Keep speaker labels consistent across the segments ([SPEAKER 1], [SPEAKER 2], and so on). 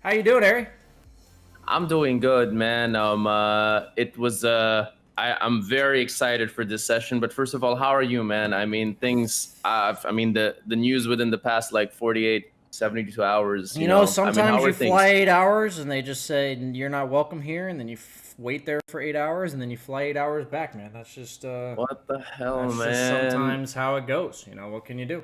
[SPEAKER 1] How you doing, Harry?
[SPEAKER 2] I'm doing good, man. It was I'm very excited for this session. But first of all, how are you, man? I mean, things. The news within the past like 48, 72 hours.
[SPEAKER 1] You know,
[SPEAKER 2] I mean,
[SPEAKER 1] sometimes
[SPEAKER 2] how are
[SPEAKER 1] you fly
[SPEAKER 2] things?
[SPEAKER 1] 8 hours and they just say you're not welcome here, and then you wait there for 8 hours, and then you fly 8 hours back, man.
[SPEAKER 2] What the hell,
[SPEAKER 1] That's just
[SPEAKER 2] man?
[SPEAKER 1] sometimes how it goes. What can you do?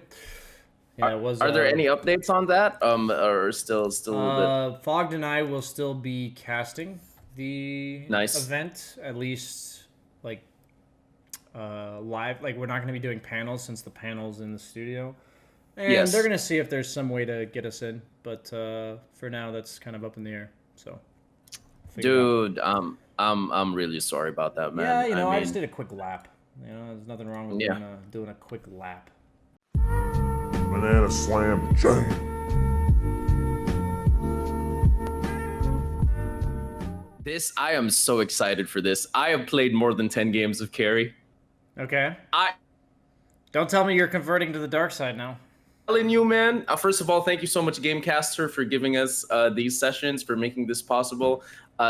[SPEAKER 1] Yeah, it was.
[SPEAKER 2] Are there any updates on that? Or still a little bit
[SPEAKER 1] Fogged and I will still be casting the
[SPEAKER 2] nice.
[SPEAKER 1] event, at least like live. Like we're not going to be doing panels since the panels in the studio. And they're
[SPEAKER 2] Yes,
[SPEAKER 1] gonna see if there's some way to get us in, but for now that's kind of up in the air. So figure it out.
[SPEAKER 2] dude. I'm really sorry about that,
[SPEAKER 1] Yeah,
[SPEAKER 2] man. I
[SPEAKER 1] I just
[SPEAKER 2] mean,
[SPEAKER 1] did a quick lap. There's nothing wrong with
[SPEAKER 2] yeah.
[SPEAKER 1] doing a quick lap.
[SPEAKER 3] Banana slam jam.
[SPEAKER 2] I am so excited for this. I have played more than 10 games of Carry.
[SPEAKER 1] Okay.
[SPEAKER 2] I
[SPEAKER 1] Don't tell me you're converting to the dark side now.
[SPEAKER 2] telling you, man. First of all, thank you so much, Gamecaster, for giving us these sessions, for making this possible.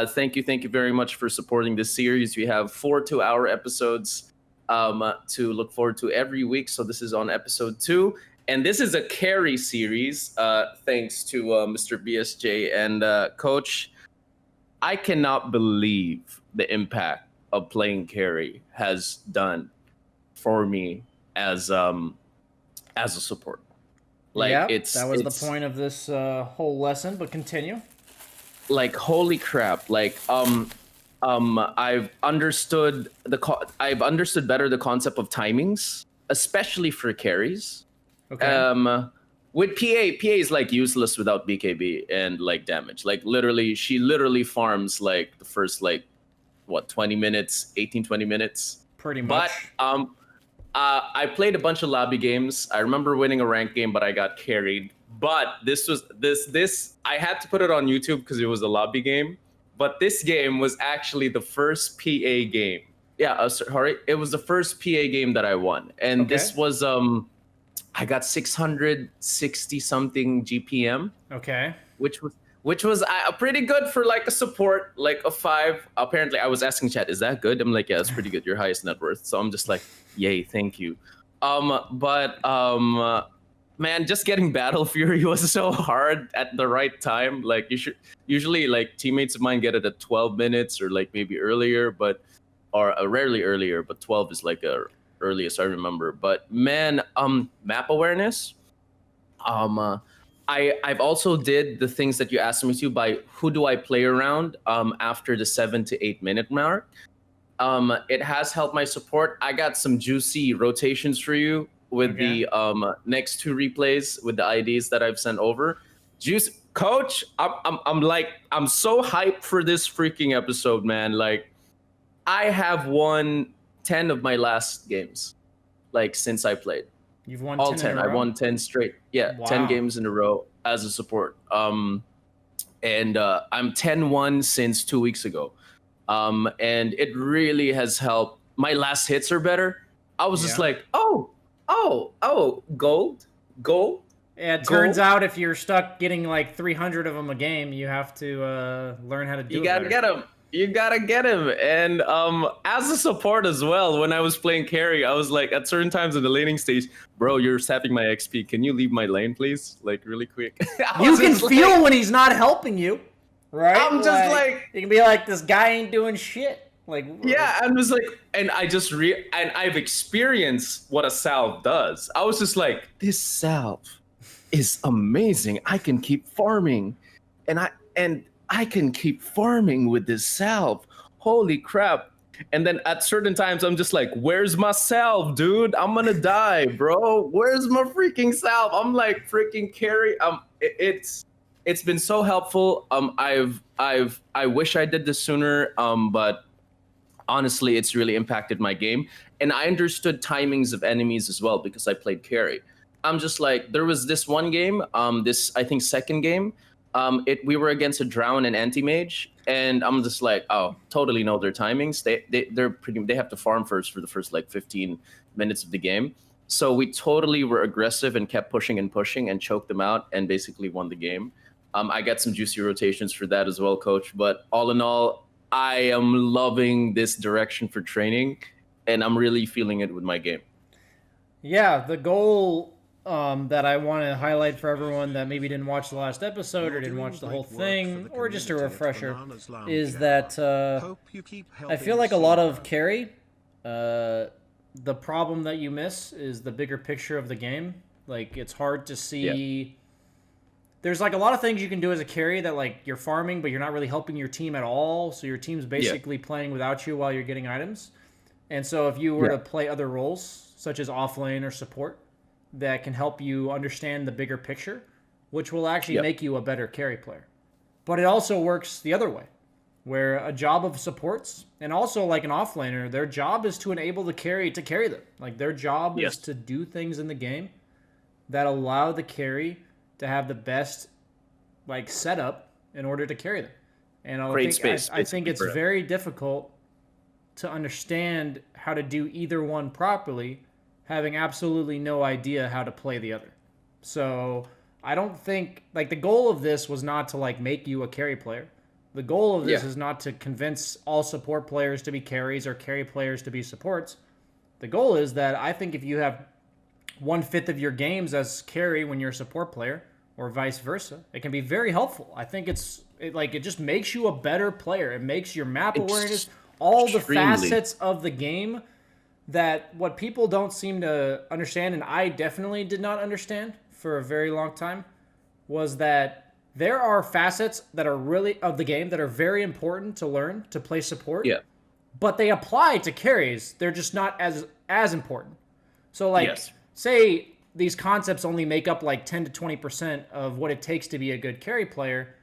[SPEAKER 2] Thank you very much for supporting this series. We have 4 2-hour episodes to look forward to every week. So this is on episode 2. And this is a Carry series, thanks to Mr. BSJ and Coach. I cannot believe the impact of playing Carry has done for me as a support. Like
[SPEAKER 1] Yep, that was the
[SPEAKER 2] it's
[SPEAKER 1] point of this whole lesson. But continue.
[SPEAKER 2] like holy crap. Like I've understood better the concept of timings, especially for carries.
[SPEAKER 1] Okay.
[SPEAKER 2] With PA is like useless without BKB and like damage. Like she literally farms like the first like what 20 minutes, 18, 20 minutes.
[SPEAKER 1] Pretty
[SPEAKER 2] But
[SPEAKER 1] much.
[SPEAKER 2] I played a bunch of lobby games. I remember winning a ranked game, but I got carried. But this I had to put it on YouTube because it was a lobby game. But this game was actually the first PA game. Yeah, sorry, it was the first PA game that I won, and
[SPEAKER 1] Okay.
[SPEAKER 2] this was I got 660 something GPM,
[SPEAKER 1] Okay.
[SPEAKER 2] which was pretty good for like a support, like a 5. Apparently, I was asking chat, is that good? I'm like, yeah, it's pretty good. Your highest net worth. So I'm just like, yay, thank you. Man, just getting Battle Fury was so hard at the right time. Like usually like teammates of mine get it at 12 minutes or like maybe earlier, or rarely earlier, but 12 is like a earliest I remember. But man, map awareness. I've also did the things that you asked me to by who do I play around after the 7 to 8 minute mark. It has helped my support. I got some juicy rotations for you with
[SPEAKER 1] Okay.
[SPEAKER 2] the next 2 replays with the IDs that I've sent over. Coach, I'm so hyped for this freaking episode, man. Like I have won 10 of my last games, like since I played.
[SPEAKER 1] You've won
[SPEAKER 2] All
[SPEAKER 1] 10 in
[SPEAKER 2] 10.
[SPEAKER 1] a
[SPEAKER 2] I
[SPEAKER 1] row.
[SPEAKER 2] won 10 straight. Yeah, 10
[SPEAKER 1] Wow.
[SPEAKER 2] games in a row as a support. And I'm 10-1 since 2 weeks ago. And it really has helped. My last hits are better. I was just
[SPEAKER 1] Yeah.
[SPEAKER 2] like, gold, gold,
[SPEAKER 1] Yeah, it turns
[SPEAKER 2] gold.
[SPEAKER 1] out if you're stuck getting like 300 of them a game, you have to learn how to do
[SPEAKER 2] You
[SPEAKER 1] it
[SPEAKER 2] gotta
[SPEAKER 1] better.
[SPEAKER 2] get him. You gotta get him. And as a support as well, when I was playing carry, I was like, at certain times in the laning stage, bro, you're sapping my XP. Can you leave my lane, please? Like really quick. I
[SPEAKER 1] You
[SPEAKER 2] was
[SPEAKER 1] can
[SPEAKER 2] just
[SPEAKER 1] feel
[SPEAKER 2] like,
[SPEAKER 1] when he's not helping you, right?
[SPEAKER 2] I'm just like,
[SPEAKER 1] You can be like, this guy ain't doing shit. Like,
[SPEAKER 2] yeah, and was like, and and I've experienced what a salve does. I was just like, this salve is amazing. I can keep farming, and I can keep farming with this salve. Holy crap! And then at certain times, I'm just like, where's my salve, dude? I'm gonna die, bro. Where's my freaking salve? I'm like freaking carry. It's been so helpful. I wish I did this sooner. But honestly, it's really impacted my game. And I understood timings of enemies as well because I played carry. I'm just like, there was this one game, this I think second game, we were against a Drow and an anti-mage, and I'm just like, oh, totally know their timings. They have to farm first for the first like 15 minutes of the game. So we totally were aggressive and kept pushing and choked them out and basically won the game. I got some juicy rotations for that as well, coach. But all in all, I am loving this direction for training, and I'm really feeling it with my game.
[SPEAKER 1] Yeah, the goal that I want to highlight for everyone that maybe didn't watch the last episode or didn't watch the whole thing, or just a refresher, is that I feel like a lot of carry, the problem that you miss is the bigger picture of the game. Like, it's hard to see. There's like a lot of things you can do as a carry that like you're farming, but you're not really helping your team at all. So your team's basically playing without you while you're getting items. And so if you were to play other roles, such as offlane or support, that can help you understand the bigger picture, which will actually make you a better carry player. But it also works the other way, where a job of supports, and also like an offlaner, their job is to enable the carry to carry them. Like their job is to do things in the game that allow the carry to have the best like setup in order to carry them. And I think it's very difficult to understand how to do either one properly, having absolutely no idea how to play the other. So I don't think like the goal of this was not to like make you a carry player. The goal of this is not to convince all support players to be carries or carry players to be supports. The goal is that I think if you have 1/5 of your games as carry when you're a support player, or vice versa, it can be very helpful. I think it just makes you a better player. It makes your map awareness, all the facets of the game that what people don't seem to understand, and I definitely did not understand for a very long time, was that there are facets that are really of the game that are very important to learn to play support.
[SPEAKER 2] Yeah.
[SPEAKER 1] But they apply to carries. They're just not as important. So like say these concepts only make up like 10 to 20% of what it takes to be a good carry player.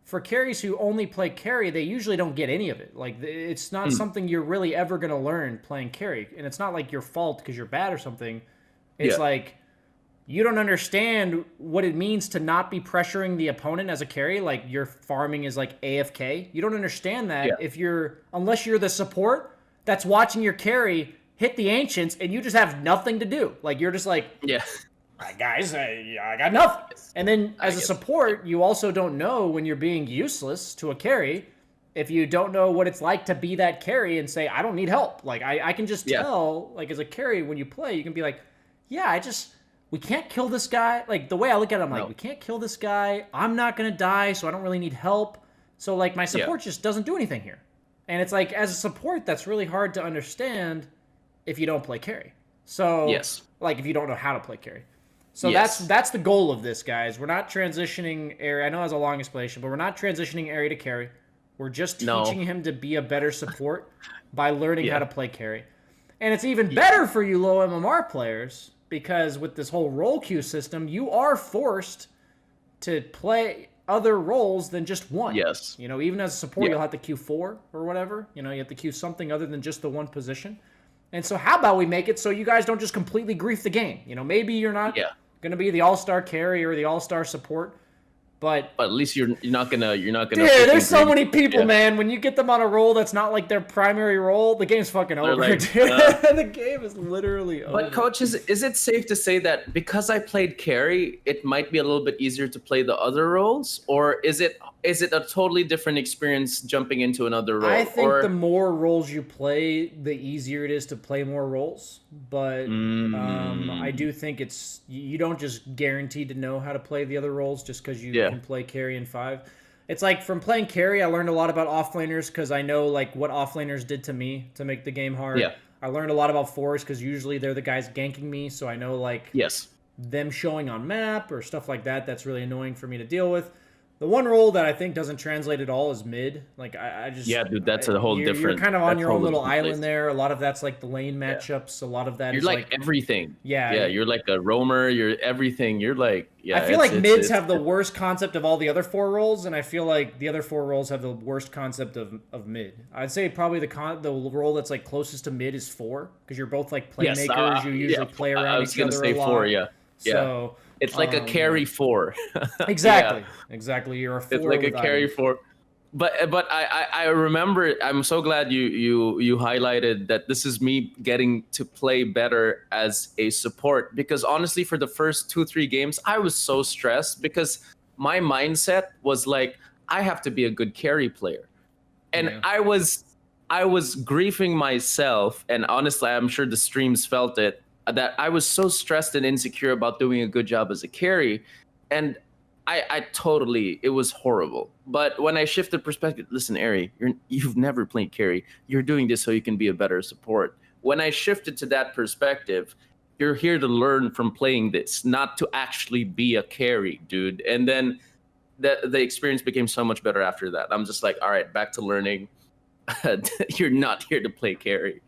[SPEAKER 1] For carries who only play carry, they usually don't get any of it. Like it's not something you're really ever going to learn playing carry. And it's not like your fault because you're bad or something. It's like you don't understand what it means to not be pressuring the opponent as a carry. Like your farming is like AFK. You don't understand that unless you're the support that's watching your carry hit the ancients and you just have nothing to do. Like you're just like, guys, I got nothing. And then as a support, you also don't know when you're being useless to a carry. If you don't know what it's like to be that carry and say, I don't need help. Like I can just tell, like as a carry, when you play, you can be like, we can't kill this guy. Like the way I look at it, I'm like, we can't kill this guy. I'm not going to die, so I don't really need help. So like my support just doesn't do anything here. And it's like, as a support, that's really hard to understand if you don't play carry. So like if you don't know how to play carry. So that's the goal of this, guys. We're not transitioning area. I know it's a long explanation, but we're not transitioning area to carry. We're just teaching him to be a better support by learning how to play carry. And it's even better for you low MMR players because with this whole role queue system, you are forced to play other roles than just one.
[SPEAKER 2] Yes.
[SPEAKER 1] You know, even as a support, you'll have to queue 4 or whatever. You know, you have to queue something other than just the one position. And so how about we make it so you guys don't just completely grief the game? You know, maybe you're not going to be the all-star carry or the all-star support, but
[SPEAKER 2] at least you're not gonna.
[SPEAKER 1] Dude, there's so many people, man. When you get them on a role that's not like their primary role, the game's fucking over,
[SPEAKER 2] like,
[SPEAKER 1] dude. The game is literally over.
[SPEAKER 2] But coach, is it safe to say that because I played carry, it might be a little bit easier to play the other roles, or is it a totally different experience jumping into another role?
[SPEAKER 1] I think the more roles you play, the easier it is to play more roles. But I do think you don't just guarantee to know how to play the other roles just because you can play carry in 5. It's like from playing carry, I learned a lot about offlaners because I know like what offlaners did to me to make the game hard.
[SPEAKER 2] Yeah.
[SPEAKER 1] I learned a lot about fours because usually they're the guys ganking me, so I know like them showing on map or stuff like that. That's really annoying for me to deal with. The one role that I think doesn't translate at all is mid. Like I just
[SPEAKER 2] dude, that's a whole different.
[SPEAKER 1] You're kind of on your own little island there. A lot of that's like the lane matchups. A lot of that
[SPEAKER 2] you're
[SPEAKER 1] is
[SPEAKER 2] like everything.
[SPEAKER 1] Yeah,
[SPEAKER 2] you're like a roamer. You're everything. You're like
[SPEAKER 1] I feel like mids have the worst concept of all the other 4 roles, and I feel like the other 4 roles have the worst concept of mid. I'd say probably the role that's like closest to mid is 4 because you're both like playmakers. You usually play around each other a lot.
[SPEAKER 2] 4,
[SPEAKER 1] So.
[SPEAKER 2] It's like a carry 4.
[SPEAKER 1] Exactly. You're a 4.
[SPEAKER 2] It's like a carry 4. But I remember. I'm so glad you highlighted that this is me getting to play better as a support because honestly, for the first 2-3 games, I was so stressed because my mindset was like, I have to be a good carry player. And
[SPEAKER 1] Yeah.
[SPEAKER 2] I was griefing myself, and honestly, I'm sure the streams felt it, that I was so stressed and insecure about doing a good job as a carry. And I totally, it was horrible. But when I shifted perspective, listen, Ari, you've never played carry. You're doing this so you can be a better support. When I shifted to that perspective, you're here to learn from playing this, not to actually be a carry, dude. And then the experience became so much better after that. I'm just like, all right, back to learning. You're not here to play carry.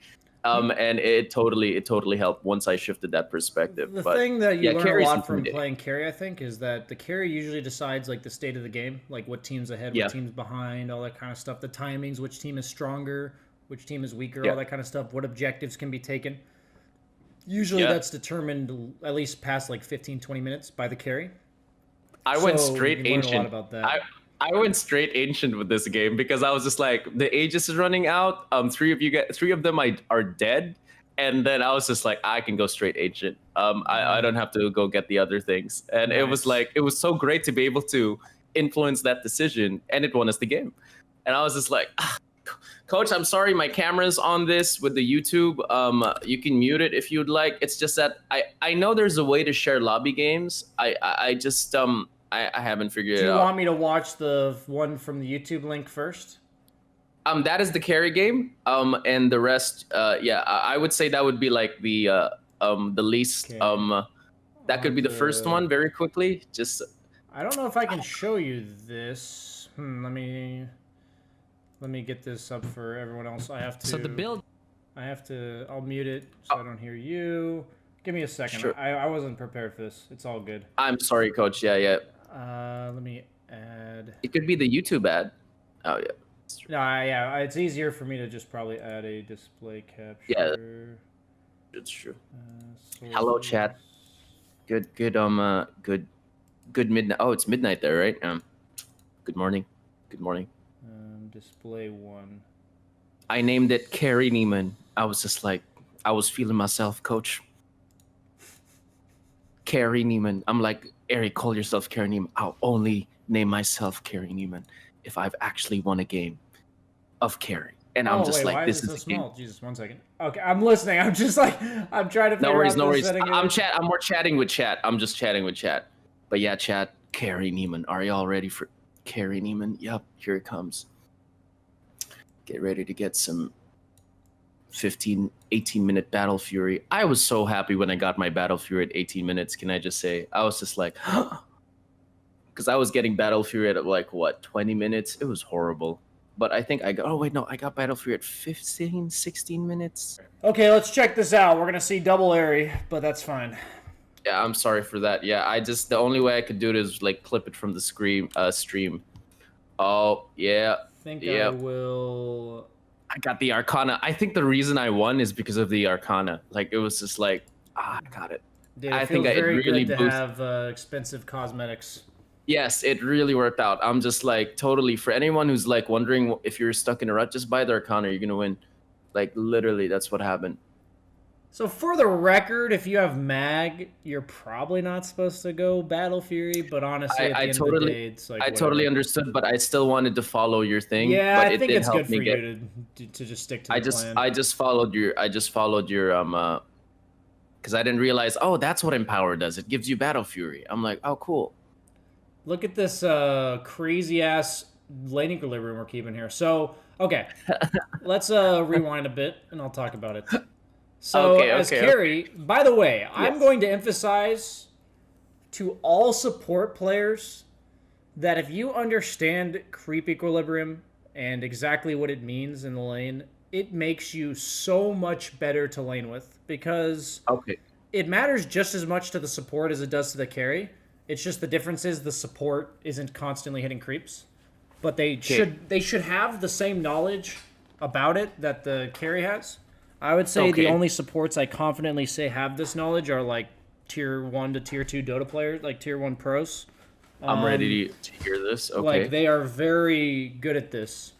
[SPEAKER 2] And it totally helped once I shifted that perspective.
[SPEAKER 1] The
[SPEAKER 2] But
[SPEAKER 1] thing that you learn a
[SPEAKER 2] carry's
[SPEAKER 1] lot from
[SPEAKER 2] intimidating.
[SPEAKER 1] playing carry, I think, is that the carry usually decides like the state of the game, like what team's ahead,
[SPEAKER 2] Yeah.
[SPEAKER 1] what team's behind, all that kind of stuff. The timings, which team is stronger, which team is weaker,
[SPEAKER 2] Yeah.
[SPEAKER 1] all that kind of stuff. What objectives can be taken. Usually
[SPEAKER 2] Yeah.
[SPEAKER 1] that's determined at least past like 15, 20 minutes by the carry.
[SPEAKER 2] I went
[SPEAKER 1] So
[SPEAKER 2] straight
[SPEAKER 1] you learn
[SPEAKER 2] ancient.
[SPEAKER 1] a lot about that.
[SPEAKER 2] I went straight ancient with this game because I was just like, the Aegis is running out. Three of them are dead, and then I was just like, I can go straight ancient. I don't have to go get the other things, and it was
[SPEAKER 1] Nice.
[SPEAKER 2] like, it was so great to be able to influence that decision, and it won us the game. And I was just like, Coach, I'm sorry, my camera's on this with the YouTube. You can mute it if you'd like. It's just that I know there's a way to share lobby games. I just I haven't figured
[SPEAKER 1] Do
[SPEAKER 2] it
[SPEAKER 1] you
[SPEAKER 2] out.
[SPEAKER 1] want me to watch the one from the YouTube link first?
[SPEAKER 2] That is the carry game. And the rest, yeah, I would say that would be like the least.
[SPEAKER 1] Okay.
[SPEAKER 2] That could be the first one very quickly. Just
[SPEAKER 1] I don't know if I can show you this. Let me get this up for everyone else. I have to.
[SPEAKER 4] So the build.
[SPEAKER 1] I'll mute it so I don't hear you. Give me a second.
[SPEAKER 2] Sure.
[SPEAKER 1] I wasn't prepared for this. It's all good.
[SPEAKER 2] I'm sorry, Coach. Yeah.
[SPEAKER 1] Let me add.
[SPEAKER 2] It could be the YouTube ad. Oh yeah.
[SPEAKER 1] No, yeah, it's easier for me to just probably add a display capture.
[SPEAKER 2] Yeah. It's true. Hello, chat. Good midnight. Oh, it's midnight there, right? Good morning.
[SPEAKER 1] Display one.
[SPEAKER 2] I named it Carrie Neeman. I was just like, I was feeling myself, Coach. Carrie Neeman. I'm like, Eric, call yourself Carrie Neeman. I'll only name myself Carrie Neeman if I've actually won a game of Carrie. And I'm just
[SPEAKER 1] wait,
[SPEAKER 2] like,
[SPEAKER 1] why
[SPEAKER 2] this
[SPEAKER 1] is it so
[SPEAKER 2] is a game.
[SPEAKER 1] small? Jesus, 1 second. Okay, I'm listening. I'm just like, I'm trying to figure
[SPEAKER 2] No worries,
[SPEAKER 1] out
[SPEAKER 2] no
[SPEAKER 1] the
[SPEAKER 2] worries.
[SPEAKER 1] setting.
[SPEAKER 2] I'm more chatting with chat. I'm just chatting with chat. But yeah, chat, Carrie Neeman. Are y'all ready for Carrie Neeman? Yep, here it comes. Get ready to get some 18 minute Battle Fury. I was so happy when I got my Battle Fury at 18 minutes. Can I just say, I was just like, because I was getting Battle Fury at like, what, 20 minutes? It was horrible. But I think I got Battle Fury at 15, 16 minutes.
[SPEAKER 1] Okay, let's check this out. We're going to see double Airy, but that's fine.
[SPEAKER 2] Yeah, I'm sorry for that. Yeah, the only way I could do it is like clip it from the stream. Oh, yeah.
[SPEAKER 1] I will.
[SPEAKER 2] I got the Arcana. I think the reason I won is because of the Arcana. Like, it was just like, I got it.
[SPEAKER 1] Dude,
[SPEAKER 2] I
[SPEAKER 1] it
[SPEAKER 2] think
[SPEAKER 1] feels
[SPEAKER 2] it
[SPEAKER 1] very
[SPEAKER 2] really
[SPEAKER 1] good to
[SPEAKER 2] boosts.
[SPEAKER 1] have expensive cosmetics.
[SPEAKER 2] Yes, it really worked out. I'm just like, totally, for anyone who's like wondering if you're stuck in a rut, just buy the Arcana, you're gonna win. Like, literally, that's what happened.
[SPEAKER 1] So for the record, if you have mag, you're probably not supposed to go Battle Fury, but honestly, at the end of the day, it's like
[SPEAKER 2] I
[SPEAKER 1] whatever.
[SPEAKER 2] totally understood, but I still wanted to follow your thing.
[SPEAKER 1] Yeah,
[SPEAKER 2] but
[SPEAKER 1] I
[SPEAKER 2] it
[SPEAKER 1] think
[SPEAKER 2] did
[SPEAKER 1] it's
[SPEAKER 2] help
[SPEAKER 1] good for
[SPEAKER 2] me get.
[SPEAKER 1] you to just stick to the plan.
[SPEAKER 2] I just followed your because I didn't realize, oh, that's what Empower does. It gives you Battle Fury. I'm like, oh, cool.
[SPEAKER 1] Look at this crazy ass lane equilibrium we're keeping here. So, okay, let's rewind a bit and I'll talk about it. So, as carry, by the way, I'm going to emphasize to all support players that if you understand creep equilibrium and exactly what it means in the lane, it makes you so much better to lane with because it matters just as much to the support as it does to the carry. It's just the difference is the support isn't constantly hitting creeps, but they should have the same knowledge about it that the carry has. I would say the only supports I confidently say have this knowledge are like tier 1 to tier 2 Dota players, like tier 1 pros.
[SPEAKER 2] I'm ready to hear this. Okay.
[SPEAKER 1] Like they are very good at this.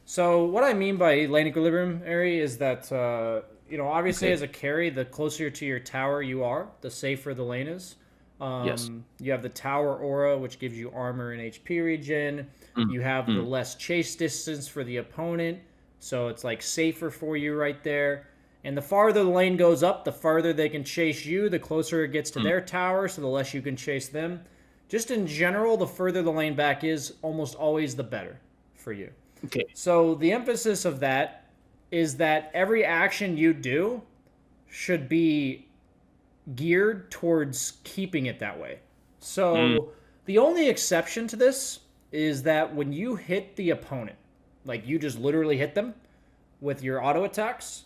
[SPEAKER 1] So what I mean by lane equilibrium, Ari, is that obviously as a carry, the closer to your tower you are, the safer the lane is.
[SPEAKER 2] Yes.
[SPEAKER 1] You have the tower aura, which gives you armor and HP regen. You have the less chase distance for the opponent, so it's like safer for you right there. And the farther the lane goes up, the farther they can chase you, the closer it gets to their tower, so the less you can chase them. Just in general, the further the lane back is, almost always the better for you.
[SPEAKER 2] Okay.
[SPEAKER 1] So the emphasis of that is that every action you do should be geared towards keeping it that way. So the only exception to this is that when you hit the opponent, like you just literally hit them with your auto attacks,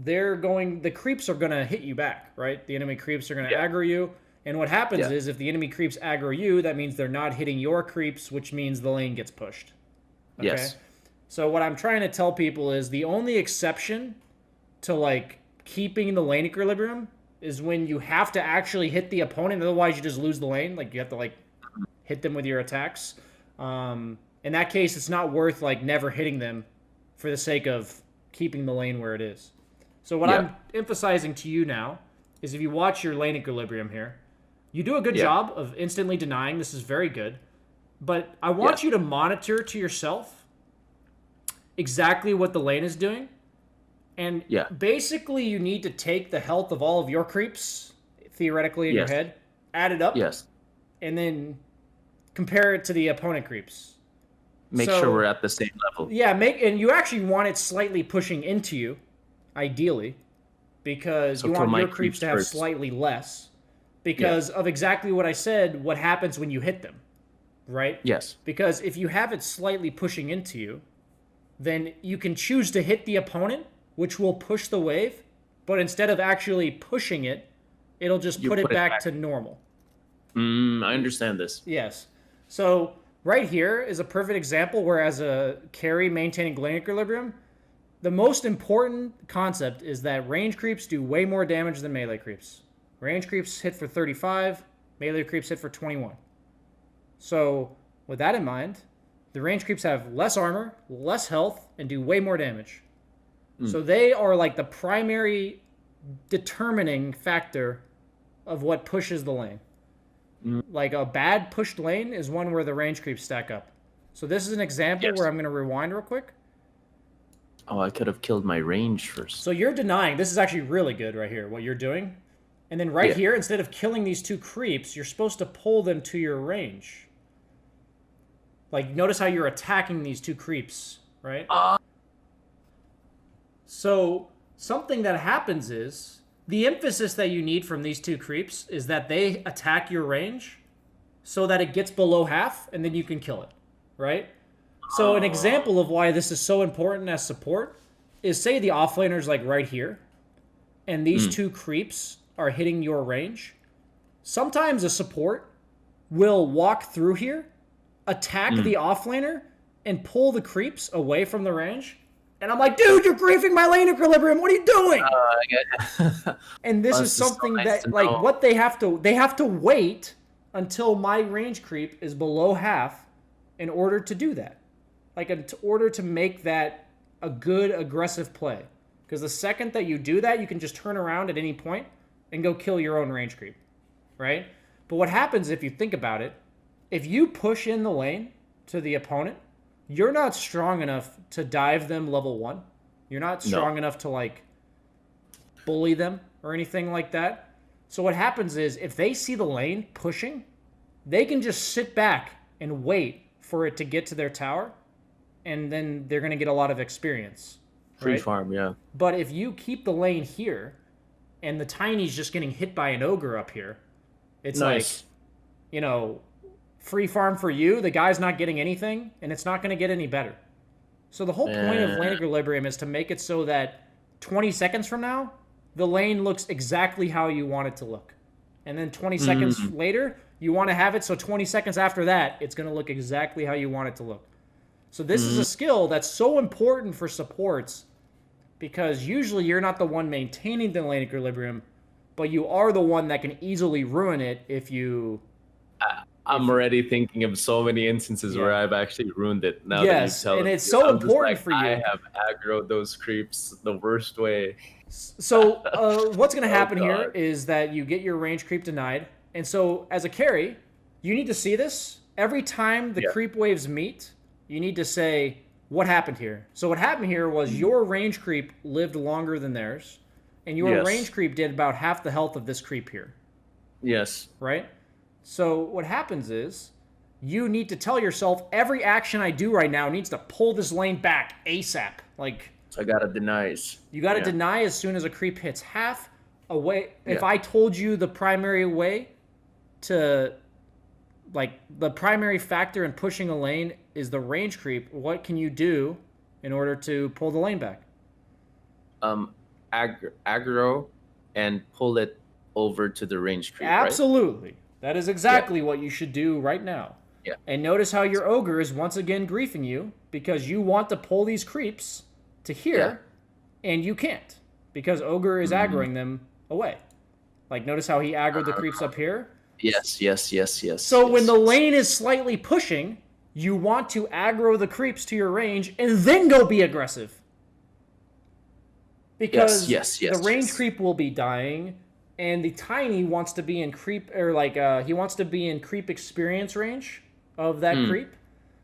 [SPEAKER 1] the creeps are going to hit you back, right? The enemy creeps are going to aggro you. And what happens is if the enemy creeps aggro you, that means they're not hitting your creeps, which means the lane gets pushed. Okay?
[SPEAKER 2] Yes.
[SPEAKER 1] So what I'm trying to tell people is the only exception to like keeping the lane equilibrium is when you have to actually hit the opponent. Otherwise, you just lose the lane. Like you have to like hit them with your attacks. In that case, it's not worth like never hitting them for the sake of keeping the lane where it is. So what I'm emphasizing to you now is if you watch your lane equilibrium here, you do a good job of instantly denying. This is very good. But I want you to monitor to yourself exactly what the lane is doing. And basically you need to take the health of all of your creeps, theoretically in your head, add it up, and then compare it to the opponent creeps.
[SPEAKER 2] Make sure we're at the same level.
[SPEAKER 1] Yeah, and you actually want it slightly pushing into you, ideally, because you want your creeps to have slightly less. Because of exactly what I said, what happens when you hit them, right?
[SPEAKER 2] Yes.
[SPEAKER 1] Because if you have it slightly pushing into you, then you can choose to hit the opponent, which will push the wave, but instead of actually pushing it, it'll just put it back to normal.
[SPEAKER 2] I understand this.
[SPEAKER 1] Yes. So right here is a perfect example where as a carry maintaining lane equilibrium, the most important concept is that range creeps do way more damage than melee creeps. Range creeps hit for 35, melee creeps hit for 21. So with that in mind, the range creeps have less armor, less health, and do way more damage. So they are like the primary determining factor of what pushes the lane. Like a bad pushed lane is one where the range creeps stack up. So this is an example where I'm going to rewind real quick.
[SPEAKER 2] Oh, I could have killed my range first.
[SPEAKER 1] So you're denying. This is actually really good right here, what you're doing. And then right here, instead of killing these two creeps, you're supposed to pull them to your range. Like, notice how you're attacking these two creeps, right? So something that happens is the emphasis that you need from these two creeps is that they attack your range so that it gets below half and then you can kill it, right? So an example of why this is so important as support is say the offlaner's like right here and these two creeps are hitting your range. Sometimes a support will walk through here, attack the offlaner, and pull the creeps away from the range. And I'm like, dude, you're griefing my lane equilibrium. What are you doing? And this is something that, like, what they have to wait until my range creep is below half in order to do that. Like, in order to make that a good aggressive play. Because the second that you do that, you can just turn around at any point and go kill your own range creep, right? But what happens if you think about it, if you push in the lane to the opponent, you're not strong enough to dive them level 1. You're not strong enough to, like, bully them or anything like that. So what happens is if they see the lane pushing, they can just sit back and wait for it to get to their tower, and then they're going to get a lot of experience.
[SPEAKER 2] Free farm, yeah.
[SPEAKER 1] But if you keep the lane here, and the tiny's just getting hit by an ogre up here, it's like, you know, free farm for you, the guy's not getting anything, and it's not going to get any better. So the whole point of lane equilibrium is to make it so that 20 seconds from now, the lane looks exactly how you want it to look. And then 20 seconds later, you want to have it so 20 seconds after that, it's going to look exactly how you want it to look. So this is a skill that's so important for supports because usually you're not the one maintaining the lane equilibrium, but you are the one that can easily ruin it if you...
[SPEAKER 2] I'm already thinking of so many instances where I've actually ruined it now that you tell
[SPEAKER 1] and
[SPEAKER 2] me.
[SPEAKER 1] it's so important for you.
[SPEAKER 2] I have aggroed those creeps the worst way.
[SPEAKER 1] So what's going to happen here is that you get your range creep denied, And so as a carry, you need to see this. Every time the creep waves meet, you need to say, what happened here? So what happened here was your range creep lived longer than theirs, and your range creep did about half the health of this creep here.
[SPEAKER 2] Yes.
[SPEAKER 1] Right? So what happens is, you need to tell yourself, every action I do right now needs to pull this lane back ASAP. Like,
[SPEAKER 2] so I gotta deny.
[SPEAKER 1] You gotta deny as soon as a creep hits half away. If I told you the primary way to, like, the primary factor in pushing a lane is the range creep, what can you do in order to pull the lane back?
[SPEAKER 2] Aggro and pull it over to the range creep.
[SPEAKER 1] Absolutely. Right? That is exactly what you should do right now.
[SPEAKER 2] Yeah.
[SPEAKER 1] And notice how your ogre is once again griefing you because you want to pull these creeps to here, and you can't because ogre is aggroing them away. Like, notice how he aggroed the creeps up here?
[SPEAKER 2] Yes.
[SPEAKER 1] So when the lane is slightly pushing, you want to aggro the creeps to your range and then go be aggressive. Because the range creep will be dying, and the tiny wants to be in creep, or like, he wants to be in creep experience range of that creep.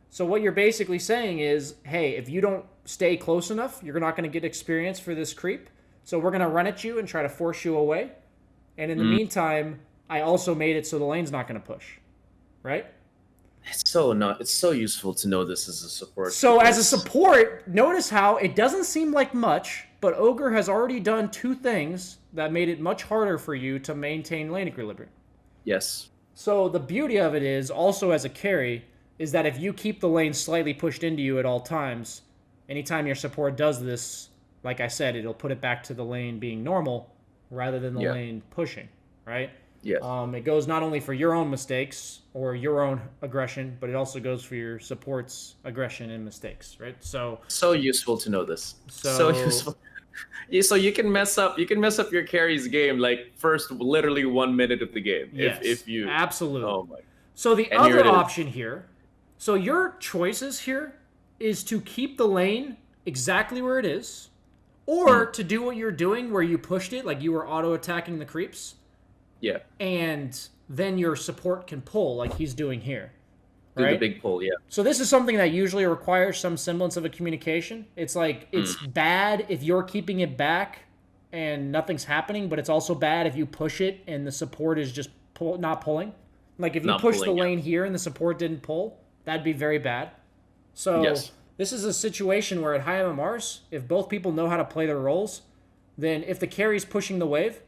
[SPEAKER 1] So what you're basically saying is, hey, if you don't stay close enough, you're not going to get experience for this creep. So we're going to run at you and try to force you away. And in the meantime, I also made it so the lane's not going to push. Right?
[SPEAKER 2] It's so useful to know this as a support.
[SPEAKER 1] So as a support, notice how it doesn't seem like much, but Ogre has already done two things that made it much harder for you to maintain lane equilibrium.
[SPEAKER 2] Yes.
[SPEAKER 1] So the beauty of it is, also as a carry, is that if you keep the lane slightly pushed into you at all times, anytime your support does this, like I said, it'll put it back to the lane being normal rather than the lane pushing, right?
[SPEAKER 2] Yes.
[SPEAKER 1] It goes not only for your own mistakes or your own aggression, but it also goes for your support's aggression and mistakes, right? So
[SPEAKER 2] useful to know this. So useful. So you can mess up your carry's game like first literally 1 minute of the game.
[SPEAKER 1] Yes,
[SPEAKER 2] if you
[SPEAKER 1] absolutely.
[SPEAKER 2] Oh my.
[SPEAKER 1] So the other option here, so your choices here is to keep the lane exactly where it is, or to do what you're doing where you pushed it, like you were auto attacking the creeps.
[SPEAKER 2] Yeah.
[SPEAKER 1] And then your support can pull like he's doing here.
[SPEAKER 2] Do
[SPEAKER 1] right?
[SPEAKER 2] the big pull, yeah.
[SPEAKER 1] So this is something that usually requires some semblance of a communication. It's like, it's bad if you're keeping it back and nothing's happening, but it's also bad if you push it and the support is just not pulling. Like if you push the lane here and the support didn't pull, that'd be very bad. So this is a situation where at high MMRs, if both people know how to play their roles, then if the carry's pushing the wave,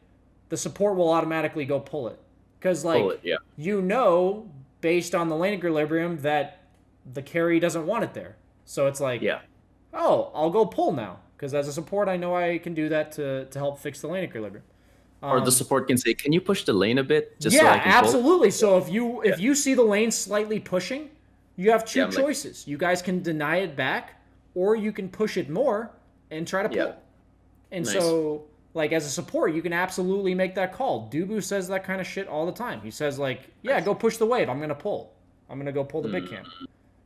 [SPEAKER 1] the support will automatically go pull it. Because you know, based on the lane equilibrium, that the carry doesn't want it there. So it's like, oh, I'll go pull now. Because as a support, I know I can do that to help fix the lane equilibrium.
[SPEAKER 2] Or the support can say, can you push the lane a bit? Just
[SPEAKER 1] so
[SPEAKER 2] I can
[SPEAKER 1] absolutely. So if you see the lane slightly pushing, you have two choices. You guys can deny it back, or you can push it more and try to pull. And so, like, as a support, you can absolutely make that call. Dubu says that kind of shit all the time. He says, like, yeah, go push the wave. I'm going to pull. I'm going to go pull the big camp.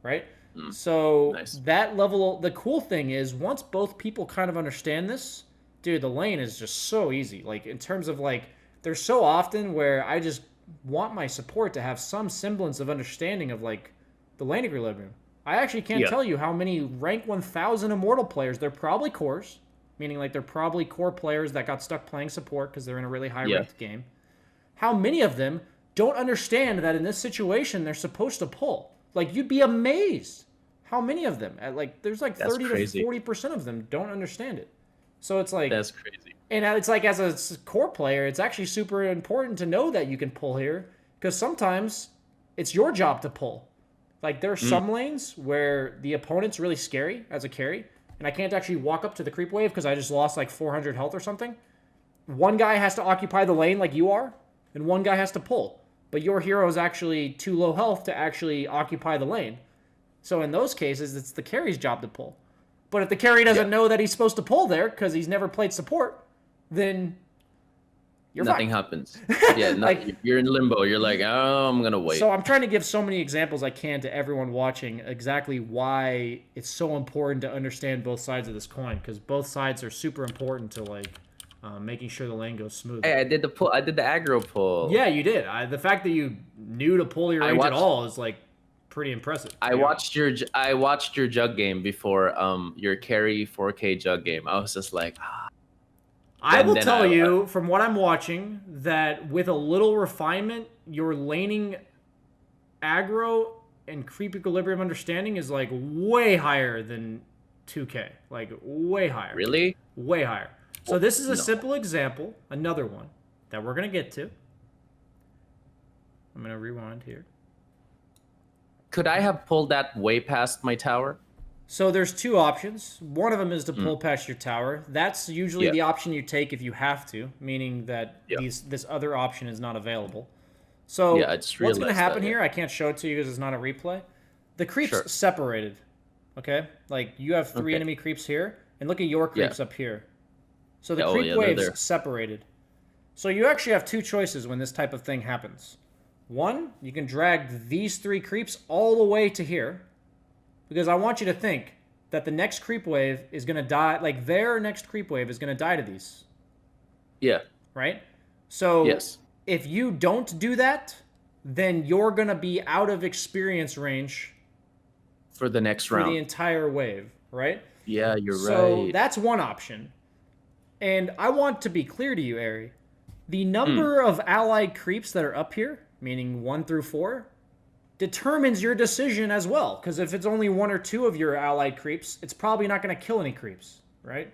[SPEAKER 1] Right? So that level, the cool thing is, once both people kind of understand this, dude, the lane is just so easy. Like, in terms of, like, there's so often where I just want my support to have some semblance of understanding of, like, the lane equilibrium. I actually can't tell you how many rank 1000 Immortal players, they're probably cores, meaning like they're probably core players that got stuck playing support because they're in a really high-ranked game. How many of them don't understand that in this situation they're supposed to pull? Like, you'd be amazed how many of them, there's like 30 to 40% of them don't understand it. So it's like...
[SPEAKER 2] That's crazy.
[SPEAKER 1] And it's like, as a core player, it's actually super important to know that you can pull here, because sometimes it's your job to pull. Like, there are some lanes where the opponent's really scary as a carry, and I can't actually walk up to the creep wave because I just lost like 400 health or something. One guy has to occupy the lane like you are, and one guy has to pull. But your hero is actually too low health to actually occupy the lane. So in those cases, it's the carry's job to pull. But if the carry doesn't know that he's supposed to pull there because he's never played support, then
[SPEAKER 2] nothing happens. Yeah, like, you're in limbo. You're like, oh, I'm going to wait.
[SPEAKER 1] So I'm trying to give so many examples I can to everyone watching exactly why it's so important to understand both sides of this coin, because both sides are super important to, like, making sure the lane goes smooth.
[SPEAKER 2] Hey, I did the pull. I did the aggro pull.
[SPEAKER 1] Yeah, you did. The fact that you knew to pull your range at all is like pretty impressive.
[SPEAKER 2] I watched your jug game before your carry 4K jug game. I was just like,
[SPEAKER 1] I will tell you from what I'm watching that with a little refinement, your laning aggro and creep equilibrium understanding is like way higher than 2K. Like way higher.
[SPEAKER 2] Really?
[SPEAKER 1] Way higher. So this is a simple example, another one that we're going to get to. I'm going to rewind here.
[SPEAKER 2] Could I have pulled that way past my tower?
[SPEAKER 1] So there's two options. One of them is to pull past your tower. That's usually the option you take if you have to, meaning that this other option is not available. So what's going to happen here, I can't show it to you because it's not a replay. The creeps separated, okay? Like you have 3 enemy creeps here, and look at your creeps up here. So the creep waves separated. So you actually have 2 choices when this type of thing happens. One, you can drag these 3 creeps all the way to here, because I want you to think that the next creep wave is going to die, like their next creep wave is going to die to these.
[SPEAKER 2] Yeah.
[SPEAKER 1] Right? So if you don't do that, then you're going to be out of experience range
[SPEAKER 2] for the next round.
[SPEAKER 1] For the entire wave, right?
[SPEAKER 2] Yeah, you're right.
[SPEAKER 1] So that's one option. And I want to be clear to you, Ari. The number of allied creeps that are up here, meaning 1 through 4, determines your decision as well. Because if it's only 1 or 2 of your allied creeps, it's probably not going to kill any creeps, right?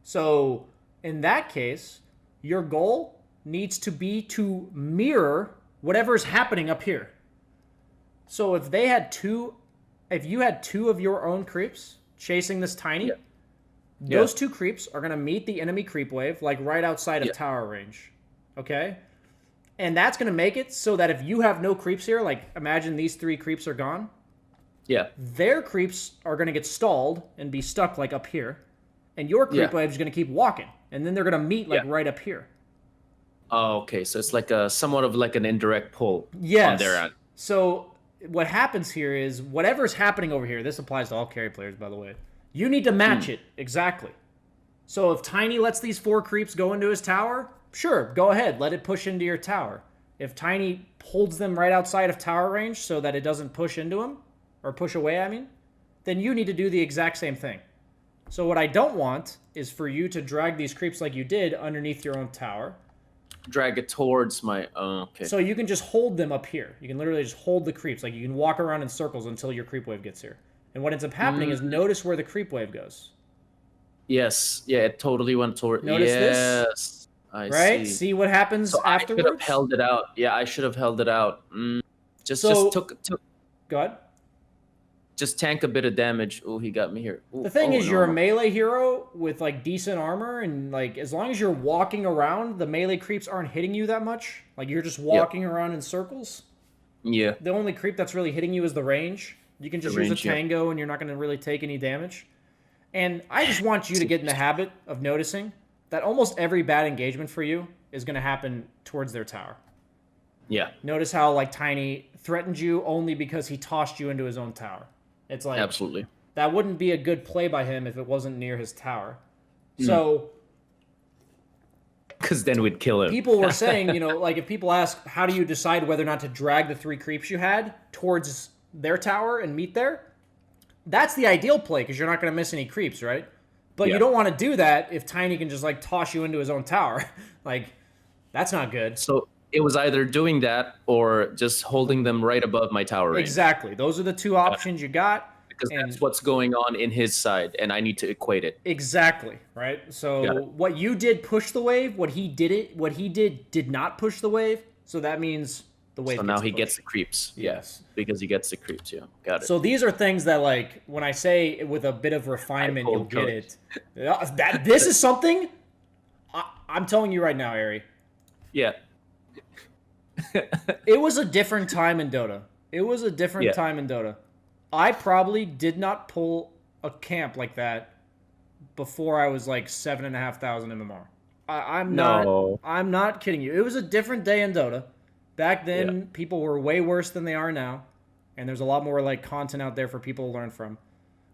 [SPEAKER 1] So in that case, your goal needs to be to mirror whatever's happening up here. So if they had if you had 2 of your own creeps chasing this tiny, those 2 creeps are going to meet the enemy creep wave, like right outside of tower range. Okay? And that's going to make it so that if you have no creeps here, like imagine these 3 creeps are gone.
[SPEAKER 2] Yeah.
[SPEAKER 1] Their creeps are going to get stalled and be stuck like up here. And your creep wave is going to keep walking. And then they're going to meet like right up here.
[SPEAKER 2] Oh, okay. So it's like somewhat of like an indirect pull on their end.
[SPEAKER 1] So what happens here is whatever's happening over here, this applies to all carry players, by the way. You need to match it exactly. So if Tiny lets these 4 creeps go into his tower, sure, go ahead. Let it push into your tower. If Tiny holds them right outside of tower range so that it doesn't push into him, or push away, I mean, then you need to do the exact same thing. So what I don't want is for you to drag these creeps like you did underneath your own tower.
[SPEAKER 2] Drag it towards my... okay.
[SPEAKER 1] So you can just hold them up here. You can literally just hold the creeps. Like you can walk around in circles until your creep wave gets here. And what ends up happening is notice where the creep wave goes.
[SPEAKER 2] Yes. Yeah, it totally went toward...
[SPEAKER 1] Notice this?
[SPEAKER 2] I
[SPEAKER 1] right? See what happens afterwards?
[SPEAKER 2] I should have held it out. Yeah, I should have held it out. Just took...
[SPEAKER 1] Go ahead.
[SPEAKER 2] Just tank a bit of damage. Oh, he got me here. Ooh,
[SPEAKER 1] the thing is, you're a melee hero with like decent armor, and like as long as you're walking around, the melee creeps aren't hitting you that much. Like you're just walking around in circles.
[SPEAKER 2] Yeah.
[SPEAKER 1] The only creep that's really hitting you is the range. You can just use a tango, and you're not going to really take any damage. And I just want you to get in the habit of noticing that almost every bad engagement for you is going to happen towards their tower.
[SPEAKER 2] Yeah.
[SPEAKER 1] Notice how like Tiny threatened you only because he tossed you into his own tower. It's like
[SPEAKER 2] absolutely
[SPEAKER 1] that wouldn't be a good play by him if it wasn't near his tower. So
[SPEAKER 2] because then we'd kill him.
[SPEAKER 1] People were saying, like if people ask how do you decide whether or not to drag the 3 creeps you had towards their tower and meet there, that's the ideal play because you're not going to miss any creeps, right? But you don't want to do that if Tiny can just like toss you into his own tower. Like that's not good.
[SPEAKER 2] So it was either doing that or just holding them right above my tower range.
[SPEAKER 1] Exactly. Those are the 2 options you got.
[SPEAKER 2] Because that's what's going on in his side, and I need to equate it.
[SPEAKER 1] Exactly, right? So what you did push the wave, what he did not push the wave, so that means the wave.
[SPEAKER 2] So now he gets the creeps.
[SPEAKER 1] Yes.
[SPEAKER 2] Because he gets the creeps, got it.
[SPEAKER 1] So these are things that, like, when I say with a bit of refinement, you'll get it. This is something, I'm telling you right now, Ari.
[SPEAKER 2] Yeah.
[SPEAKER 1] It was a different time in Dota. Time in Dota. I probably did not pull a camp like that before I was like 7,500 MMR. I'm not kidding you. It was a different day in Dota. Back then, people were way worse than they are now, and there's a lot more like content out there for people to learn from.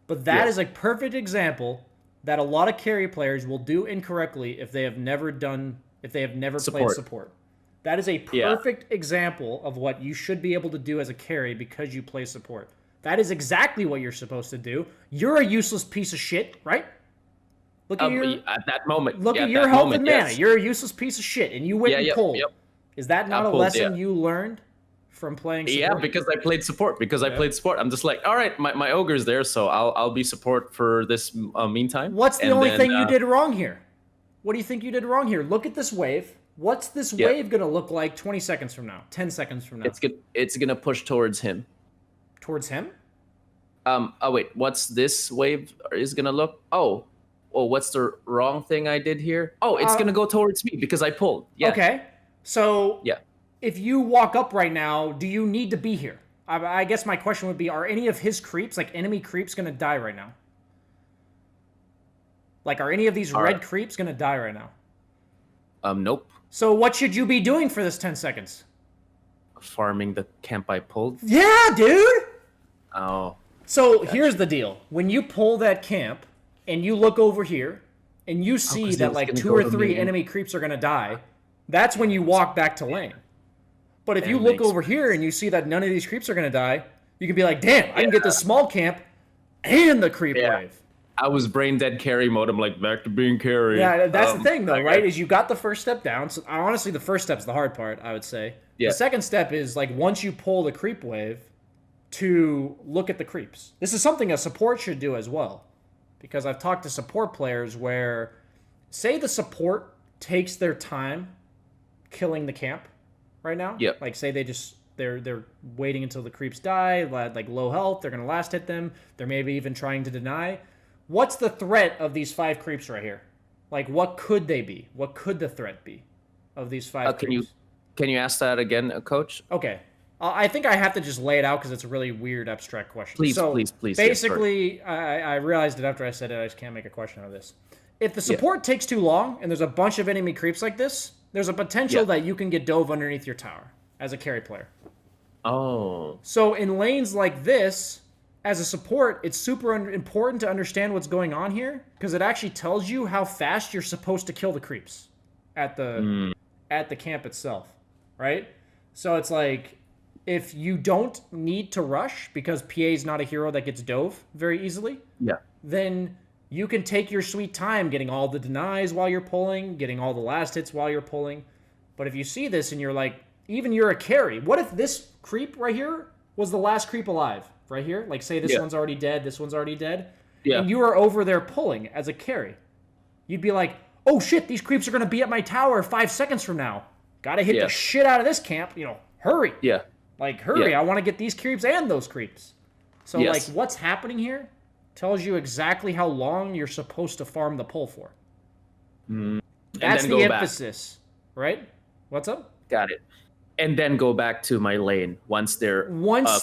[SPEAKER 1] But that is a perfect example that a lot of carry players will do incorrectly if they have never played support. That is a perfect example of what you should be able to do as a carry because you play support. That is exactly what you're supposed to do. You're a useless piece of shit, right? Look at
[SPEAKER 2] at that moment.
[SPEAKER 1] Look at your health and mana. Yes. You're a useless piece of shit, and you went and pulled.
[SPEAKER 2] Yep.
[SPEAKER 1] Is that not a lesson you learned from playing support?
[SPEAKER 2] Yeah, because I played support. I'm just like, all right, my ogre's there, so I'll be support for this meantime.
[SPEAKER 1] What's the only thing you did wrong here? What do you think you did wrong here? Look at this wave. What's this wave going to look like 20 seconds from now, 10 seconds from now?
[SPEAKER 2] It's gonna push towards him.
[SPEAKER 1] Towards him?
[SPEAKER 2] Oh, wait. What's this wave is going to look? Oh, what's the wrong thing I did here? Oh, it's going to go towards me because I pulled. Yeah.
[SPEAKER 1] Okay. So if you walk up right now, do you need to be here? I guess my question would be, are any of his creeps, like enemy creeps, going to die right now? Like, are any of these red creeps going to die right now?
[SPEAKER 2] Nope.
[SPEAKER 1] So what should you be doing for this 10 seconds?
[SPEAKER 2] Farming the camp I pulled.
[SPEAKER 1] Yeah, dude!
[SPEAKER 2] Oh.
[SPEAKER 1] So here's the deal. When you pull that camp, and you look over here, and you see that like 2 or 3 enemy creeps are going to die, that's when you walk back to lane. But if you look over here and you see that none of these creeps are going to die, you can be like, damn, I can get the small camp and the creep wave.
[SPEAKER 2] I was brain dead carry mode. I'm like, back to being carry.
[SPEAKER 1] Yeah, that's the thing, though, right? Is you got the first step down. So honestly, the first step's the hard part, I would say. Yeah. The second step is, like, once you pull the creep wave, to look at the creeps. This is something a support should do as well. Because I've talked to support players where, say the support takes their time killing the camp right now.
[SPEAKER 2] Yep.
[SPEAKER 1] Like, say they're waiting until the creeps die, like low health, they're going to last hit them, they're maybe even trying to deny. What's the threat of these 5 creeps right here? Like, what could they be? What could the threat be of these 5 creeps?
[SPEAKER 2] Can you ask that again, Coach?
[SPEAKER 1] Okay. I think I have to just lay it out because it's a really weird, abstract question.
[SPEAKER 2] Please.
[SPEAKER 1] Basically, I realized it after I said it. I just can't make a question out of this. If the support takes too long and there's a bunch of enemy creeps like this, there's a potential that you can get dove underneath your tower as a carry player.
[SPEAKER 2] Oh.
[SPEAKER 1] So in lanes like this, as a support, it's super important to understand what's going on here because it actually tells you how fast you're supposed to kill the creeps at the camp itself, right? So it's like, if you don't need to rush because PA is not a hero that gets dove very easily, then you can take your sweet time getting all the denies while you're pulling, getting all the last hits while you're pulling. But if you see this and you're like, even you're a carry, what if this creep right here was the last creep alive right here? Like, say this one's already dead, this one's already dead, and you are over there pulling as a carry. You'd be like, oh shit, these creeps are going to be at my tower 5 seconds from now. Gotta hit the shit out of this camp, hurry.
[SPEAKER 2] Yeah.
[SPEAKER 1] Like, hurry, I want to get these creeps and those creeps. So, like, what's happening here tells you exactly how long you're supposed to farm the pull for. That's the emphasis, right? What's up?
[SPEAKER 2] Got it. And then go back to my lane once they're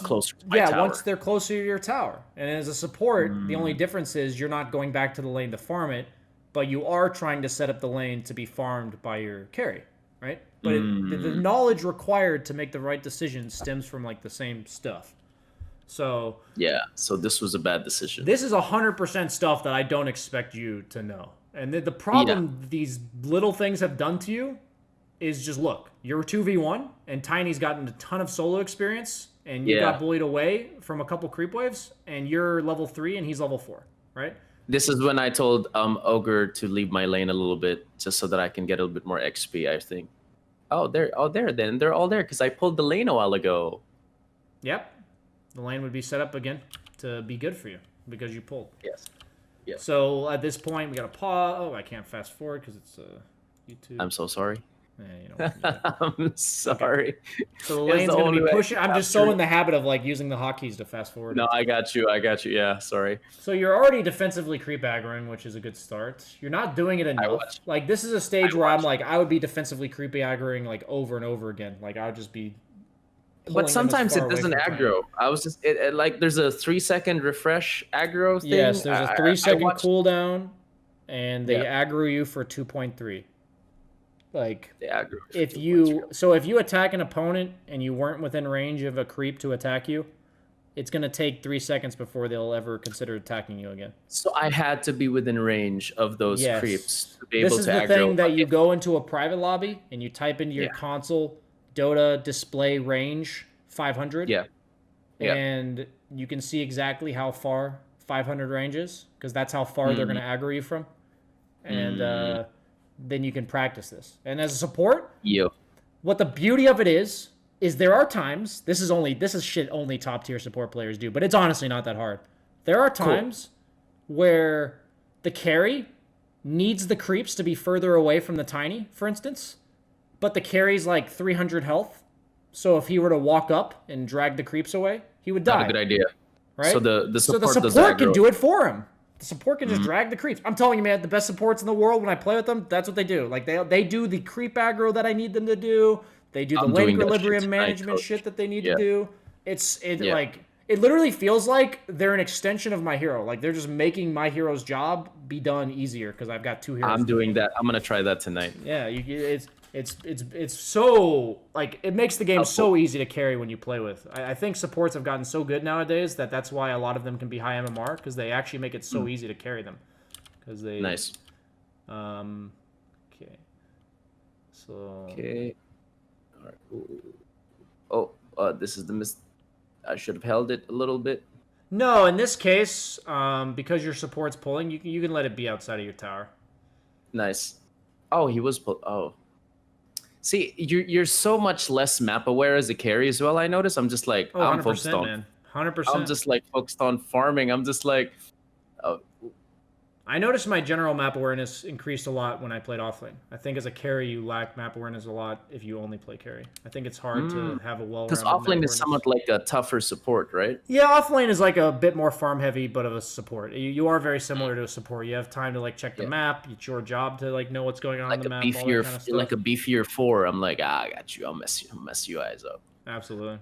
[SPEAKER 2] closer to my tower.
[SPEAKER 1] Once they're closer to your tower. And as a support, the only difference is you're not going back to the lane to farm it, but you are trying to set up the lane to be farmed by your carry, right? But the knowledge required to make the right decision stems from, like, the same stuff. So
[SPEAKER 2] so this was a bad decision.
[SPEAKER 1] This is 100% stuff that I don't expect you to know. And the problem these little things have done to you is just, look, you're 2v1, and Tiny's gotten a ton of solo experience, and you got bullied away from a couple creep waves, and you're level 3 and he's level 4, right?
[SPEAKER 2] This is when I told Ogre to leave my lane a little bit just so that I can get a little bit more XP, I think. They're all there because I pulled the lane a while ago.
[SPEAKER 1] Yep. The lane would be set up again to be good for you because you pulled.
[SPEAKER 2] Yes. Yeah.
[SPEAKER 1] So at this point, we got to pause. Oh, I can't fast forward because it's YouTube.
[SPEAKER 2] I'm so sorry.
[SPEAKER 1] Yeah,
[SPEAKER 2] I'm sorry.
[SPEAKER 1] Okay. So the lane's going to be pushing. I'm just so in the habit of, like, using the hotkeys to fast forward.
[SPEAKER 2] No, I got you. Yeah, sorry.
[SPEAKER 1] So you're already defensively creep aggroing, which is a good start. You're not doing it enough. Like, this is a stage where I'm like, I would be defensively creepy aggroing, like, over and over again. Like, I would just be.
[SPEAKER 2] But sometimes it doesn't aggro. I was just like, there's a 3-second refresh aggro thing.
[SPEAKER 1] Yes, there's a 3-second cooldown, and they aggro you for 2.3. Like, if you attack an opponent and you weren't within range of a creep to attack you, it's going to take 3 seconds before they'll ever consider attacking you again.
[SPEAKER 2] So I had to be within range of those
[SPEAKER 1] Yes.
[SPEAKER 2] creeps to be
[SPEAKER 1] This
[SPEAKER 2] able
[SPEAKER 1] is
[SPEAKER 2] to
[SPEAKER 1] the
[SPEAKER 2] aggro.
[SPEAKER 1] thing that you go into a private lobby and you type into your
[SPEAKER 2] Yeah.
[SPEAKER 1] console Dota display range 500.
[SPEAKER 2] Yeah. Yeah.
[SPEAKER 1] And you can see exactly how far 500 range is, because that's how far they're going to aggro you from. And then you can practice this. And as a support, what the beauty of it is there are times, this is shit only top tier support players do, but it's honestly not that hard. There are times where the carry needs the creeps to be further away from the tiny, for instance, but the carry's like 300 health. So if he were to walk up and drag the creeps away, he would die.
[SPEAKER 2] Not a good idea.
[SPEAKER 1] Right?
[SPEAKER 2] So the support,
[SPEAKER 1] can do it for him. The support can just drag the creeps. I'm telling you, man, the best supports in the world, when I play with them, that's what they do. Like, they do the creep aggro that I need them to do. They do the lane equilibrium management shit that they need to do. Like, it literally feels like they're an extension of my hero. Like, they're just making my hero's job be done easier because I've got 2 heroes.
[SPEAKER 2] I'm doing that. I'm gonna try that tonight.
[SPEAKER 1] Yeah, it's so, like, it makes the game so easy to carry when you play with. I think supports have gotten so good nowadays that's why a lot of them can be high MMR, because they actually make it so easy to carry them. Because they
[SPEAKER 2] nice.
[SPEAKER 1] Okay. So.
[SPEAKER 2] Okay. All right. Oh, this is the I should have held it a little bit.
[SPEAKER 1] No, in this case, because your support's pulling, you can let it be outside of your tower.
[SPEAKER 2] Nice. Oh, he was oh. See, you're so much less map aware as a carry as well. I notice. I'm just like, I'm focused on,
[SPEAKER 1] man. 100%.
[SPEAKER 2] I'm just like focused on farming. I'm just like,
[SPEAKER 1] I noticed my general map awareness increased a lot when I played offlane. I think as a carry, you lack map awareness a lot if you only play carry. I think it's hard to have a well-rounded
[SPEAKER 2] because offlane is somewhat like a tougher support, right?
[SPEAKER 1] Yeah, offlane is like a bit more farm heavy, but of a support. You are very similar to a support. You have time to like check the map. It's your job to like know what's going on
[SPEAKER 2] like
[SPEAKER 1] in the map.
[SPEAKER 2] Like a beefier 4. I'm like, I got you. I'll mess you guys up.
[SPEAKER 1] Absolutely.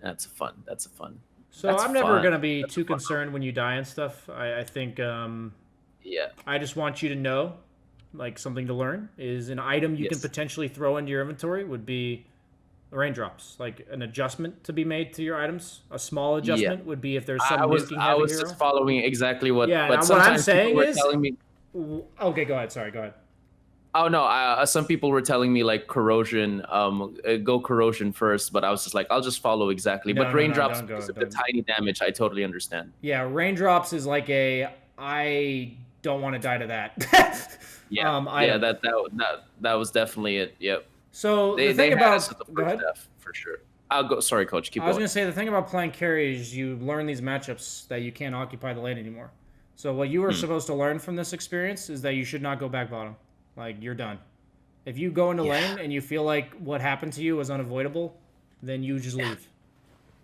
[SPEAKER 2] That's fun.
[SPEAKER 1] So I'm never going to be too concerned when you die and stuff. I think I just want you to know, like, something to learn is an item you can potentially throw into your inventory would be raindrops. Like an adjustment to be made to your items. A small adjustment would be if there's some nuking
[SPEAKER 2] I was just following exactly what.
[SPEAKER 1] Yeah,
[SPEAKER 2] but
[SPEAKER 1] what I'm saying
[SPEAKER 2] is telling me.
[SPEAKER 1] Okay, go ahead. Sorry, go ahead.
[SPEAKER 2] Oh no! Some people were telling me like corrosion, go corrosion first, but I was just like, I'll just follow exactly. But raindrops because of the tiny damage, I totally understand.
[SPEAKER 1] Yeah, raindrops is like I don't want to die to that.
[SPEAKER 2] That was definitely it. Yep.
[SPEAKER 1] So the thing about
[SPEAKER 2] go ahead. For sure. I'll go. Sorry, coach. Keep going.
[SPEAKER 1] I was gonna say the thing about playing carry is you learn these matchups that you can't occupy the lane anymore. So what you were supposed to learn from this experience is that you should not go back bottom. Like, you're done. If you go into lane and you feel like what happened to you was unavoidable, then you just leave.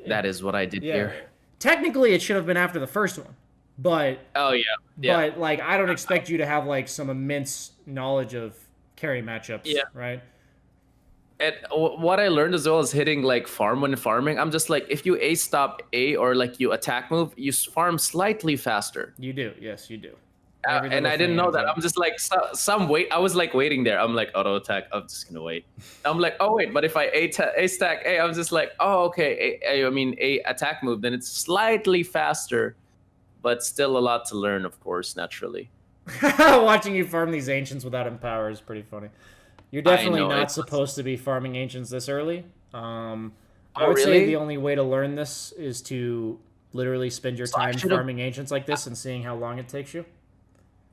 [SPEAKER 2] That is what I did here.
[SPEAKER 1] Technically, it should have been after the first one. But but like, I don't expect you to have like some immense knowledge of carry matchups, right?
[SPEAKER 2] And what I learned as well is hitting like farm when farming. I'm just like, if you A stop A or like you attack move, you farm slightly faster.
[SPEAKER 1] You do, yes, you do.
[SPEAKER 2] And I didn't know that. I'm just like some wait. I was like waiting there. I'm like auto attack. I'm just gonna wait. I'm like, oh wait, but if I A stack A, I'm just like, oh okay. A attack move, then it's slightly faster, but still a lot to learn, of course, naturally.
[SPEAKER 1] Watching you farm these ancients without empower is pretty funny. You're definitely not supposed to be farming ancients this early. I would say the only way to learn this is to literally spend your time farming ancients like this and seeing how long it takes you.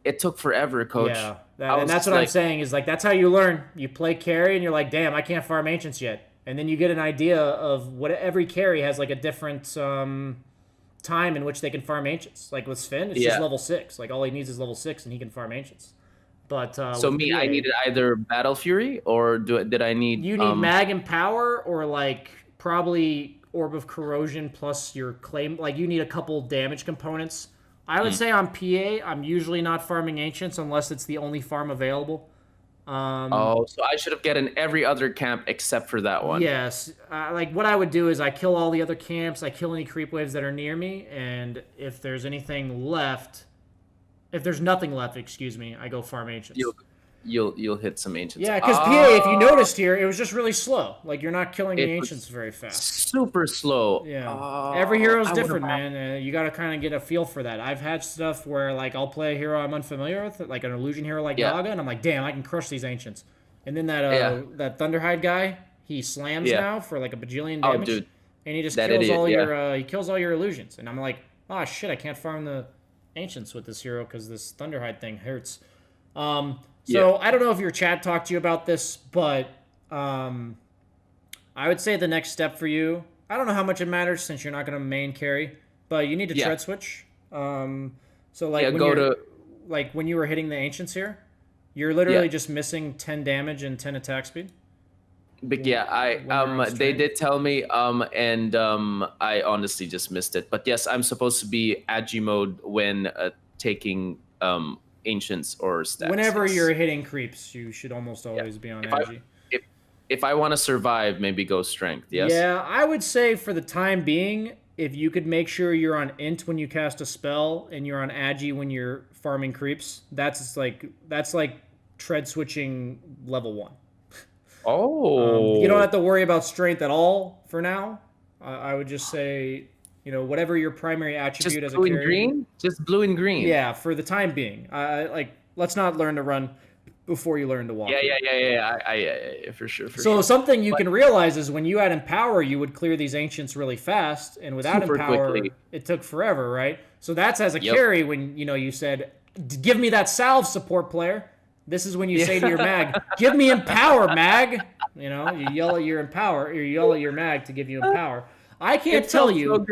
[SPEAKER 2] It took forever, coach.
[SPEAKER 1] Yeah, and that's what I'm saying is like that's how you learn. You play carry and you're like, damn, I can't farm ancients yet. And then you get an idea of what every carry has like a different time in which they can farm ancients. Like with Sven, it's just level 6. Like all he needs is level 6 and he can farm ancients. But
[SPEAKER 2] so me, I needed either Battle Fury or did I need?
[SPEAKER 1] You need Mag and Power or like probably Orb of Corrosion plus your claim. Like you need a couple damage components. I would say on PA, I'm usually not farming ancients unless it's the only farm available.
[SPEAKER 2] So I should have gotten every other camp except for that one.
[SPEAKER 1] Yes. Like what I would do is I kill all the other camps. I kill any creep waves that are near me, and if there's anything left. If there's nothing left, excuse me, I go farm ancients.
[SPEAKER 2] you'll hit some ancients.
[SPEAKER 1] Yeah, because PA, if you noticed here, it was just really slow. Like, you're not killing the
[SPEAKER 2] It was
[SPEAKER 1] ancients very fast.
[SPEAKER 2] super slow.
[SPEAKER 1] Yeah. Every hero's
[SPEAKER 2] I
[SPEAKER 1] different,
[SPEAKER 2] would've-
[SPEAKER 1] man. You got to kind of get a feel for that. I've had stuff where, like, I'll play a hero I'm unfamiliar with, like an illusion hero like
[SPEAKER 2] Yeah.
[SPEAKER 1] Naga, and I'm like, damn, I can crush these ancients. And then that
[SPEAKER 2] Yeah.
[SPEAKER 1] that Thunderhide guy, he slams
[SPEAKER 2] Yeah.
[SPEAKER 1] now for like a bajillion
[SPEAKER 2] Oh,
[SPEAKER 1] damage.
[SPEAKER 2] dude.
[SPEAKER 1] And he just
[SPEAKER 2] That
[SPEAKER 1] kills
[SPEAKER 2] idiot,
[SPEAKER 1] all
[SPEAKER 2] yeah.
[SPEAKER 1] your he kills all your illusions. And I'm like, oh shit, I can't farm the ancients with this hero because this Thunderhide thing hurts. So I don't know if your chat talked to you about this, but I would say the next step for you, I don't know how much it matters since you're not going to main carry, but you need to tread switch. So like when you were hitting the ancients here, you're literally just missing 10 damage and 10 attack speed.
[SPEAKER 2] But yeah, they did tell me, and I honestly just missed it. But yes, I'm supposed to be agi mode when taking ancients or stats.
[SPEAKER 1] Whenever you're hitting creeps, you should almost always be on agi.
[SPEAKER 2] If I want to survive, maybe go strength. Yes.
[SPEAKER 1] Yeah, I would say for the time being, if you could make sure you're on int when you cast a spell and you're on agi when you're farming creeps, that's like tread switching level 1.
[SPEAKER 2] Oh.
[SPEAKER 1] You don't have to worry about strength at all for now. I would just say, whatever your primary attribute as a carry.
[SPEAKER 2] Just blue and green? Just blue and green.
[SPEAKER 1] Yeah, for the time being. Let's not learn to run before you learn to walk.
[SPEAKER 2] Yeah, for sure.
[SPEAKER 1] Something you can realize is when you had Empower, you would clear these ancients really fast, and without
[SPEAKER 2] Super
[SPEAKER 1] Empower,
[SPEAKER 2] quickly.
[SPEAKER 1] It took forever, right? So that's as a carry when, you said, give me that salve, support player. This is when you say to your mag, give me Empower, mag. You yell at your Empower, or you yell at your mag to give you Empower. I can't tell you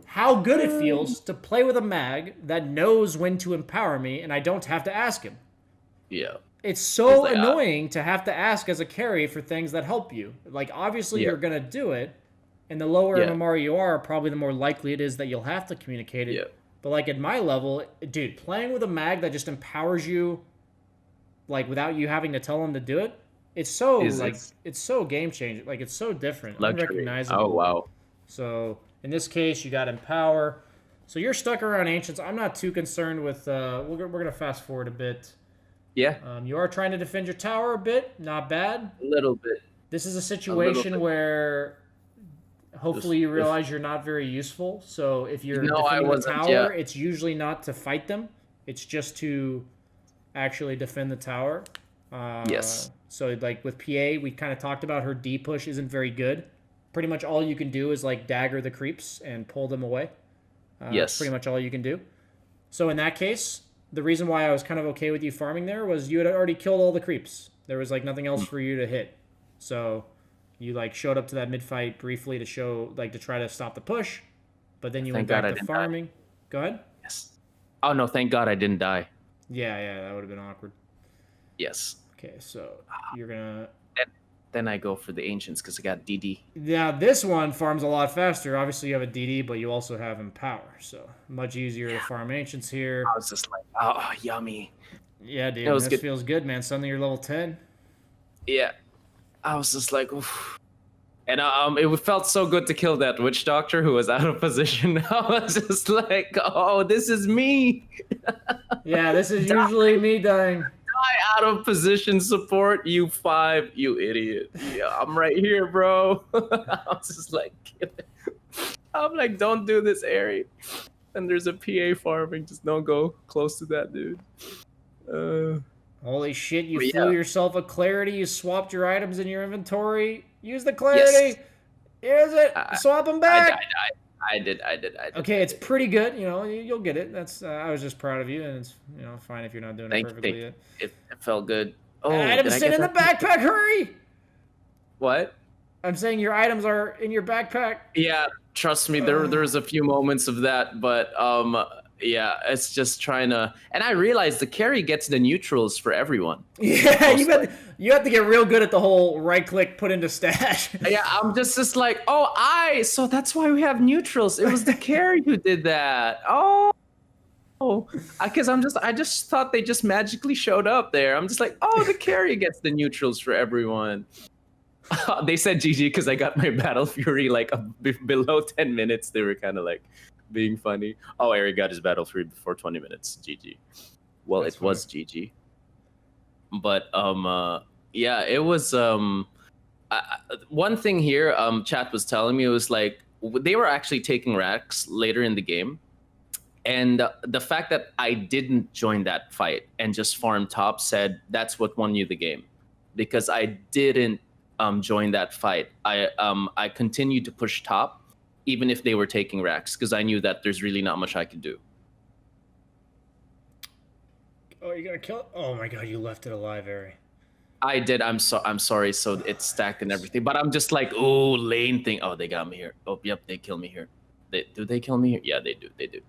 [SPEAKER 1] how good it feels to play with a mag that knows when to empower me, and I don't have to ask him.
[SPEAKER 2] Yeah.
[SPEAKER 1] It's so annoying to have to ask as a carry for things that help you. Like, obviously, you're going to do it, and the lower MMR you are, probably the more likely it is that you'll have to communicate it.
[SPEAKER 2] Yeah.
[SPEAKER 1] But, like, at my level, dude, playing with a mag that just empowers you, like, without you having to tell them to do it, it's so, it's so game-changing. Like, it's so different. Unrecognizable.
[SPEAKER 2] Oh, wow.
[SPEAKER 1] So, in this case, you got Empower. So, you're stuck around Ancients. I'm not too concerned with... we're going to fast forward a bit.
[SPEAKER 2] Yeah.
[SPEAKER 1] You are trying to defend your tower a bit. Not bad.
[SPEAKER 2] A little bit.
[SPEAKER 1] This is a situation where hopefully you realize you're not very useful. So if you're defending the tower, it's usually not to fight them. It's just to actually defend the tower.
[SPEAKER 2] Yes.
[SPEAKER 1] So like with PA, we kind of talked about her D push isn't very good. Pretty much all you can do is like dagger the creeps and pull them away.
[SPEAKER 2] Yes.
[SPEAKER 1] Pretty much all you can do. So in that case... The reason why I was kind of okay with you farming there was you had already killed all the creeps. There was like nothing else for you to hit. So you like showed up to that mid-fight briefly to try to stop the push, but then you went back to farming. Go ahead.
[SPEAKER 2] Yes. Oh no, thank God I didn't die.
[SPEAKER 1] Yeah, that would have been awkward.
[SPEAKER 2] Yes.
[SPEAKER 1] Okay, so you're gonna...
[SPEAKER 2] Then I go for the Ancients because I got DD.
[SPEAKER 1] Now, this one farms a lot faster. Obviously, you have a DD, but you also have Empower, so much easier to farm Ancients here.
[SPEAKER 2] I was just like, oh, yummy.
[SPEAKER 1] Yeah, dude, this feels good, man. Suddenly you're level 10.
[SPEAKER 2] Yeah. I was just like, oof. And it felt so good to kill that witch doctor who was out of position. I was just like, oh, this is me.
[SPEAKER 1] Yeah, this is usually me dying.
[SPEAKER 2] Out of position support, you 5, you idiot. Yeah, I'm right here, bro. I was just like, I'm like, don't do this, Ari. And there's a PA farming, just don't go close to that dude.
[SPEAKER 1] Holy shit, you flew yourself a clarity, you swapped your items in your inventory. Use the clarity. Yes. Use it. Swap them back.
[SPEAKER 2] I did.
[SPEAKER 1] Okay, it's pretty good. You'll get it. That's I was just proud of you, and it's fine if you're not doing it perfectly yet.
[SPEAKER 2] It felt good. Oh,
[SPEAKER 1] items sit in the backpack. Hurry!
[SPEAKER 2] What?
[SPEAKER 1] I'm saying your items are in your backpack.
[SPEAKER 2] Yeah, trust me. There's a few moments of that, but yeah, it's just trying to. And I realized the carry gets the neutrals for everyone.
[SPEAKER 1] Yeah, you have to get real good at the whole right click put into stash.
[SPEAKER 2] Yeah, I'm just like, so that's why we have neutrals. It was the carry who did that. Because I just thought they just magically showed up there. I'm just like, the carry gets the neutrals for everyone. They said GG because I got my Battle Fury like below 10 minutes. They were kind of like being funny. Eric got his Battle Fury before 20 minutes. GG. Well, it was GG. But yeah, it was one thing here. Chat was telling me, it was like they were actually taking racks later in the game, and the fact that I didn't join that fight and just farm top said that's what won you the game, because I didn't join that fight. I continued to push top, even if they were taking racks, because I knew that there's really not much I could do.
[SPEAKER 1] Oh, you gotta kill it? Oh my god, you left it alive, Ari.
[SPEAKER 2] I did. I'm sorry. So it's stacked and everything, but I'm just like, oh, lane thing. Oh, they got me here. Oh, yep, they kill me here. Do they kill me here? Yeah, they do. They do.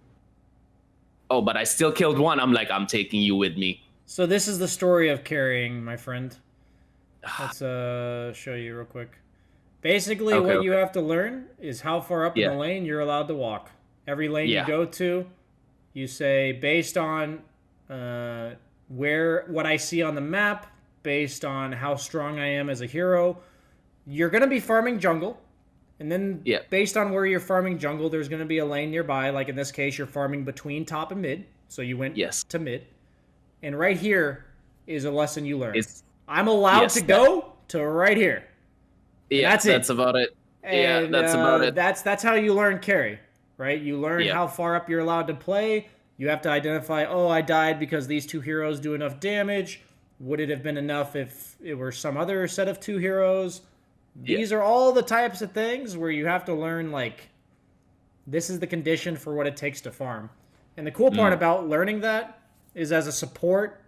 [SPEAKER 2] Oh, but I still killed one. I'm like, I'm taking you with me.
[SPEAKER 1] So this is the story of carrying, my friend. Let's show you real quick. Basically, what you have to learn is how far up in the lane you're allowed to walk. Every lane you go to, you say based on what I see on the map, based on how strong I am as a hero, you're gonna be farming jungle. And then based on where you're farming jungle, there's going to be a lane nearby. Like in this case, you're farming between top and mid. So you went to mid. And right here is a lesson you learn. I'm allowed to go to right here.
[SPEAKER 2] Yeah, that's about it.
[SPEAKER 1] And,
[SPEAKER 2] that's about it.
[SPEAKER 1] That's how you learn carry, right? You learn how far up you're allowed to play. You have to identify, oh, I died because these two heroes do enough damage. Would it have been enough if it were some other set of two heroes? These are all the types of things where you have to learn, like, this is the condition for what it takes to farm. And the cool part about learning that is as a support,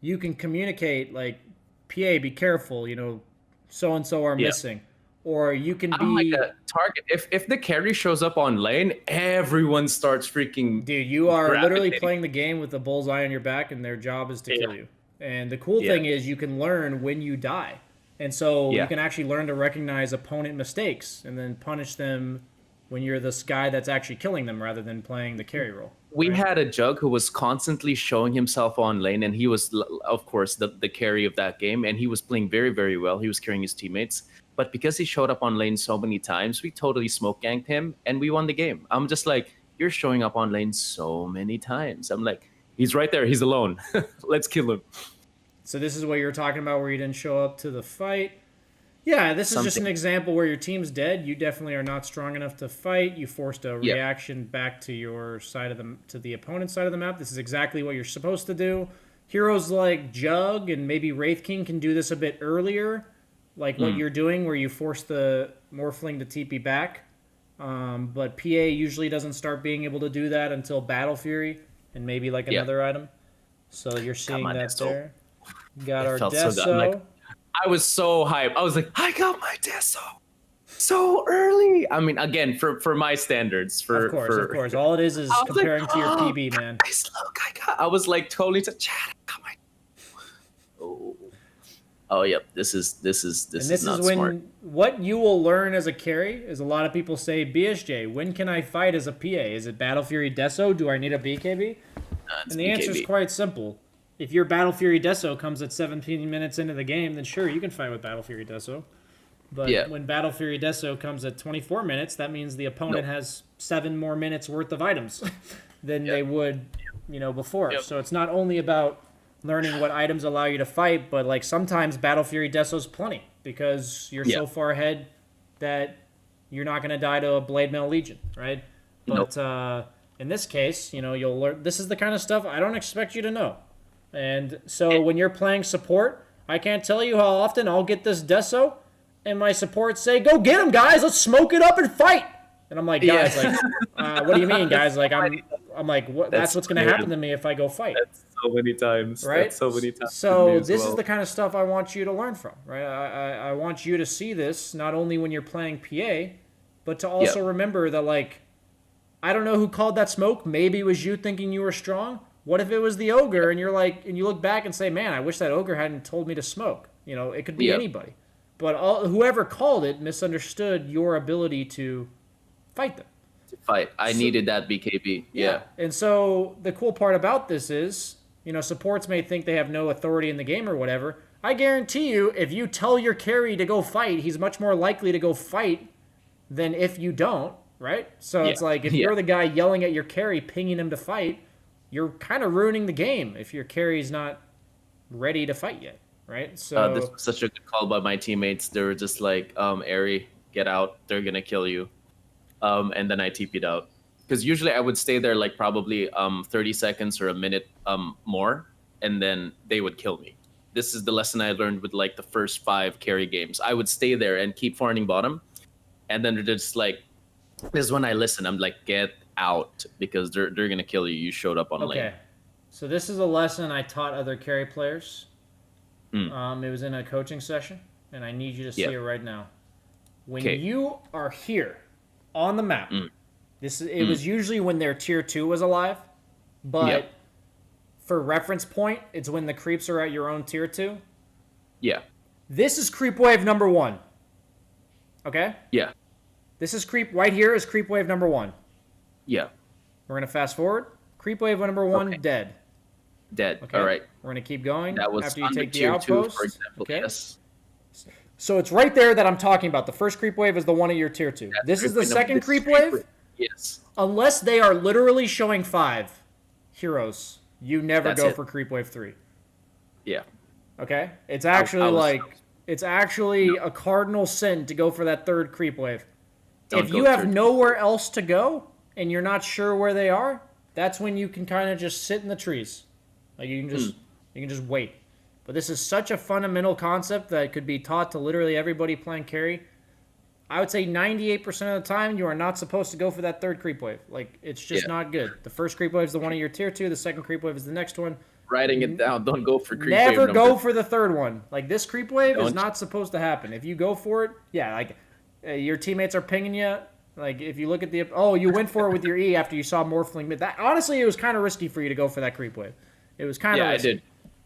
[SPEAKER 1] you can communicate, like, PA, be careful, you know, so-and-so are missing. Or you can be...
[SPEAKER 2] like a target. If the carry shows up on lane, everyone starts freaking...
[SPEAKER 1] Dude, you are literally playing the game with a bullseye on your back, and their job is to kill you. And the cool thing is you can learn when you die. And so you can actually learn to recognize opponent mistakes and then punish them when you're this guy that's actually killing them rather than playing the carry role.
[SPEAKER 2] We had a Jug who was constantly showing himself on lane, and he was, of course, the carry of that game, and he was playing very, very well. He was carrying his teammates. But because he showed up on lane so many times, we totally smoke ganked him, and we won the game. I'm just like, you're showing up on lane so many times. I'm like, he's right there. He's alone. Let's kill him.
[SPEAKER 1] So this is what you're talking about where you didn't show up to the fight. Yeah, this is just an example where your team's dead. You definitely are not strong enough to fight. You forced a reaction back to your side of the opponent's side of the map. This is exactly what you're supposed to do. Heroes like Jug and maybe Wraith King can do this a bit earlier, like what you're doing where you force the Morphling to TP back. But PA usually doesn't start being able to do that until Battle Fury and maybe like another item. So you're seeing that there. Got our Deso.
[SPEAKER 2] So like, I was so hyped. I was like, I got my Deso so early. I mean, again, for my standards.
[SPEAKER 1] Of course. All it is comparing to your PB, man.
[SPEAKER 2] Nice look. I was like totally to chat. Oh, yep. This is not
[SPEAKER 1] when
[SPEAKER 2] smart.
[SPEAKER 1] What you will learn as a carry is a lot of people say, BSJ, when can I fight as a PA? Is it Battle Fury Deso? Do I need a BKB? And the answer is quite simple. If your Battle Fury Deso comes at 17 minutes into the game, then sure, you can fight with Battle Fury Deso. But when Battle Fury Deso comes at 24 minutes, that means the opponent has 7 more minutes worth of items than they would, before. So it's not only about learning what items allow you to fight, but like sometimes Battle Fury Deso's plenty because you're so far ahead that you're not going to die to a Blade Mail Legion, right? But in this case, you'll learn. This is the kind of stuff I don't expect you to know. And so when you're playing support, I can't tell you how often I'll get this Deso, and my supports say, "Go get him, guys! Let's smoke it up and fight." And I'm like, guys, what do you mean, guys? Like I'm like, what? That's what's going to happen to me if I go fight.
[SPEAKER 2] That's so many times,
[SPEAKER 1] right?
[SPEAKER 2] That's so many times.
[SPEAKER 1] So this is the kind of stuff I want you to learn from, right? I want you to see this not only when you're playing PA, but to also remember that, like, I don't know who called that smoke. Maybe it was you thinking you were strong. What if it was the ogre and you're like, and you look back and say, man, I wish that ogre hadn't told me to smoke. It could be anybody. But whoever called it misunderstood your ability to fight them.
[SPEAKER 2] I needed that BKB. Yeah.
[SPEAKER 1] And so the cool part about this is, supports may think they have no authority in the game or whatever. I guarantee you, if you tell your carry to go fight, he's much more likely to go fight than if you don't, right? So it's like, if you're the guy yelling at your carry, pinging him to fight, you're kind of ruining the game if your carry's not ready to fight yet, right?
[SPEAKER 2] This
[SPEAKER 1] So
[SPEAKER 2] was such a good call by my teammates. They were just like, Ari, get out. They're going to kill you. And then I TP'd out. Because usually I would stay there like probably 30 seconds or a minute more, and then they would kill me. This is the lesson I learned with like the first 5 carry games. I would stay there and keep farming bottom, and then they're just like, this is when I listen. I'm like, get out, because they're gonna kill you. You showed up on lane.
[SPEAKER 1] okay, so this is a lesson I taught other carry players.
[SPEAKER 2] Mm.
[SPEAKER 1] It was in a coaching session, and I need you to see
[SPEAKER 2] Yeah.
[SPEAKER 1] it right now. When
[SPEAKER 2] Okay.
[SPEAKER 1] you are here on the map, it was usually when their tier 2 was alive, but
[SPEAKER 2] Yep.
[SPEAKER 1] for reference point, it's when the creeps are at your own tier 2.
[SPEAKER 2] Yeah.
[SPEAKER 1] This is creep wave number 1. Okay?
[SPEAKER 2] Yeah.
[SPEAKER 1] This is right here is creep wave number 1.
[SPEAKER 2] Yeah.
[SPEAKER 1] We're going to fast forward. Creep wave number 1
[SPEAKER 2] Okay.
[SPEAKER 1] dead.
[SPEAKER 2] Dead.
[SPEAKER 1] Okay?
[SPEAKER 2] All right.
[SPEAKER 1] We're going to keep going
[SPEAKER 2] That was
[SPEAKER 1] after you
[SPEAKER 2] on the
[SPEAKER 1] take the
[SPEAKER 2] tier 2,
[SPEAKER 1] outpost.
[SPEAKER 2] for example.
[SPEAKER 1] Okay?
[SPEAKER 2] Yes.
[SPEAKER 1] So it's right there that I'm talking about. The first creep wave is the one at your tier 2.
[SPEAKER 2] That's
[SPEAKER 1] This is
[SPEAKER 2] creep
[SPEAKER 1] the
[SPEAKER 2] wave
[SPEAKER 1] second
[SPEAKER 2] number-
[SPEAKER 1] creep
[SPEAKER 2] this is
[SPEAKER 1] wave.
[SPEAKER 2] Yes.
[SPEAKER 1] Unless they are literally showing 5 heroes, you never
[SPEAKER 2] That's
[SPEAKER 1] go
[SPEAKER 2] it.
[SPEAKER 1] for creep wave 3.
[SPEAKER 2] Yeah.
[SPEAKER 1] Okay? It's actually
[SPEAKER 2] was-
[SPEAKER 1] it's actually a cardinal sin to go for that third creep wave.
[SPEAKER 2] Don't
[SPEAKER 1] If
[SPEAKER 2] go
[SPEAKER 1] you have
[SPEAKER 2] third.
[SPEAKER 1] nowhere else to go and you're not sure where they are, that's when you can kind of just sit in the trees. Like you can just wait. But this is such a fundamental concept that could be taught to literally everybody playing carry. I would say 98% of the time you are not supposed to go for that third creep wave. Like it's just
[SPEAKER 2] Yeah.
[SPEAKER 1] not good. The first creep wave is the one of your tier 2, the second creep wave is the next one.
[SPEAKER 2] Writing it down. Don't go for creep
[SPEAKER 1] Never
[SPEAKER 2] wave
[SPEAKER 1] go
[SPEAKER 2] number.
[SPEAKER 1] for the third one. Like this creep wave is
[SPEAKER 2] Don't.
[SPEAKER 1] not supposed to happen. If you go for it, yeah, like your teammates are pinging you. Like if you look at you went for it with your E after you saw Morphling mid. That honestly, it was kind of risky for you to go for that creep wave. It was kind of
[SPEAKER 2] Yeah, I
[SPEAKER 1] risky.
[SPEAKER 2] did.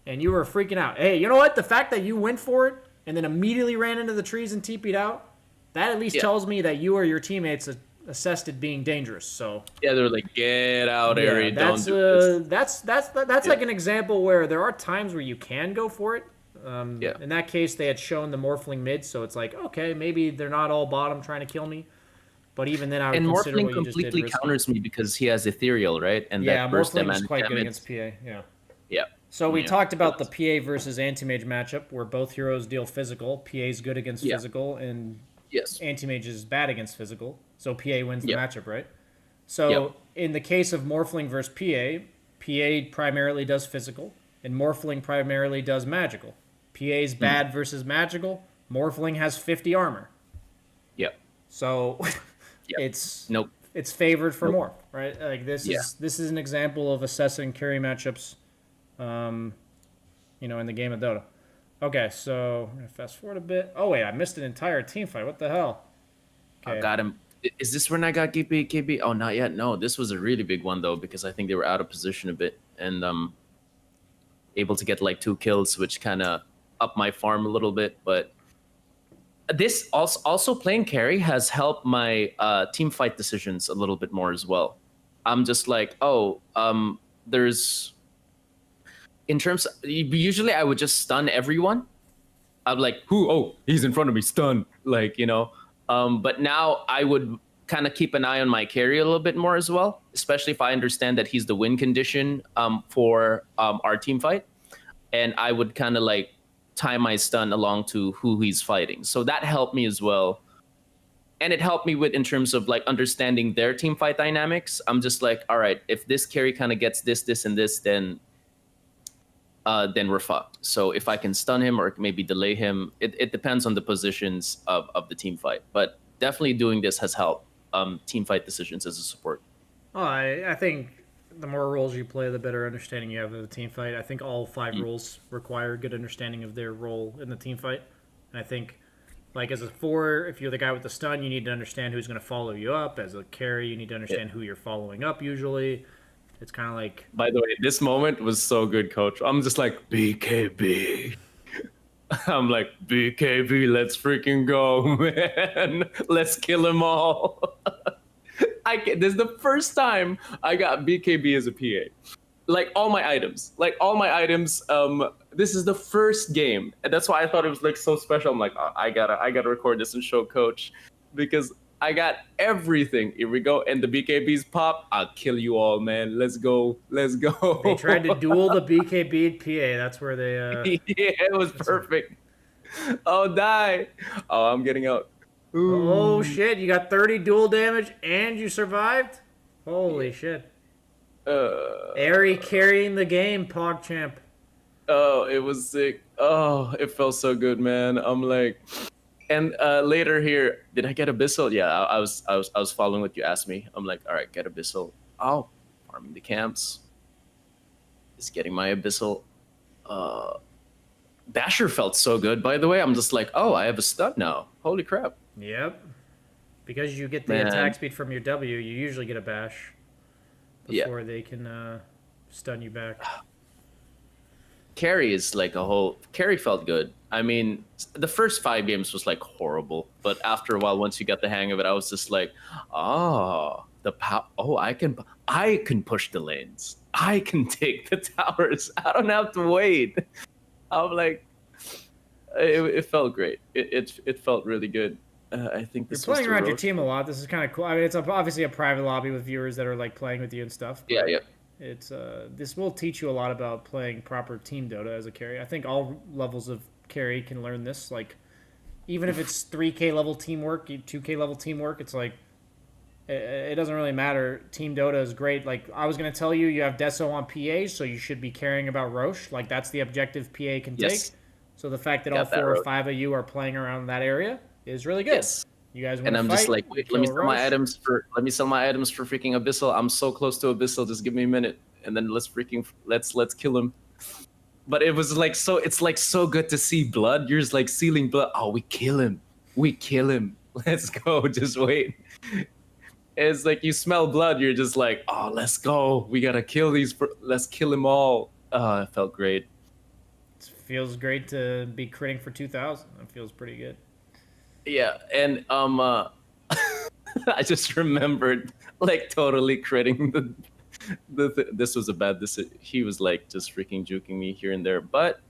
[SPEAKER 1] And you were freaking out. Hey, you know what? The fact that you went for it and then immediately ran into the trees and TP'd out, that at least
[SPEAKER 2] Yeah.
[SPEAKER 1] tells me that you or your teammates assessed it being dangerous. So
[SPEAKER 2] Yeah, they're like, get out, Ari. Don't
[SPEAKER 1] that's
[SPEAKER 2] do this.
[SPEAKER 1] that's like an example where there are times where you can go for it.
[SPEAKER 2] Yeah.
[SPEAKER 1] In that case, they had shown the Morphling mid, so it's like, okay, maybe they're not all bottom trying to kill me. But even then, I would
[SPEAKER 2] And
[SPEAKER 1] consider
[SPEAKER 2] Morphling
[SPEAKER 1] what you just did
[SPEAKER 2] completely
[SPEAKER 1] risky.
[SPEAKER 2] counters me because he has Ethereal, right? And
[SPEAKER 1] Yeah,
[SPEAKER 2] that burst
[SPEAKER 1] Morphling
[SPEAKER 2] damage.
[SPEAKER 1] is quite good against PA. Yeah.
[SPEAKER 2] Yeah.
[SPEAKER 1] So we
[SPEAKER 2] Yeah.
[SPEAKER 1] talked about the PA versus Anti-Mage matchup, where both heroes deal physical. PA is good against
[SPEAKER 2] Yeah.
[SPEAKER 1] physical, and
[SPEAKER 2] Yes.
[SPEAKER 1] Anti-Mage is bad against physical. So PA wins the
[SPEAKER 2] Yep.
[SPEAKER 1] matchup, right? So
[SPEAKER 2] Yep.
[SPEAKER 1] in the case of Morphling versus PA, PA primarily does physical, and Morphling primarily does magical. PA is bad versus magical. Morphling has 50 armor.
[SPEAKER 2] Yep.
[SPEAKER 1] So
[SPEAKER 2] Yep.
[SPEAKER 1] it's
[SPEAKER 2] Nope.
[SPEAKER 1] it's favored for more, right? Like this
[SPEAKER 2] Yeah.
[SPEAKER 1] is an example of assessing carry matchups, in the game of Dota. Okay, so I'm gonna fast forward a bit. Oh wait, I missed an entire team fight. What the hell?
[SPEAKER 2] I got him. Is this when I got KB? Oh, not yet. No, this was a really big one though, because I think they were out of position a bit and able to get like 2 kills, which kind of upped my farm a little bit. But this also playing carry has helped my team fight decisions a little bit more as well. I'm just like, there's in terms. Usually, I would just stun everyone. I'm like, who? Oh, he's in front of me, stun. Like, but now I would kind of keep an eye on my carry a little bit more as well, especially if I understand that he's the win condition for our team fight. And I would kind of like tie my stun along to who he's fighting. So that helped me as well. And it helped me with in terms of like understanding their team fight dynamics. I'm just like, all right, if this carry kind of gets this, and this, then we're fucked. So if I can stun him or maybe delay him, it depends on the positions of the team fight. But definitely doing this has helped team fight decisions as a support.
[SPEAKER 1] Oh, I think the more roles you play, the better understanding you have of the team fight. I think all 5 roles require good understanding of their role in the team fight. And I think, like as a 4, if you're the guy with the stun, you need to understand who's going to follow you up. As a carry, you need to understand who you're following up usually. It's kind of like...
[SPEAKER 2] By the way, this moment was so good, coach. I'm just like, BKB. I'm like, BKB, let's freaking go, man. Let's kill them all. This is the first time I got BKB as a PA. Like all my items. This is the first game. And that's why I thought it was like so special. I'm like, I gotta record this and show coach. Because I got everything. Here we go. And the BKBs pop. I'll kill you all, man. Let's go. Let's go.
[SPEAKER 1] They tried to duel the BKB and PA. That's where they.
[SPEAKER 2] Yeah, it was perfect. Oh, die. Oh, I'm getting out.
[SPEAKER 1] Oh
[SPEAKER 2] Ooh.
[SPEAKER 1] shit! You got 30 duel damage and you survived. Holy shit! Airy carrying the game, PogChamp.
[SPEAKER 2] Oh, it was sick. Oh, it felt so good, man. I'm like, and later here, did I get Abyssal? Yeah, I was following what you asked me. I'm like, all right, get Abyssal. Oh, farming the camps. Is getting my Abyssal. Basher felt so good, by the way. I'm just like, oh, I have a stun now. Holy crap.
[SPEAKER 1] Yep. Because you get the
[SPEAKER 2] Man.
[SPEAKER 1] attack speed from your W, you usually get a bash before
[SPEAKER 2] Yeah.
[SPEAKER 1] they can stun you back.
[SPEAKER 2] Carry is like a whole. Carry felt good. I mean, the first 5 games was like horrible, but after a while, once you get the hang of it, I was just like, oh, the power. Oh, I can push the lanes. I can take the towers. I don't have to wait. I'm like, it felt great. It felt really good. I think
[SPEAKER 1] You're
[SPEAKER 2] this
[SPEAKER 1] playing
[SPEAKER 2] was the
[SPEAKER 1] around your
[SPEAKER 2] roast.
[SPEAKER 1] team a lot. This is kind of cool. I mean, it's obviously a private lobby with viewers that are like playing with you and stuff.
[SPEAKER 2] Yeah, yeah.
[SPEAKER 1] It's this will teach you a lot about playing proper team Dota as a carry. I think all levels of carry can learn this. Like, even if it's 3K level teamwork, 2K level teamwork, it's like it doesn't really matter. Team Dota is great. Like I was gonna tell you, you have Deso on PA, so you should be caring about Roche. Like that's the objective PA can
[SPEAKER 2] Yes.
[SPEAKER 1] take. So the fact that
[SPEAKER 2] Got
[SPEAKER 1] all
[SPEAKER 2] that,
[SPEAKER 1] 4 or
[SPEAKER 2] Roche.
[SPEAKER 1] 5 of you are playing around that area is really good.
[SPEAKER 2] Yes.
[SPEAKER 1] You guys want
[SPEAKER 2] And
[SPEAKER 1] to
[SPEAKER 2] I'm
[SPEAKER 1] fight?
[SPEAKER 2] just like, wait, let me
[SPEAKER 1] kill
[SPEAKER 2] sell my
[SPEAKER 1] Roche.
[SPEAKER 2] items for freaking Abyssal. I'm so close to Abyssal. Just give me a minute, and then let's kill him. But it was like so. It's like so good to see blood. You're just like sealing blood. Oh, we kill him. We kill him. Let's go. Just wait. It's like you smell blood. You're just like, oh, let's go. We gotta kill these. Let's kill them all. It felt great.
[SPEAKER 1] It feels great to be critting for 2,000. That feels pretty good.
[SPEAKER 2] Yeah, and I just remembered like totally critting this was a bad decision. He was like just freaking juking me here and there, but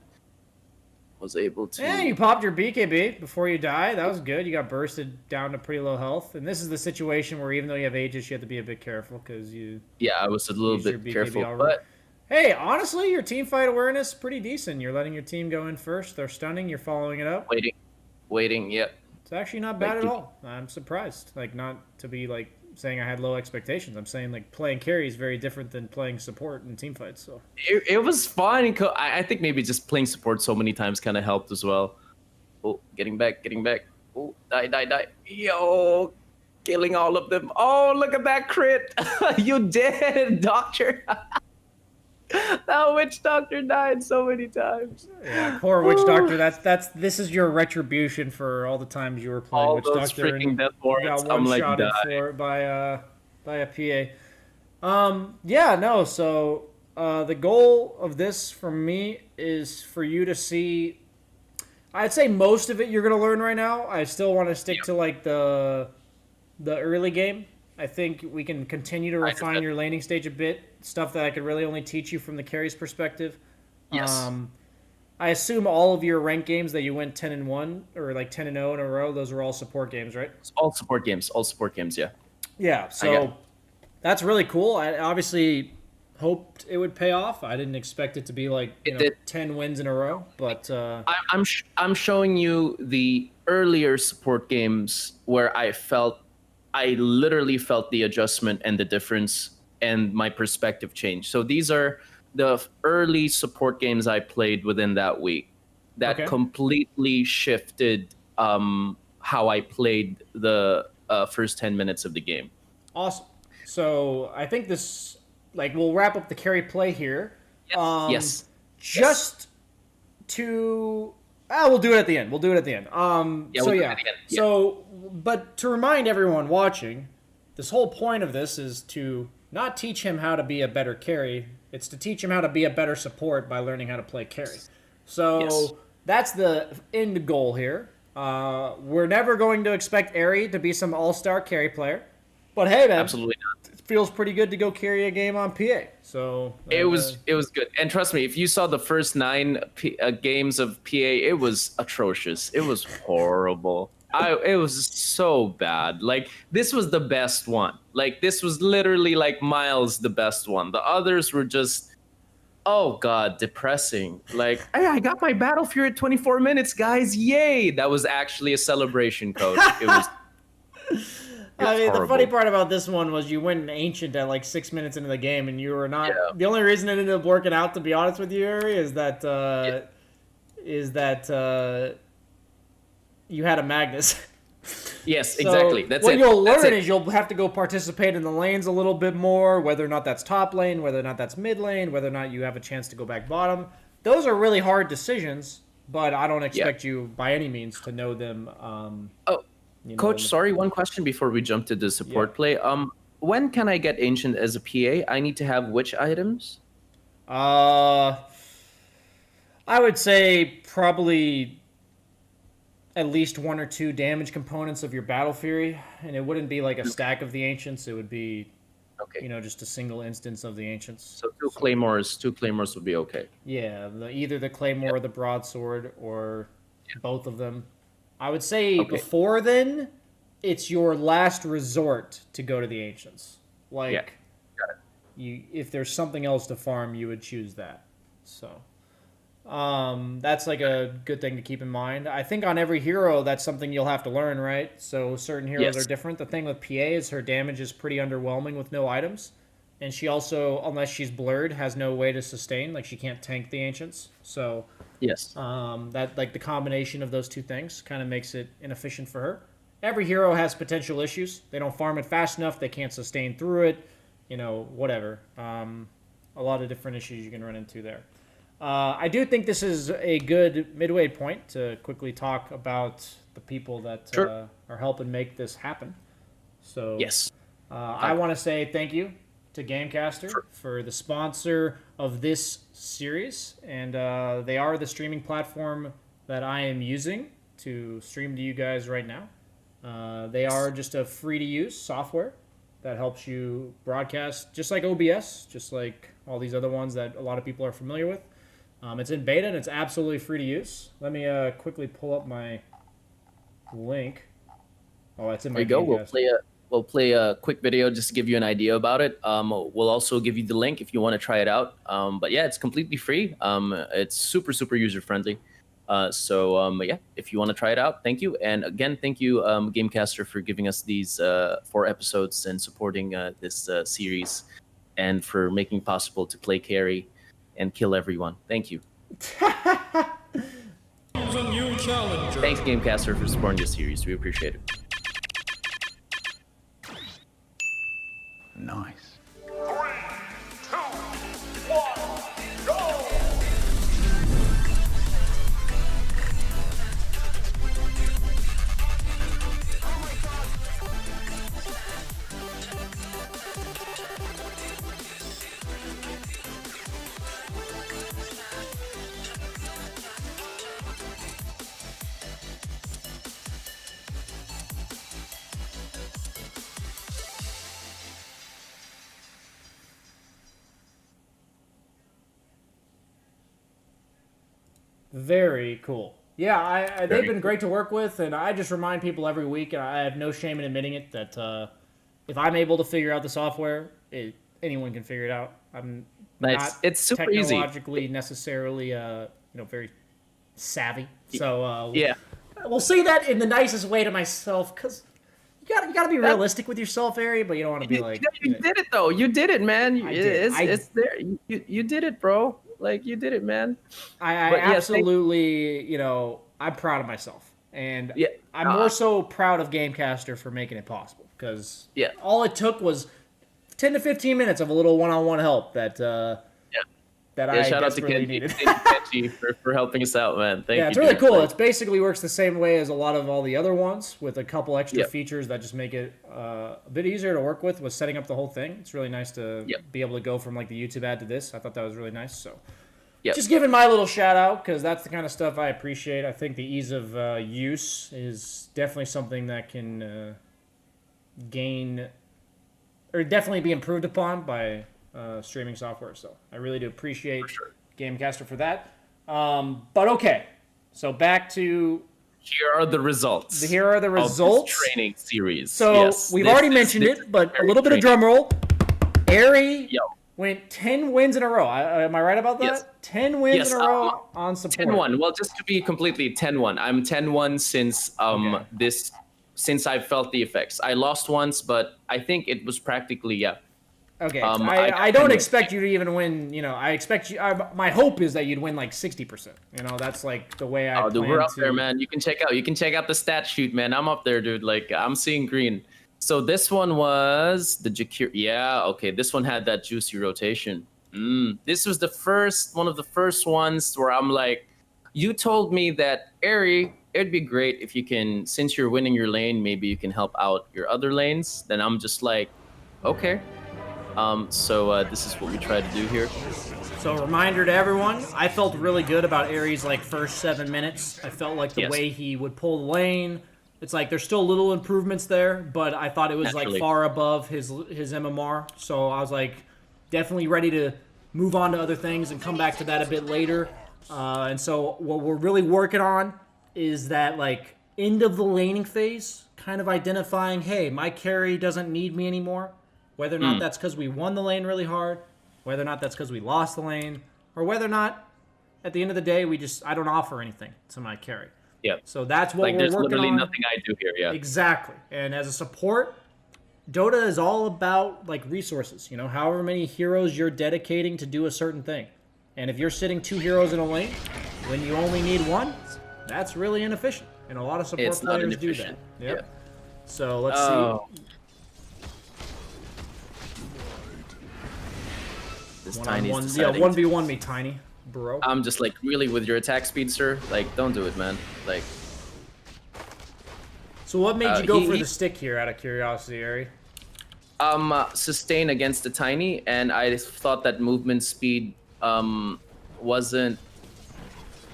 [SPEAKER 2] was able to.
[SPEAKER 1] Yeah, you popped your BKB before you die. That was good. You got bursted down to pretty low health. And this is the situation where even though you have Aegis, you have to be a bit careful because you...
[SPEAKER 2] Yeah, I was a little
[SPEAKER 1] Use your
[SPEAKER 2] bit
[SPEAKER 1] BKB
[SPEAKER 2] careful,
[SPEAKER 1] already.
[SPEAKER 2] but
[SPEAKER 1] Hey, honestly, your team fight awareness is pretty decent. You're letting your team go in first. They're stunning. You're following it up.
[SPEAKER 2] waiting. Yeah,
[SPEAKER 1] It's actually not bad
[SPEAKER 2] Like,
[SPEAKER 1] at all. I'm surprised. Like, not to be, like, saying I had low expectations. I'm saying, like, playing carry is very different than playing support in team fights, so...
[SPEAKER 2] it was fun. I think maybe just playing support so many times kind of helped as well. Oh, getting back. Oh, die. Yo, killing all of them. Oh, look at that crit. You did, Doctor. That witch doctor died so many times.
[SPEAKER 1] Yeah, poor Witch Doctor. This is your retribution for all the times you were playing
[SPEAKER 2] All
[SPEAKER 1] Witch
[SPEAKER 2] those
[SPEAKER 1] Doctor
[SPEAKER 2] freaking
[SPEAKER 1] and
[SPEAKER 2] death warrants.
[SPEAKER 1] got
[SPEAKER 2] I'm like,
[SPEAKER 1] one-shotted
[SPEAKER 2] die.
[SPEAKER 1] for by a PA. Yeah, no. So the goal of this for me is for you to see. I'd say most of it you're gonna learn right now. I still want to stick to like the early game. I think we can continue to refine your laning stage a bit. Stuff that I could really only teach you from the carry's perspective.
[SPEAKER 2] Yes.
[SPEAKER 1] I assume all of your ranked games that you went 10-1 or like 10-0 in a row, those were all support games, right?
[SPEAKER 2] It's all support games. Yeah.
[SPEAKER 1] Yeah, so that's really cool. I obviously hoped it would pay off. I didn't expect it to be like
[SPEAKER 2] It did.
[SPEAKER 1] 10 wins in a row, but
[SPEAKER 2] I'm showing you the earlier support games where I literally felt the adjustment and the difference and my perspective change. So these are the early support games I played within that week that
[SPEAKER 1] Okay.
[SPEAKER 2] completely shifted how I played the first 10 minutes of the game.
[SPEAKER 1] awesome. So I think this, like, we'll wrap up the carry play here.
[SPEAKER 2] Yes.
[SPEAKER 1] Just to we'll do it at the end.
[SPEAKER 2] Yeah, we'll do it at the end. Yeah.
[SPEAKER 1] So, but to remind everyone watching, this whole point of this is to not teach him how to be a better carry. It's to teach him how to be a better support by learning how to play carry. So
[SPEAKER 2] Yes.
[SPEAKER 1] that's the end goal here. We're never going to expect Ari to be some all-star carry player. But hey, man,
[SPEAKER 2] Absolutely not.
[SPEAKER 1] it feels pretty good to go carry a game on PA. So
[SPEAKER 2] It was good, and trust me, if you saw the first 9 games of PA, it was atrocious. It was horrible. It was so bad. Like this was the best one. Like this was literally like miles the best one. The others were just, oh god, depressing. Like, hey, I got my Battle Fury at 24 minutes, guys! Yay! That was actually a celebration, Coach. It was.
[SPEAKER 1] I mean,
[SPEAKER 2] horrible.
[SPEAKER 1] the funny part about this one was you went Ancient at like 6 minutes into the game, and you were not.
[SPEAKER 2] Yeah.
[SPEAKER 1] The only reason it ended up working out, to be honest with you, Ari, is that you had a Magnus.
[SPEAKER 2] Yes, exactly. That's
[SPEAKER 1] what
[SPEAKER 2] it.
[SPEAKER 1] you'll
[SPEAKER 2] That's
[SPEAKER 1] learn
[SPEAKER 2] it.
[SPEAKER 1] is you'll have to go participate in the lanes a little bit more, whether or not that's top lane, whether or not that's mid lane, whether or not you have a chance to go back bottom. Those are really hard decisions, but I don't expect you by any means to know them.
[SPEAKER 2] Oh, Coach, sorry, one question before we jump to the support play. When can I get Ancient as a PA? I need to have which items?
[SPEAKER 1] I would say probably at least 1 or 2 damage components of your Battle Fury, and it wouldn't be like a stack of the Ancients. It would be, just a single instance of the Ancients.
[SPEAKER 2] So two claymores would be okay.
[SPEAKER 1] Yeah, either the Claymore or the Broadsword, or both of them. I would say before then, it's your last resort to go to the Ancients. Like, if there's something else to farm, you would choose that. So, that's like a good thing to keep in mind. I think on every hero, that's something you'll have to learn, right? So certain heroes are different. The thing with PA is her damage is pretty underwhelming with no items. And she also, unless she's blurred, has no way to sustain. Like, she can't tank the Ancients. So, that, like, the combination of those two things kind of makes it inefficient for her. Every hero has potential issues. They don't farm it fast enough. They can't sustain through it. Whatever. A lot of different issues you can run into there. I do think this is a good midway point to quickly talk about the people that are helping make this happen. So, I want to say thank you to Gamecaster for the sponsor of this series, and they are the streaming platform that I am using to stream to you guys right now. They are just a free-to-use software that helps you broadcast, just like OBS, just like all these other ones that a lot of people are familiar with. It's in beta, and it's absolutely free to use. Let me quickly pull up my link. Oh, it's in my
[SPEAKER 2] There you go. We'll play a quick video just to give you an idea about it. We'll also give you the link if you want to try it out. But yeah, it's completely free. It's super, super user-friendly. If you want to try it out, thank you. And again, thank you, Gamecaster, for giving us these 4 episodes and supporting this series, and for making it possible to play carry and kill everyone. Thank you. Thanks, Gamecaster, for supporting this series. We appreciate it.
[SPEAKER 4] Nice.
[SPEAKER 3] 3, 2, 1, go!
[SPEAKER 1] Very cool. Yeah, they've been great to work with, and I just remind people every week, and I have no shame in admitting it, that if I'm able to figure out the software, anyone can figure it out. I'm
[SPEAKER 2] It's super easy.
[SPEAKER 1] Technologically necessarily, very savvy. So
[SPEAKER 2] Yeah.
[SPEAKER 1] we'll say that in the nicest way to myself, because you gotta be realistic with yourself, Ari, but you don't want to be like.
[SPEAKER 2] You did it though. You did it, man.
[SPEAKER 1] did.
[SPEAKER 2] It's there. You did it, bro. Like, you did it, man.
[SPEAKER 1] I absolutely, I'm proud of myself. And I'm more so proud of Gamecaster for making it possible. Because all it took was 10 to 15 minutes of a little one-on-one help that I
[SPEAKER 2] shout out to
[SPEAKER 1] needed.
[SPEAKER 2] Kenji for helping us out, man. Thank you.
[SPEAKER 1] Yeah, it's really cool. It basically works the same way as a lot of all the other ones, with a couple extra features that just make it a bit easier to work with setting up the whole thing. It's really nice to be able to go from like the YouTube ad to this. I thought that was really nice. So just giving my little shout out, because that's the kind of stuff I appreciate. I think the ease of use is definitely something that can gain or definitely be improved upon by streaming software. So I really do appreciate Gamecaster for that. But okay, so back to
[SPEAKER 2] Here are the results.
[SPEAKER 1] Here are the
[SPEAKER 2] Of
[SPEAKER 1] results.
[SPEAKER 2] this training series.
[SPEAKER 1] So
[SPEAKER 2] yes,
[SPEAKER 1] we've already mentioned it, but a little bit of drum roll. Airy went 10 wins in a row. Am I right about that?
[SPEAKER 2] Yes.
[SPEAKER 1] 10 wins in a row on support.
[SPEAKER 2] 10-1. Well, just to be completely 10-1. I'm 10-1 since since I felt the effects. I lost once, but I think it was practically
[SPEAKER 1] Okay, I don't expect you to even win. I expect you. My hope is that you'd win like 60%. That's like the way I.
[SPEAKER 2] Oh, dude,
[SPEAKER 1] plan
[SPEAKER 2] we're up
[SPEAKER 1] to...
[SPEAKER 2] there, man. You can check out the stat sheet, man. I'm up there, dude. Like I'm seeing green. So this one was the Jakir. Yeah, okay. This one had that juicy rotation. This was one of the first ones where I'm like, you told me that Airy, it'd be great if you can, since you're winning your lane, maybe you can help out your other lanes. Then I'm just like, okay. So this is what we try to do here.
[SPEAKER 1] So reminder to everyone, I felt really good about Airy's like first 7 minutes. I felt like the way he would pull the lane. It's like there's still little improvements there, but I thought it was like far above his MMR. So I was like definitely ready to move on to other things and come back to that a bit later. And so what we're really working on is that like end of the laning phase, kind of identifying, hey, my carry doesn't need me anymore. Whether or not that's because we won the lane really hard, whether or not that's because we lost the lane, or whether or not at the end of the day I don't offer anything to my carry.
[SPEAKER 2] Yeah.
[SPEAKER 1] So that's what we're working on.
[SPEAKER 2] There's literally nothing I do here, yeah.
[SPEAKER 1] Exactly. And as a support, Dota is all about like resources. However many heroes you're dedicating to do a certain thing. And if you're sitting 2 heroes in a lane when you only need 1, that's really inefficient. And a lot of support players do that. Yep. Yeah. So let's see.
[SPEAKER 2] This
[SPEAKER 1] Tiny's deciding. 1v1 me, Tiny, bro.
[SPEAKER 2] I'm just like, really, with your attack speed, sir? Like, don't do it, man. Like.
[SPEAKER 1] So what made you go for the stick here, out of curiosity, Ari?
[SPEAKER 2] Sustain against the Tiny, and I thought that movement speed wasn't.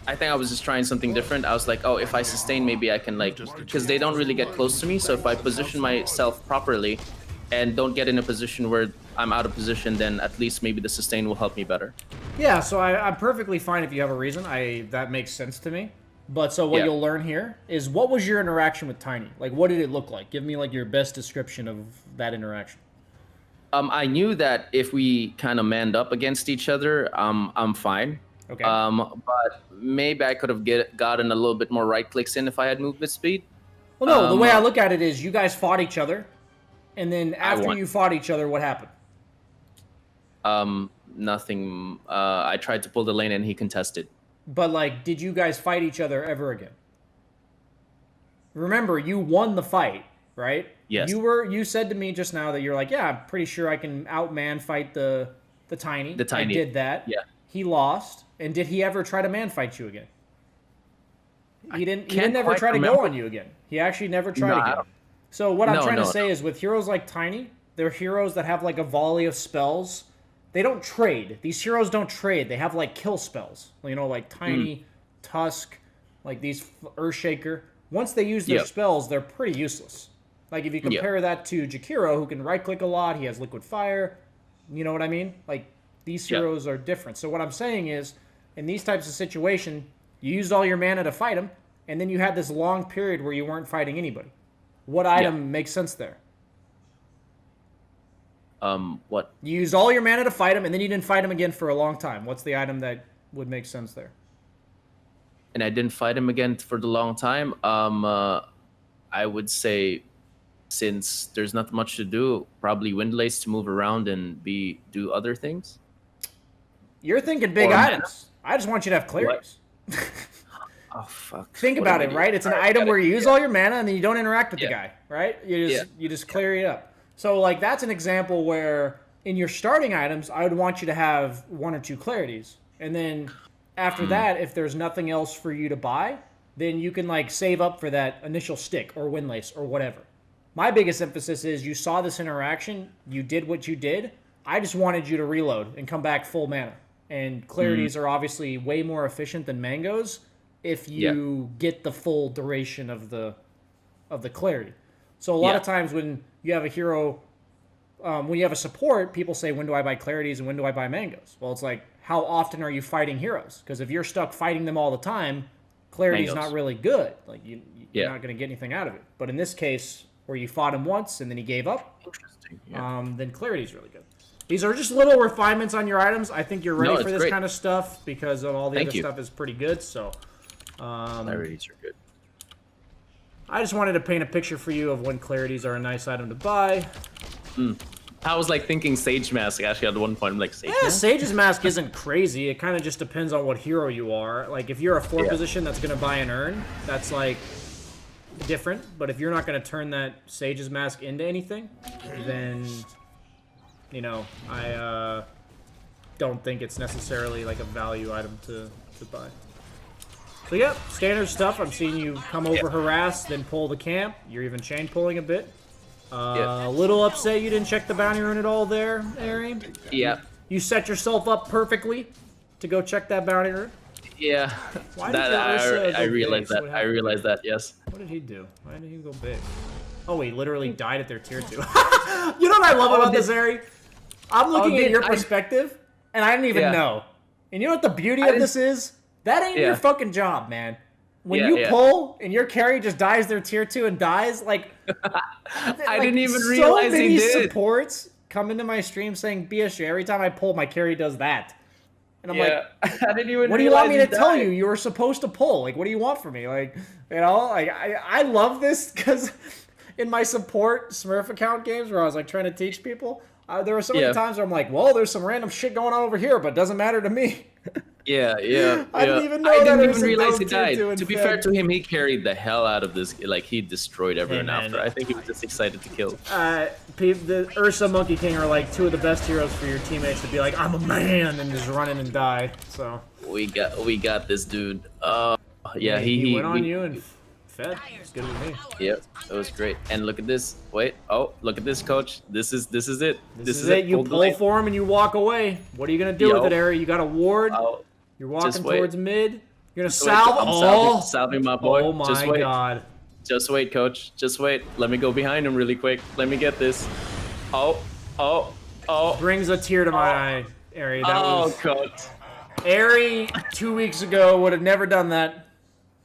[SPEAKER 2] I think I was just trying something different. I was like, oh, if I sustain, maybe I can like, because they don't really get close to me. So if I position myself properly, and don't get in a position where I'm out of position, then at least maybe the sustain will help me better.
[SPEAKER 1] Yeah, so I'm perfectly fine if you have a reason. That makes sense to me. But so what you'll learn here is, what was your interaction with Tiny? Like, what did it look like? Give me like your best description of that interaction.
[SPEAKER 2] I knew that if we kind of manned up against each other, I'm fine.
[SPEAKER 1] Okay.
[SPEAKER 2] But maybe I could have gotten a little bit more right clicks in if I had movement speed.
[SPEAKER 1] Well, no, the way I look at it is, you guys fought each other. And then after you fought each other, what happened?
[SPEAKER 2] Nothing. I tried to pull the lane and he contested.
[SPEAKER 1] But like, did you guys fight each other ever again? Remember, you won the fight, right?
[SPEAKER 2] Yes.
[SPEAKER 1] You said to me just now that you're like, yeah, I'm pretty sure I can outman fight the Tiny.
[SPEAKER 2] The Tiny.
[SPEAKER 1] I did that.
[SPEAKER 2] Yeah.
[SPEAKER 1] He lost. And did he ever try to man fight you again? He didn't ever try to go on you again. He actually never tried again. So what I'm trying to say is, with heroes like Tiny, they're heroes that have like a volley of spells. They don't trade. These heroes don't trade. They have like kill spells. Like Tiny, Tusk, like these Earthshaker. Once they use their spells, they're pretty useless. Like if you compare that to Jakiro, who can right click a lot, he has liquid fire. You know what I mean? Like these heroes are different. So what I'm saying is, in these types of situation, you used all your mana to fight him, and then you had this long period where you weren't fighting anybody. What item makes sense there?
[SPEAKER 2] What?
[SPEAKER 1] You used all your mana to fight him, and then you didn't fight him again for a long time. What's the item that would make sense there?
[SPEAKER 2] And I didn't fight him again for the long time. I would say, since there's not much to do, probably Windlace to move around and do other things.
[SPEAKER 1] You're thinking big items. I just want you to have clarities.
[SPEAKER 2] Oh, fuck.
[SPEAKER 1] Think about it, right? It's an item where you use all your mana and then you don't interact with the guy, right? You just clear it up. So, like, that's an example where in your starting items, I would want you to have 1 or 2 clarities. And then after that, if there's nothing else for you to buy, then you can, like, save up for that initial stick or Windlace or whatever. My biggest emphasis is, you saw this interaction, you did what you did. I just wanted you to reload and come back full mana. And clarities are obviously way more efficient than mangoes if you get the full duration of the clarity. So a lot of times when you have a hero, when you have a support, people say, when do I buy clarities and when do I buy mangoes? Well, it's like, how often are you fighting heroes? Because if you're stuck fighting them all the time, clarity's
[SPEAKER 2] Mangoes.
[SPEAKER 1] not really good. Like you're
[SPEAKER 2] Yeah.
[SPEAKER 1] not going to get anything out of it. But in this case, where you fought him once and then he gave up,
[SPEAKER 2] Interesting. Yeah.
[SPEAKER 1] then clarity's really good. These are just little refinements on your items. I think you're ready
[SPEAKER 2] No,
[SPEAKER 1] for
[SPEAKER 2] it's
[SPEAKER 1] this
[SPEAKER 2] great.
[SPEAKER 1] kind of stuff because of all the
[SPEAKER 2] Thank
[SPEAKER 1] other
[SPEAKER 2] you.
[SPEAKER 1] stuff is pretty good. So
[SPEAKER 2] Clarities are good.
[SPEAKER 1] I just wanted to paint a picture for you of when clarities are a nice item to buy.
[SPEAKER 2] I was like thinking Sage Mask actually at one point. I'm like, Sage
[SPEAKER 1] Yeah,
[SPEAKER 2] Mask?
[SPEAKER 1] Sage's Mask isn't crazy. It kind of just depends on what hero you are. Like, if you're a 4
[SPEAKER 2] Yeah.
[SPEAKER 1] position that's going to buy an urn, that's, like, different. But if you're not going to turn that Sage's Mask into anything, then, you know, I don't think it's necessarily, like, a value item to buy. So, yeah, standard stuff. I'm seeing you come over, harass, then pull the camp. You're even chain pulling a bit. A little upset you didn't check the bounty rune at all there, Ari.
[SPEAKER 2] Yeah.
[SPEAKER 1] You set yourself up perfectly to go check that bounty rune.
[SPEAKER 2] Yeah.
[SPEAKER 1] Why did
[SPEAKER 2] That
[SPEAKER 1] your Ursa
[SPEAKER 2] I
[SPEAKER 1] go
[SPEAKER 2] realized
[SPEAKER 1] big?
[SPEAKER 2] that.
[SPEAKER 1] What
[SPEAKER 2] I
[SPEAKER 1] happened?
[SPEAKER 2] realized that. Yes.
[SPEAKER 1] What did he do? Why did he go big? Oh, he literally died at their tier 2. You know what I love about this, Ari? I'm looking at your perspective, and I didn't even know. And you know what the beauty of this is? That ain't your fucking job, man. When you pull and your carry just dies their tier 2 and dies, like
[SPEAKER 2] I didn't even realize
[SPEAKER 1] so many
[SPEAKER 2] he did.
[SPEAKER 1] supports come into my stream saying BSJ every time I pull, my carry does that. And I'm
[SPEAKER 2] I didn't even.
[SPEAKER 1] what do you want me to
[SPEAKER 2] realize he
[SPEAKER 1] tell
[SPEAKER 2] died.
[SPEAKER 1] you? You were supposed to pull. Like, what do you want from me? Like, you know, like I love this because in my support Smurf account games where I was like trying to teach people, there were so many times where I'm like, well, there's some random shit going on over here, but it doesn't matter to me.
[SPEAKER 2] Yeah.
[SPEAKER 1] I didn't even know
[SPEAKER 2] I
[SPEAKER 1] that
[SPEAKER 2] didn't even
[SPEAKER 1] Ursa
[SPEAKER 2] realize
[SPEAKER 1] dove
[SPEAKER 2] he
[SPEAKER 1] tier
[SPEAKER 2] died.
[SPEAKER 1] 2 and
[SPEAKER 2] To be
[SPEAKER 1] fed.
[SPEAKER 2] fair to him, he carried the hell out of this. Like he destroyed everyone
[SPEAKER 1] man.
[SPEAKER 2] after. I think he was just excited to kill.
[SPEAKER 1] The Ursa Monkey King are like 2 of the best heroes for your teammates to be like, I'm a man, and just run in and die. So
[SPEAKER 2] We got this dude. Yeah,
[SPEAKER 1] he went on you and fed. It's good with me.
[SPEAKER 2] Yep, it was great. And look at this. Wait. Oh, look at this, coach. This is it.
[SPEAKER 1] This is it. You
[SPEAKER 2] Pull the
[SPEAKER 1] pull
[SPEAKER 2] lane.
[SPEAKER 1] for him and you walk away. What are you gonna do with it, Ari? You got a ward.
[SPEAKER 2] Oh,
[SPEAKER 1] You're walking
[SPEAKER 2] just wait.
[SPEAKER 1] towards mid. You're gonna
[SPEAKER 2] just wait.
[SPEAKER 1] salve.
[SPEAKER 2] I'm salving my boy.
[SPEAKER 1] Oh my
[SPEAKER 2] Just wait.
[SPEAKER 1] god.
[SPEAKER 2] Just wait, coach. Just wait. Let me go behind him really quick. Let me get this. Oh.
[SPEAKER 1] Brings a tear to my eye, Ari. That was
[SPEAKER 2] coach.
[SPEAKER 1] Ari 2 weeks ago would have never done that.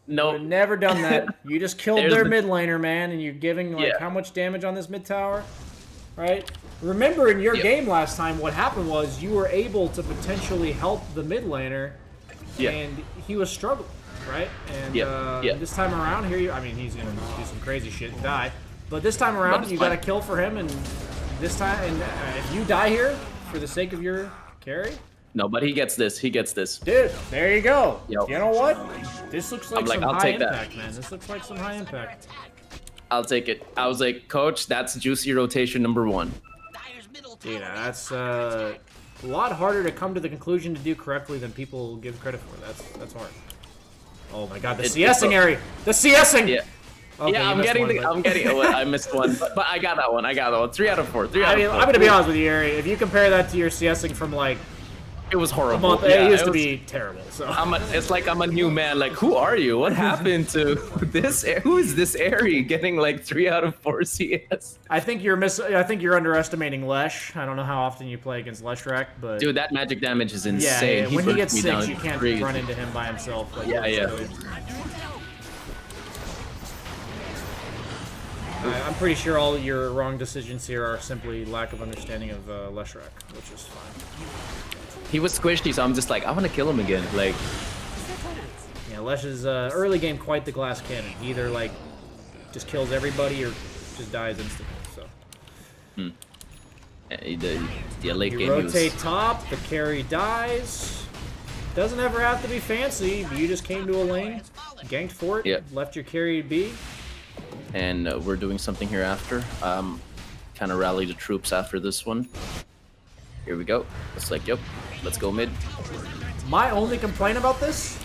[SPEAKER 2] No.
[SPEAKER 1] Would have never done that. You just killed
[SPEAKER 2] There's
[SPEAKER 1] their
[SPEAKER 2] the-
[SPEAKER 1] mid laner, man, and you're giving like how much damage on this mid tower, right? Remember in your game last time, what happened was you were able to potentially help the mid laner, and he was struggling, right? And this time around, I mean, he's gonna do some crazy shit and die, but this time around, you got a kill for him, and this time, and if you die here for the sake of your carry.
[SPEAKER 2] No, but he gets this. He gets this.
[SPEAKER 1] Dude, there you go.
[SPEAKER 2] Yo.
[SPEAKER 1] You know what? This looks like some
[SPEAKER 2] I'll
[SPEAKER 1] high
[SPEAKER 2] take that.
[SPEAKER 1] impact, man. This looks like some high impact.
[SPEAKER 2] I'll take it. I was like, coach, that's juicy rotation number 1.
[SPEAKER 1] Dude, that's a lot harder to come to the conclusion to do correctly than people give credit for. That's hard. Oh my god, the CSing area. The CSing.
[SPEAKER 2] Yeah.
[SPEAKER 1] Okay,
[SPEAKER 2] Yeah,
[SPEAKER 1] you
[SPEAKER 2] I'm
[SPEAKER 1] missed
[SPEAKER 2] getting
[SPEAKER 1] one,
[SPEAKER 2] the.
[SPEAKER 1] but-
[SPEAKER 2] I'm getting. Oh, I missed one, but I got that one. 3 out of 4. 3 out
[SPEAKER 1] I
[SPEAKER 2] of
[SPEAKER 1] mean,
[SPEAKER 2] 4.
[SPEAKER 1] I'm gonna be honest with you, Ari. If you compare that to your CSing from like
[SPEAKER 2] It was
[SPEAKER 1] a
[SPEAKER 2] horrible.
[SPEAKER 1] month,
[SPEAKER 2] Yeah,
[SPEAKER 1] it used to
[SPEAKER 2] was-
[SPEAKER 1] be terrible. So
[SPEAKER 2] It's like I'm a new man. Like, who are you? What happened to this? Who is this Airy getting like 3 out of 4 CS?
[SPEAKER 1] I think you're underestimating Lesh. I don't know how often you play against Leshrac, but
[SPEAKER 2] Dude, that magic damage is
[SPEAKER 1] yeah,
[SPEAKER 2] insane.
[SPEAKER 1] when he
[SPEAKER 2] burnt
[SPEAKER 1] gets
[SPEAKER 2] me
[SPEAKER 1] 6,
[SPEAKER 2] down
[SPEAKER 1] you can't
[SPEAKER 2] crazy.
[SPEAKER 1] run into him by himself. Like,
[SPEAKER 2] Yeah, yeah.
[SPEAKER 1] I'm pretty sure all your wrong decisions here are simply lack of understanding of Leshrac, which is fine.
[SPEAKER 2] He was squishy, so I'm just like, I want to kill him again. Like,
[SPEAKER 1] Yeah, Lesh is early game quite the glass cannon. He either like just kills everybody or just dies instantly. So
[SPEAKER 2] the late
[SPEAKER 1] you
[SPEAKER 2] game. he was-
[SPEAKER 1] rotate top, the carry dies. Doesn't ever have to be fancy. You just came to a lane, ganked for it,
[SPEAKER 2] Yep.
[SPEAKER 1] left your carry to be.
[SPEAKER 2] and we're doing something here after. Kind of rally the troops after this one. Here we go. It's like, yep, let's go mid.
[SPEAKER 1] My only complaint about this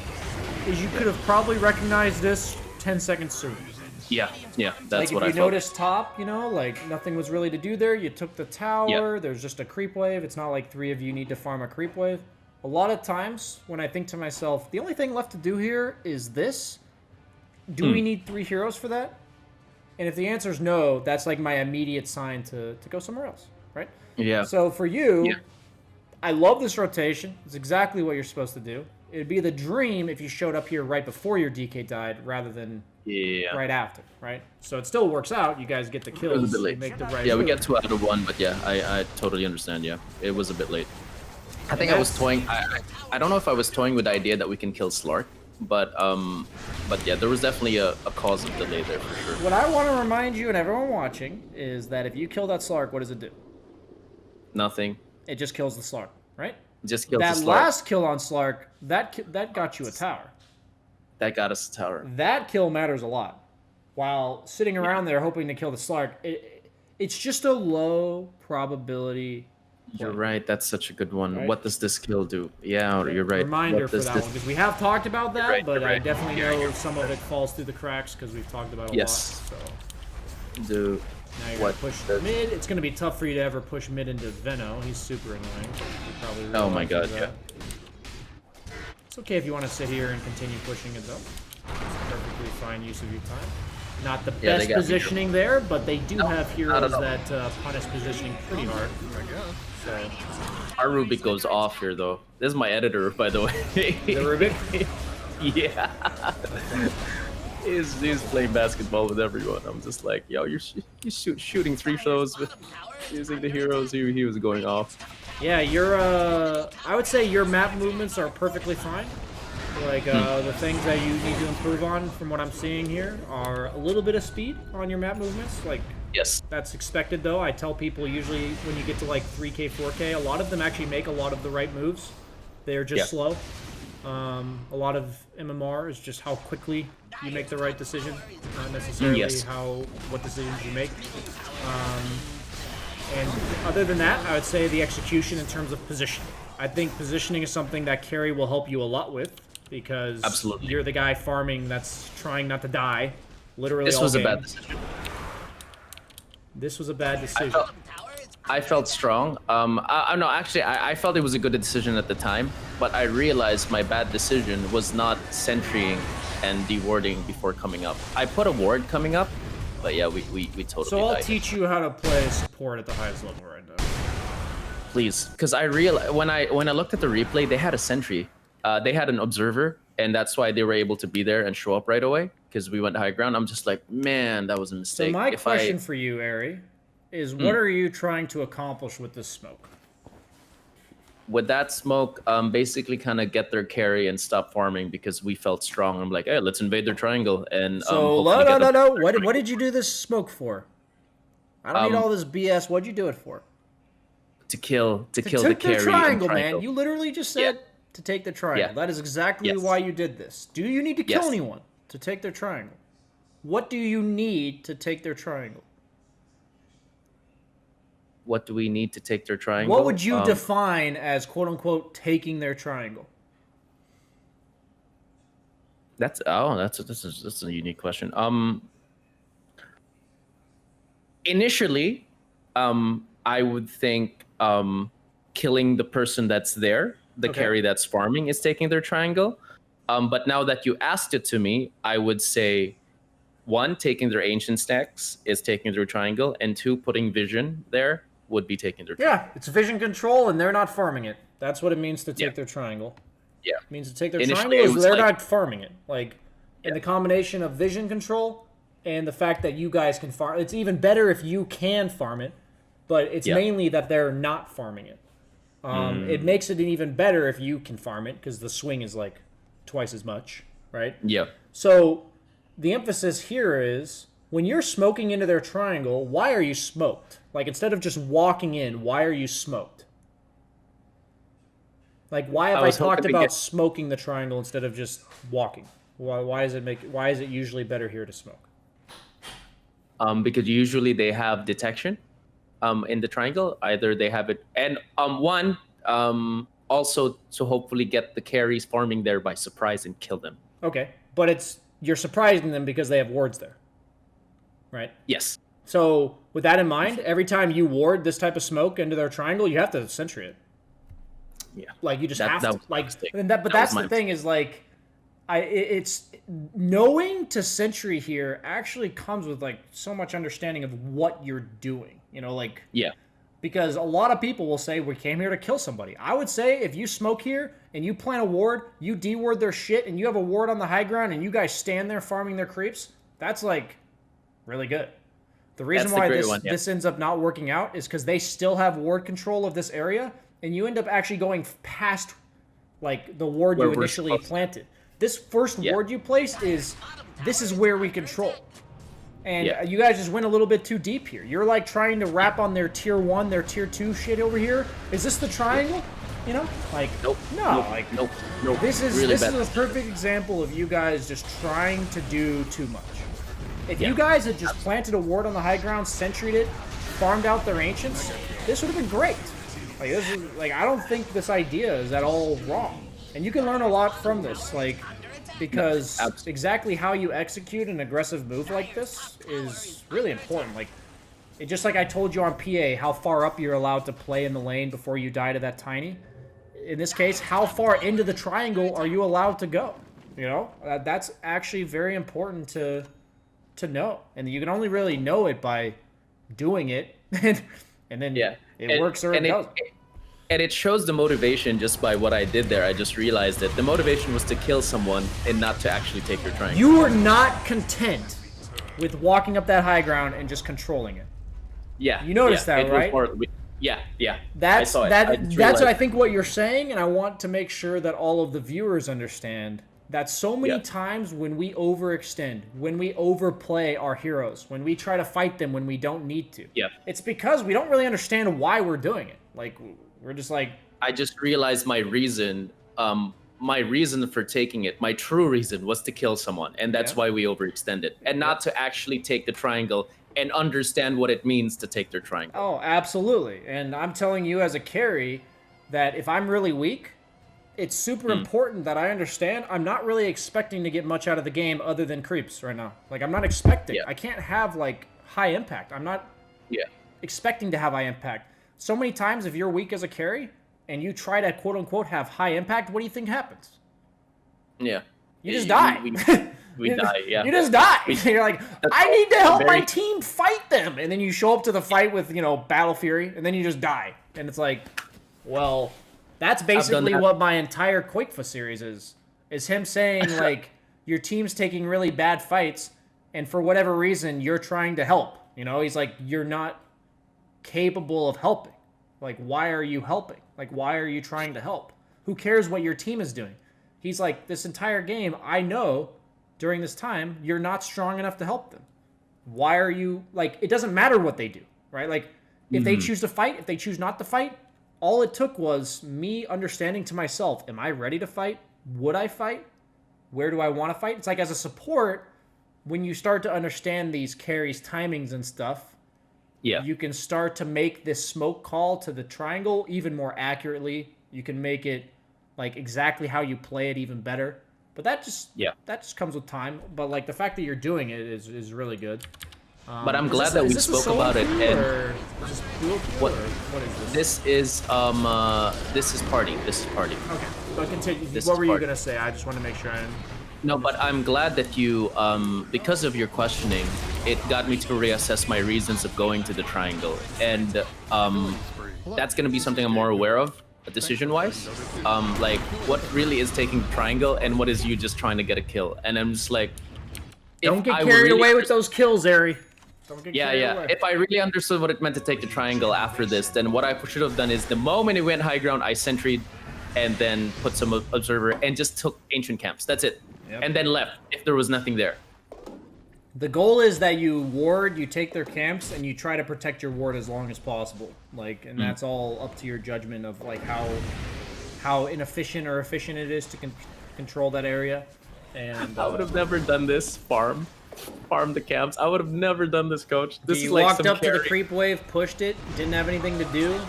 [SPEAKER 1] is you could have probably recognized this 10 seconds sooner.
[SPEAKER 2] Yeah, that's
[SPEAKER 1] Like
[SPEAKER 2] what
[SPEAKER 1] if
[SPEAKER 2] I
[SPEAKER 1] you
[SPEAKER 2] felt.
[SPEAKER 1] noticed top, you know, like nothing was really to do there. You took the tower. There's just a creep wave. It's not like 3 of you need to farm a creep wave. A lot of times when I think to myself, the only thing left to do here is this. Do we need 3 heroes for that? And if the answer is no, that's like my immediate sign to go somewhere else, right?
[SPEAKER 2] Yeah.
[SPEAKER 1] So for you, I love this rotation. It's exactly what you're supposed to do. It'd be the dream if you showed up here right before your DK died rather than right after, right? So it still works out. You guys get the kills.
[SPEAKER 2] It was a bit late.
[SPEAKER 1] You make the right
[SPEAKER 2] Yeah, we
[SPEAKER 1] move.
[SPEAKER 2] get 2 out of 1, but yeah, I totally understand. Yeah, it was a bit late. I think I was toying. I don't know if I was toying with the idea that we can kill Slark, but yeah, there was definitely a cause of delay there for sure.
[SPEAKER 1] What I want to remind you and everyone watching is that if you kill that Slark, what does it do?
[SPEAKER 2] Nothing.
[SPEAKER 1] It just kills the Slark, right?
[SPEAKER 2] Just kills
[SPEAKER 1] That
[SPEAKER 2] the Slark.
[SPEAKER 1] last kill on Slark, that got you a tower.
[SPEAKER 2] That got us a tower.
[SPEAKER 1] That kill matters a lot. While sitting around there hoping to kill the Slark, it's just a low probability.
[SPEAKER 2] You're right. That's such a good one.
[SPEAKER 1] Right?
[SPEAKER 2] What does this kill do? Yeah, you're right.
[SPEAKER 1] Reminder for that one, because we have talked about that, but I
[SPEAKER 2] right.
[SPEAKER 1] definitely know some of it falls through the cracks because we've talked about it a lot. So
[SPEAKER 2] Dude.
[SPEAKER 1] now you're gonna push mid. It's gonna be tough for you to ever push mid into Venno. He's super annoying. You probably
[SPEAKER 2] Oh my
[SPEAKER 1] realize
[SPEAKER 2] god,
[SPEAKER 1] that. It's okay if you want to sit here and continue pushing it though. It's perfectly fine use of your time. Not the best positioning there, but they do have heroes that punish positioning pretty hard. I guess. So
[SPEAKER 2] our Rubik goes off here though. This is my editor, by the way.
[SPEAKER 1] the Rubik?
[SPEAKER 2] Yeah. He's playing basketball with everyone. I'm just like, yo, you're shooting 3 throws with using the heroes. He was going off.
[SPEAKER 1] Yeah, I would say your map movements are perfectly fine. Like, the things that you need to improve on, from what I'm seeing here, are a little bit of speed on your map movements. Like,
[SPEAKER 2] yes,
[SPEAKER 1] that's expected, though. I tell people usually when you get to, like, 3K, 4K, a lot of them actually make a lot of the right moves. They're just slow. A lot of MMR is just how quickly you make the right decision, not necessarily what decisions you make. And other than that, I would say the execution in terms of positioning. I think positioning is something that carry will help you a lot with, because you're the guy farming that's trying not to die, literally.
[SPEAKER 2] This was a bad decision.
[SPEAKER 1] This was a bad decision.
[SPEAKER 2] I felt strong. No, actually, I felt it was a good decision at the time, but I realized my bad decision was not sentrying and dewarding before coming up. I put a ward coming up, but yeah, we totally
[SPEAKER 1] So I'll
[SPEAKER 2] died.
[SPEAKER 1] teach you how to play support at the highest level right now.
[SPEAKER 2] Please, because I realized when I looked at the replay, they had a sentry. They had an observer, and that's why they were able to be there and show up right away, because we went high ground. I'm just like, man, that was a mistake.
[SPEAKER 1] So my question for you, Ari, is what are you trying to accomplish with this smoke?
[SPEAKER 2] With that smoke, basically kind of get their carry and stop farming, because we felt strong. I'm like, hey, let's invade their triangle. And
[SPEAKER 1] so no. What did you do this smoke for? I don't need all this BS. What'd you do it for?
[SPEAKER 2] To kill the carry.
[SPEAKER 1] Triangle, man. You literally just said to take the triangle.
[SPEAKER 2] Yeah.
[SPEAKER 1] That is exactly why you did this. Do you need to kill anyone to take their triangle? What do you need to take their triangle?
[SPEAKER 2] What do we need to take their triangle?
[SPEAKER 1] What would you define as quote-unquote taking their triangle?
[SPEAKER 2] That's a unique question. Initially, I would think killing the person that's there, the carry that's farming, is taking their triangle. But now that you asked it to me, I would say, 1, taking their ancient stacks is taking their triangle, and 2, putting vision there would be taking their triangle.
[SPEAKER 1] Yeah, it's vision control, and they're not farming it. That's what it means to take their triangle.
[SPEAKER 2] Yeah.
[SPEAKER 1] It means to take their triangle is they're not farming it. Like, in the combination of vision control and the fact that you guys can farm, it's even better if you can farm it, but it's mainly that they're not farming it. It makes it even better if you can farm it, because the swing is like twice as much, right?
[SPEAKER 2] Yeah.
[SPEAKER 1] So the emphasis here is, when you're smoking into their triangle, why are you smoked? Like, instead of just walking in, why are you smoked? Like, why have I talked about smoking the triangle instead of just walking? Why is it usually better here to smoke?
[SPEAKER 2] Because usually they have detection in the triangle. Either they have it, and also to hopefully get the carries farming there by surprise and kill them.
[SPEAKER 1] Okay, but you're surprising them because they have wards there, right?
[SPEAKER 2] Yes.
[SPEAKER 1] So with that in mind, every time you ward this type of smoke into their triangle, you have to sentry it.
[SPEAKER 2] Yeah.
[SPEAKER 1] Like, you just have to. Like, but that's the thing, is like, it's knowing to sentry here actually comes with like so much understanding of what you're doing. You know, like,
[SPEAKER 2] yeah.
[SPEAKER 1] Because a lot of people will say, we came here to kill somebody. I would say, if you smoke here and you plant a ward, you de-ward their shit, and you have a ward on the high ground, and you guys stand there farming their creeps, that's like really good. The reason why this ends up not working out is because they still have ward control of this area, and you end up actually going past like the ward you initially planted. This first ward you placed this is where we control. And you guys just went a little bit too deep here. You're like trying to wrap on their tier 1, their tier 2 shit over here. Is this the triangle? You know? Like,
[SPEAKER 2] nope.
[SPEAKER 1] No,
[SPEAKER 2] nope.
[SPEAKER 1] like,
[SPEAKER 2] nope.
[SPEAKER 1] This is
[SPEAKER 2] really
[SPEAKER 1] this is a perfect example of you guys just trying to do too much. If you guys had just planted a ward on the high ground, sentryed it, farmed out their ancients, this would have been great. Like, this is, like, I don't think this idea is at all wrong. And you can learn a lot from this, like, because exactly how you execute an aggressive move like this is really important. Like, just like I told you on PA, how far up you're allowed to play in the lane before you die to that tiny. In this case, how far into the triangle are you allowed to go? You know, that's actually very important to know, and you can only really know it by doing it, and then it works or it doesn't.
[SPEAKER 2] And it shows the motivation just by what I did there. I just realized that the motivation was to kill someone and not to actually take your triangle.
[SPEAKER 1] You were not content with walking up that high ground and just controlling it.
[SPEAKER 2] Yeah.
[SPEAKER 1] You noticed that, right?
[SPEAKER 2] Yeah.
[SPEAKER 1] That's
[SPEAKER 2] I saw it.
[SPEAKER 1] That's what I think what you're saying, and I want to make sure that all of the viewers understand that so many times when we overextend, when we overplay our heroes, when we try to fight them when we don't need to, it's because we don't really understand why we're doing it. Like, we're just like...
[SPEAKER 2] I just realized my reason for taking it, my true reason was to kill someone, and that's why we overextended, and not to actually take the triangle and understand what it means to take their triangle.
[SPEAKER 1] Oh, absolutely. And I'm telling you as a carry that if I'm really weak, it's super important that I understand I'm not really expecting to get much out of the game other than creeps right now. Like, I'm not expecting. I can't have, like, high impact. I'm not expecting to have high impact. So many times, if you're weak as a carry and you try to, quote-unquote, have high impact, what do you think happens?
[SPEAKER 2] Yeah.
[SPEAKER 1] You just die.
[SPEAKER 2] We die,
[SPEAKER 1] You just die. You're like, I need to help my team fight them. And then you show up to the fight with, you know, Battle Fury, and then you just die. And it's like, well... That's basically what my entire Quakefa series is him saying, like, your team's taking really bad fights, and for whatever reason, you're trying to help. You know, he's like, you're not capable of helping. Like, why are you helping? Like, why are you trying to help? Who cares what your team is doing? He's like, this entire game, I know during this time, you're not strong enough to help them. Why are you, like, it doesn't matter what they do, right? Like, if they choose to fight, if they choose not to fight, all it took was me understanding to myself, am I ready to fight? Would I fight? Where do I want to fight? It's like as a support, when you start to understand these carries, timings and stuff, you can start to make this smoke call to the triangle even more accurately. You can make it like exactly how you play it even better. But that just comes with time. But like the fact that you're doing it is really good.
[SPEAKER 2] But I'm glad that we spoke about it. And what is this? This is party. This is party.
[SPEAKER 1] Okay, but continue. What were you gonna say? I just want to make sure I.
[SPEAKER 2] No, but I'm glad that you, because of your questioning, it got me to reassess my reasons of going to the triangle, and that's gonna be something I'm more aware of, decision-wise. Like what really is taking the triangle, and what is you just trying to get a kill, and I'm just like.
[SPEAKER 1] Don't get carried away with those kills, Ari.
[SPEAKER 2] Yeah. If I really understood what it meant to take the triangle after this, then what I should have done is the moment it went high ground, I sentryed and then put some observer and just took ancient camps. That's it. And then left if there was nothing there.
[SPEAKER 1] The goal is that you ward, you take their camps, and you try to protect your ward as long as possible. Like, and that's all up to your judgment of like how inefficient or efficient it is to control that area. And
[SPEAKER 2] I would have never done this. Farm the camps. I would have never done this, coach. This
[SPEAKER 1] you
[SPEAKER 2] is like
[SPEAKER 1] walked up
[SPEAKER 2] carry.
[SPEAKER 1] to the creep wave, pushed it, didn't have anything to do.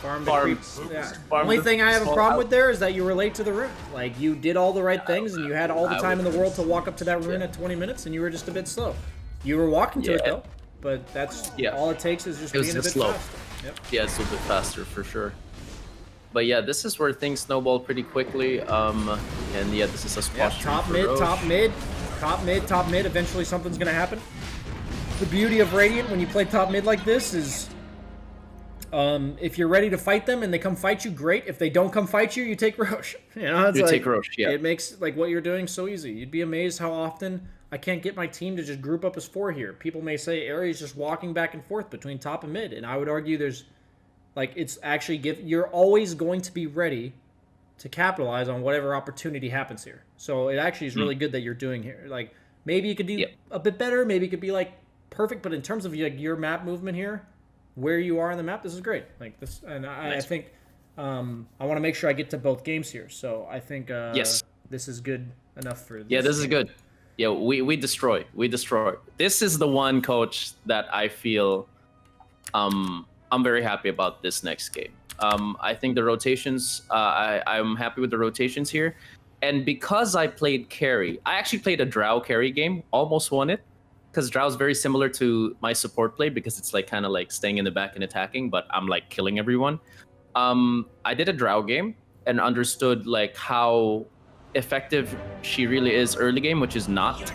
[SPEAKER 1] Farmed the creeps. Yeah.
[SPEAKER 2] Farmed
[SPEAKER 1] Only thing I have a problem with there is that you were late to the rune. Like, you did all the right things, and you had all the time in the world to walk up to that rune at 20 minutes, and you were just a bit slow. You were walking to it, though. But that's all it takes is just being a bit
[SPEAKER 2] slow.
[SPEAKER 1] faster. Yep.
[SPEAKER 2] Yeah, it's a little bit faster, for sure. But yeah, this is where things snowball pretty quickly. And yeah, this is a squash.
[SPEAKER 1] Top mid. Eventually something's going to happen. The beauty of Radiant when you play top mid like this is If you're ready to fight them and they come fight you, great. If they don't come fight you, you take Roche. You know, it's
[SPEAKER 2] You
[SPEAKER 1] like,
[SPEAKER 2] take Roche, yeah.
[SPEAKER 1] It makes like what you're doing so easy. You'd be amazed how often I can't get my team to just group up as 4 here. People may say Ares just walking back and forth between top and mid, and I would argue there's like it's actually you're always going to be ready to capitalize on whatever opportunity happens here. So it actually is really good that you're doing here. Like maybe you could do a bit better, maybe it could be like perfect, but in terms of like your map movement here, where you are on the map, this is great. Like this, and I think I want to make sure I get to both games here. So I think this is good enough for this.
[SPEAKER 2] Yeah, this is
[SPEAKER 1] game.
[SPEAKER 2] good. Yeah, we destroy. This is the one, coach, that I feel I'm very happy about this next game. I think the rotations, I'm happy with the rotations here. And because I played carry, I actually played a Drow carry game, almost won it. Because Drow is very similar to my support play because it's like kind of like staying in the back and attacking, but I'm like killing everyone. I did a Drow game and understood like how effective she really is early game, which is not.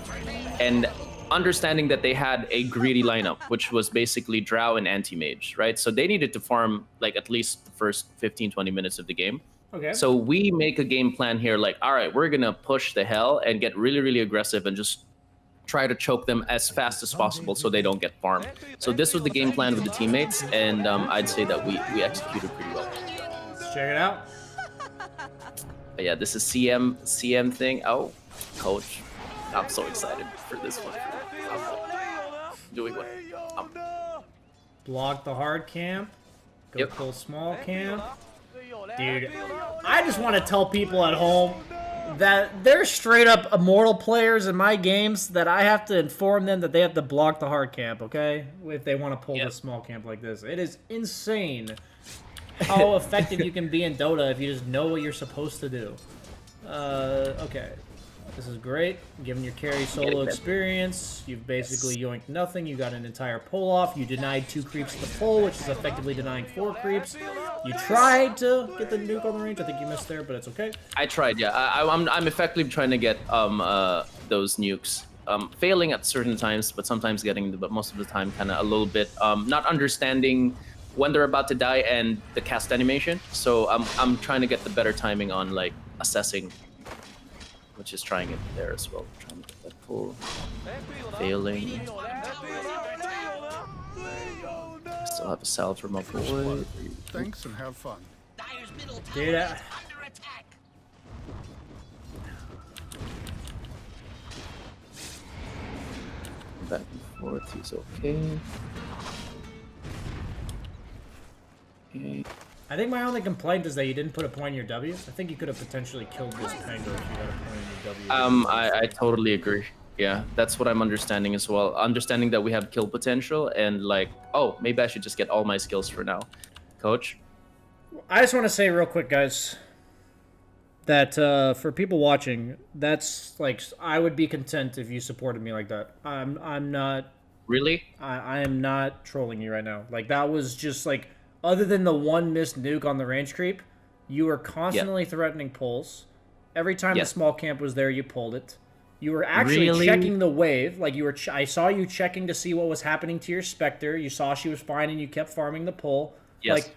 [SPEAKER 2] And understanding that they had a greedy lineup, which was basically Drow and anti-mage, right? So they needed to farm like at least the first 15, 20 minutes of the game.
[SPEAKER 1] Okay.
[SPEAKER 2] So we make a game plan here like, all right, we're going to push the hell and get really, really aggressive and just try to choke them as fast as possible so they don't get farmed. So this was the game plan with the teammates, and I'd say that we executed pretty well.
[SPEAKER 1] Let's check it out.
[SPEAKER 2] But yeah, this is CM thing. Oh, coach, I'm so excited for this one. Doing what?
[SPEAKER 1] Block the hard camp. Go
[SPEAKER 2] Yep.
[SPEAKER 1] pull small camp. Dude, I just want to tell people at home that they're straight up immortal players in my games that I have to inform them that they have to block the hard camp, okay? If they want to pull the small camp like this. It is insane how effective you can be in Dota if you just know what you're supposed to do. Okay. This is great. Given your carry solo experience, you've basically yoinked nothing. You got an entire pull off. You denied 2 creeps to the pull, which is effectively denying 4 creeps. You tried to get the nuke on the range. I think you missed there, but it's okay.
[SPEAKER 2] I tried, yeah. I'm effectively trying to get those nukes. Failing at certain times, but sometimes getting, but most of the time kind of a little bit not understanding when they're about to die and the cast animation. So I'm trying to get the better timing on like assessing, which is trying it there as well. Trying to get that pull. Failing. I still have a salve from my boy.
[SPEAKER 4] Thanks and have fun.
[SPEAKER 1] Dude,
[SPEAKER 2] Back and forth, he's okay. Okay.
[SPEAKER 1] I think my only complaint is that you didn't put a point in your W. I think you could have potentially killed this Pango if you got a point in your W.
[SPEAKER 2] I totally agree. Yeah, that's what I'm understanding as well. Understanding that we have kill potential and like, oh, maybe I should just get all my skills for now. Coach?
[SPEAKER 1] I just want to say real quick, guys, that for people watching, that's like, I would be content if you supported me like that. I'm not...
[SPEAKER 2] Really?
[SPEAKER 1] I am not trolling you right now. Like, that was just like... Other than the one missed nuke on the range creep, you were constantly threatening pulls. Every time the small camp was there, you pulled it. You were actually checking the wave. Like you were, I saw you checking to see what was happening to your Spectre. You saw she was fine, and you kept farming the pull.
[SPEAKER 2] Yes.
[SPEAKER 1] Like,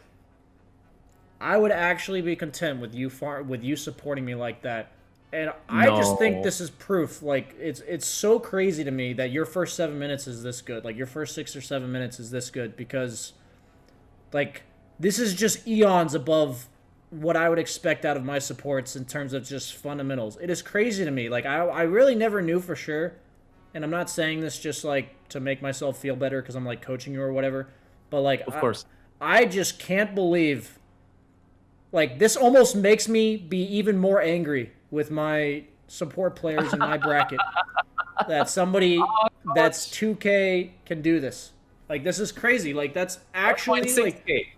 [SPEAKER 1] I would actually be content with you supporting me like that. And I just think this is proof. Like it's so crazy to me that your first 7 minutes is this good. Like your first 6 or 7 minutes is this good because. Like, this is just eons above what I would expect out of my supports in terms of just fundamentals. It is crazy to me. Like, I really never knew for sure, and I'm not saying this just, like, to make myself feel better because I'm, like, coaching you or whatever, but, like,
[SPEAKER 2] of course.
[SPEAKER 1] I just can't believe, like, this almost makes me be even more angry with my support players in my bracket that somebody that's 2K can do this. Like, this is crazy. Like, that's actually, like...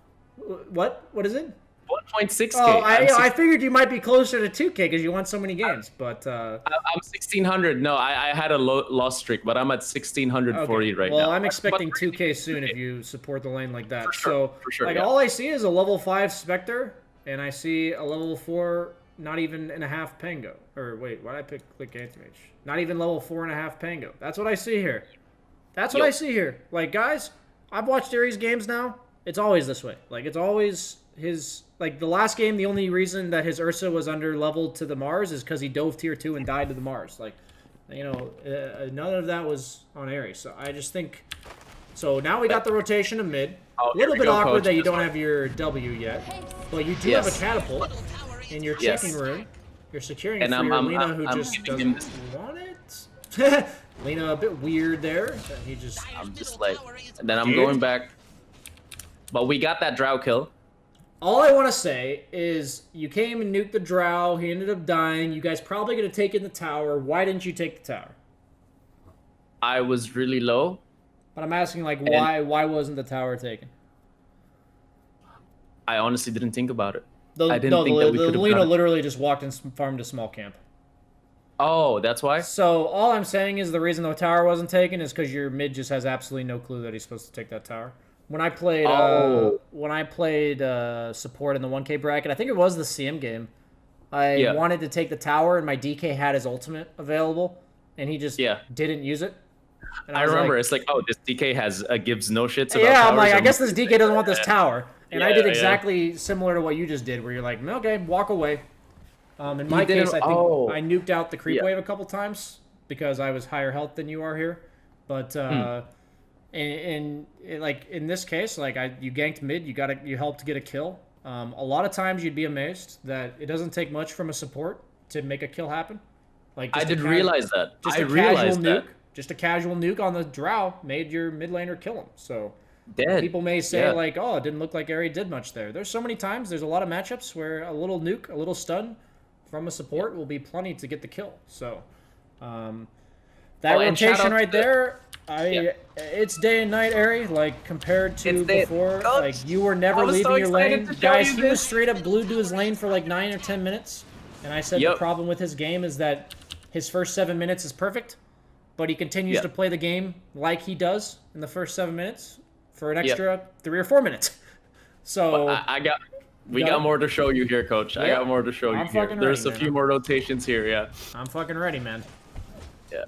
[SPEAKER 1] What? What is it?
[SPEAKER 2] 1.6K.
[SPEAKER 1] Oh, I figured you might be closer to 2K because you won so many games, but...
[SPEAKER 2] I'm 1,600. No, I had a loss streak, but I'm at 1,640 right now.
[SPEAKER 1] Well, I'm expecting 2K soon if you support the lane like that.
[SPEAKER 2] For sure, for sure,
[SPEAKER 1] like, all I see is a level 5 Spectre, and I see a level 4, not even and a half Pango. Or, wait, why did I click Anti-Mage? Not even level 4.5 Pango. That's what I see here. That's what I see here. Like, guys, I've watched Ares games now. It's always this way. Like, it's always his... Like, the last game, the only reason that his Ursa was under-leveled to the Mars is because he dove tier 2 and died to the Mars. Like, you know, none of that was on Ares. So I just think... So now we got the rotation of mid. A little bit awkward that you don't have your W yet. But you do have a catapult in your checking room. You're securing it for your Lena, who just doesn't want it. Lena a bit weird there. He just...
[SPEAKER 2] I'm just like... And then I'm going back. But we got that Drow kill.
[SPEAKER 1] All I want to say is you came and nuked the Drow. He ended up dying. You guys probably going to take in the tower. Why didn't you take the tower?
[SPEAKER 2] I was really low.
[SPEAKER 1] But I'm asking, like, why wasn't the tower taken?
[SPEAKER 2] I honestly didn't think about it. I didn't think that we could have
[SPEAKER 1] Lena literally just walked and farmed a small camp.
[SPEAKER 2] Oh, that's why?
[SPEAKER 1] So all I'm saying is the reason the tower wasn't taken is because your mid just has absolutely no clue that he's supposed to take that tower. When I played support in the 1K bracket, I think it was the CM game, I wanted to take the tower and my DK had his ultimate available and he just didn't use it. And
[SPEAKER 2] I remember it's like, oh, this DK has gives no shits about
[SPEAKER 1] towers. I'm like, I
[SPEAKER 2] and...
[SPEAKER 1] guess this DK doesn't want this tower. And I did exactly similar to what you just did, where you're like, okay, walk away. In my case, I think I nuked out the creep wave a couple times because I was higher health than you are here. But like in this case, like you ganked mid, you helped get a kill. A lot of times you'd be amazed that it doesn't take much from a support to make a kill happen. Like
[SPEAKER 2] I did realize that.
[SPEAKER 1] Just a casual nuke. Just a casual nuke on the Drow made your mid laner kill him. So people may say like, oh, it didn't look like Ari did much there. There's so many times, there's a lot of matchups where a little nuke, a little stun from a support will be plenty to get the kill. So that rotation right there, it's day and night, Ari. Like compared to before, like you were never leaving your lane. Guys, he was straight up glued to his lane for like 9 or 10 minutes. And I said the problem with his game is that his first 7 minutes is perfect. But he continues to play the game like he does in the first 7 minutes for an extra 3 or 4 minutes. So
[SPEAKER 2] we got more to show you here, Coach. I got more to show you here. There's a few more rotations here, yeah.
[SPEAKER 1] I'm fucking ready, man.
[SPEAKER 2] Yeah.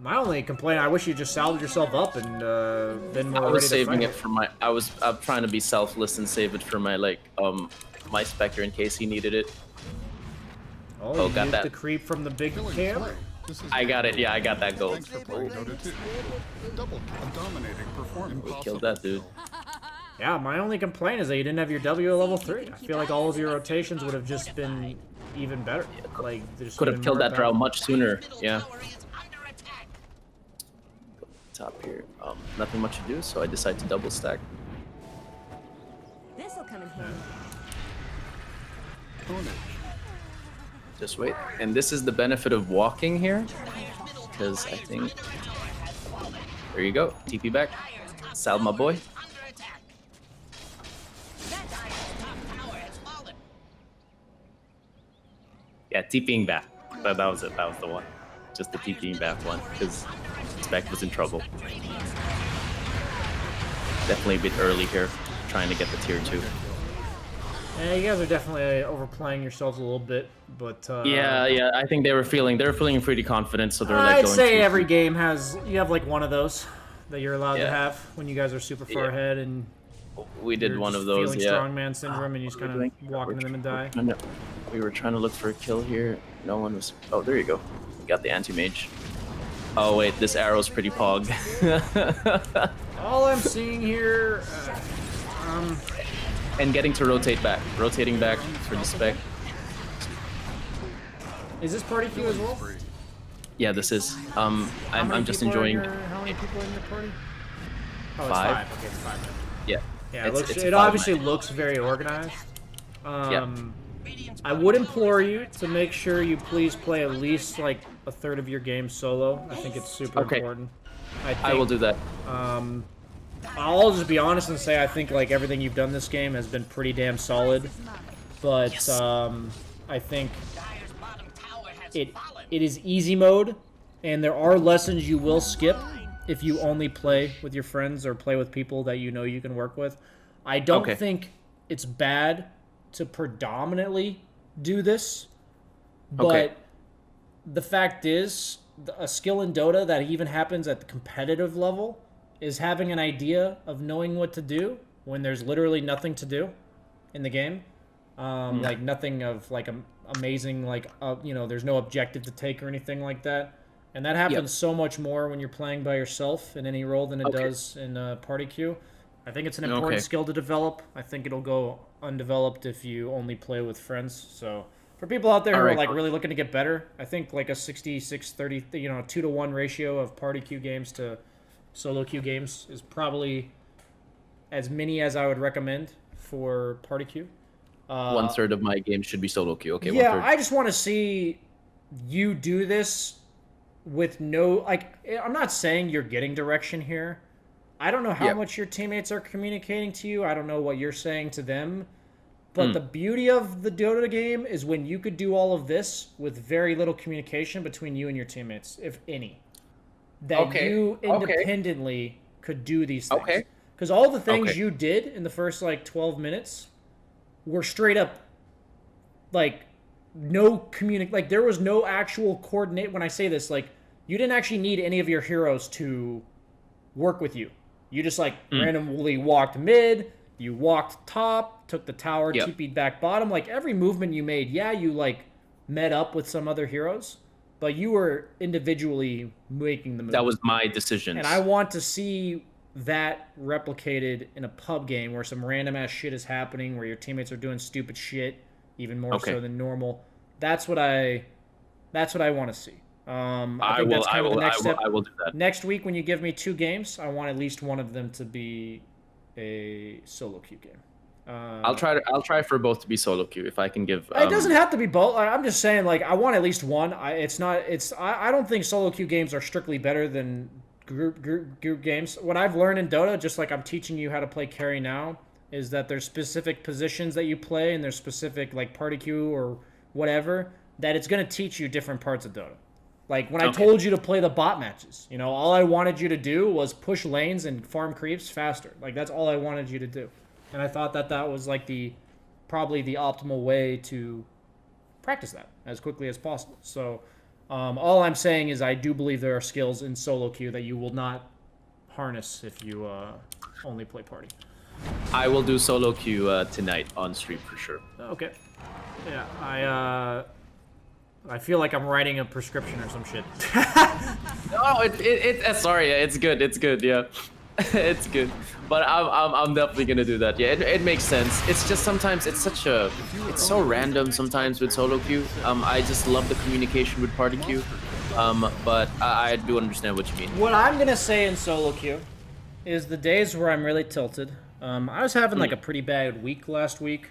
[SPEAKER 1] My only complaint, I wish you just salvaged yourself up and been more ready to fight.
[SPEAKER 2] I was saving it for my... I'm trying to be selfless and save it for my, like, my Spectre in case he needed it.
[SPEAKER 1] Oh, got that. The creep from the big camp?
[SPEAKER 2] I got it. Yeah, I got that gold. We killed that dude.
[SPEAKER 1] Yeah, my only complaint is that you didn't have your W at level 3. I feel like all of your rotations would have just been even better. Like,
[SPEAKER 2] could have killed that Drow much sooner. Yeah. Top here. Nothing much to do, so I decided to double stack.
[SPEAKER 4] This'll come in handy.
[SPEAKER 2] Just wait. And this is the benefit of walking here, because I think... There you go. TP back. Sal, my boy. Yeah, TPing back. That was it. That was the one. Just the TPing back one, because Spec was in trouble. Definitely a bit early here, trying to get the tier 2.
[SPEAKER 1] Yeah, you guys are definitely overplaying yourselves a little bit, but
[SPEAKER 2] yeah, I think they were feeling pretty confident, so they're like
[SPEAKER 1] I'd
[SPEAKER 2] going
[SPEAKER 1] say every game you have like one of those that you're allowed to have when you guys are super far ahead, and
[SPEAKER 2] we did one of those.
[SPEAKER 1] Feeling strongman syndrome, and you just kind of walk into them and die.
[SPEAKER 2] We were trying to look for a kill here. No one was. Oh, there you go. We got the anti-mage. Oh wait, this arrow's pretty pog.
[SPEAKER 1] All I'm seeing here.
[SPEAKER 2] And getting to rotating back for the Spec.
[SPEAKER 1] Is this party queue as well?
[SPEAKER 2] Yeah, this is. I'm just enjoying.
[SPEAKER 1] How many people in your party? Oh, it's
[SPEAKER 2] 5.
[SPEAKER 1] Okay, it's 5. Then.
[SPEAKER 2] Yeah.
[SPEAKER 1] Yeah, it obviously looks very organized. I would implore you to make sure you please play at least like a third of your game solo. I think it's super important.
[SPEAKER 2] I will do that.
[SPEAKER 1] I'll just be honest and say I think like everything you've done this game has been pretty damn solid, but I think it is easy mode, and there are lessons you will skip if you only play with your friends or play with people that you know you can work with. I don't think it's bad to predominantly do this, but the fact is a skill in Dota that even happens at the competitive level is having an idea of knowing what to do when there's literally nothing to do in the game. Like nothing of like amazing, like, there's no objective to take or anything like that. And that happens so much more when you're playing by yourself in any role than it does in party queue. I think it's an important skill to develop. I think it'll go undeveloped if you only play with friends. So for people out there who are like really looking to get better, I think like a 66-30, 2-to-1 ratio of party queue games to solo queue games is probably as many as I would recommend for party queue.
[SPEAKER 2] 1/3 of my game should be solo queue. Okay.
[SPEAKER 1] Yeah,
[SPEAKER 2] 1/3.
[SPEAKER 1] I just want to see you do this with no, like, I'm not saying you're getting direction here. I don't know how much your teammates are communicating to you. I don't know what you're saying to them. But the beauty of the Dota game is when you could do all of this with very little communication between you and your teammates, if any. That you independently could do these things.
[SPEAKER 2] Okay.
[SPEAKER 1] Because all the things you did in the first, like, 12 minutes were straight up, like, no like, there was no actual coordinate. When I say this, like, you didn't actually need any of your heroes to work with you. You just, like, randomly walked mid, you walked top, took the tower, TP'd back bottom. Like, every movement you made, you, like, met up with some other heroes, but you were individually making the move.
[SPEAKER 2] That was my decision.
[SPEAKER 1] And I want to see that replicated in a pub game where some random-ass shit is happening, where your teammates are doing stupid shit, even more so than normal. That's what I want to see. I think that's kind of the next step.
[SPEAKER 2] I will do that.
[SPEAKER 1] Next week, when you give me 2 games, I want at least one of them to be a solo queue game.
[SPEAKER 2] I'll try for both to be solo queue if I can give.
[SPEAKER 1] It doesn't have to be both. I'm just saying, like, I want at least one. I don't think solo queue games are strictly better than group games. What I've learned in Dota, just like I'm teaching you how to play carry now, is that there's specific positions that you play, and there's specific, like, party queue or whatever, that it's going to teach you different parts of Dota. Like, when I told you to play the bot matches, all I wanted you to do was push lanes and farm creeps faster. Like, that's all I wanted you to do. And I thought that was, like, probably the optimal way to practice that as quickly as possible. So, all I'm saying is I do believe there are skills in solo queue that you will not harness if you only play party.
[SPEAKER 2] I will do solo queue tonight on stream for sure.
[SPEAKER 1] Okay. Yeah, I feel like I'm writing a prescription or some shit.
[SPEAKER 2] No, sorry, it's good, yeah. It's good, but I'm definitely gonna do that. Yeah, it makes sense. It's just sometimes it's so random sometimes with solo queue. I just love the communication with party queue. But I do understand what you mean.
[SPEAKER 1] What I'm gonna say in solo queue is the days where I'm really tilted. I was having like a pretty bad week last week.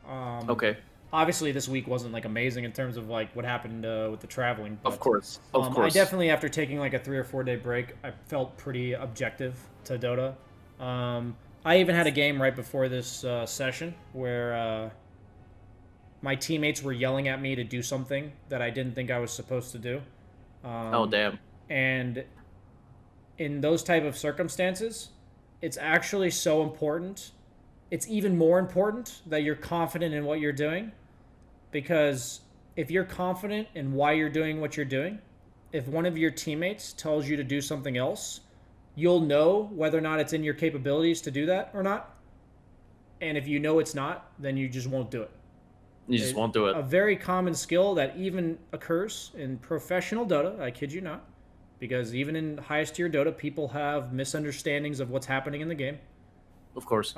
[SPEAKER 2] Okay.
[SPEAKER 1] Obviously, this week wasn't like amazing in terms of like what happened with the traveling. But,
[SPEAKER 2] of course.
[SPEAKER 1] I definitely, after taking like a 3 or 4 day break, I felt pretty objective to Dota. I even had a game right before this session where my teammates were yelling at me to do something that I didn't think I was supposed to do.
[SPEAKER 2] Oh damn!
[SPEAKER 1] And in those type of circumstances, it's actually so important. It's even more important that you're confident in what you're doing. Because if you're confident in why you're doing what you're doing, if one of your teammates tells you to do something else, you'll know whether or not it's in your capabilities to do that or not. And if you know it's not, then you just won't do it.
[SPEAKER 2] You just won't do it.
[SPEAKER 1] A very common skill that even occurs in professional Dota, I kid you not, because even in highest tier Dota, people have misunderstandings of what's happening in the game.
[SPEAKER 2] Of course.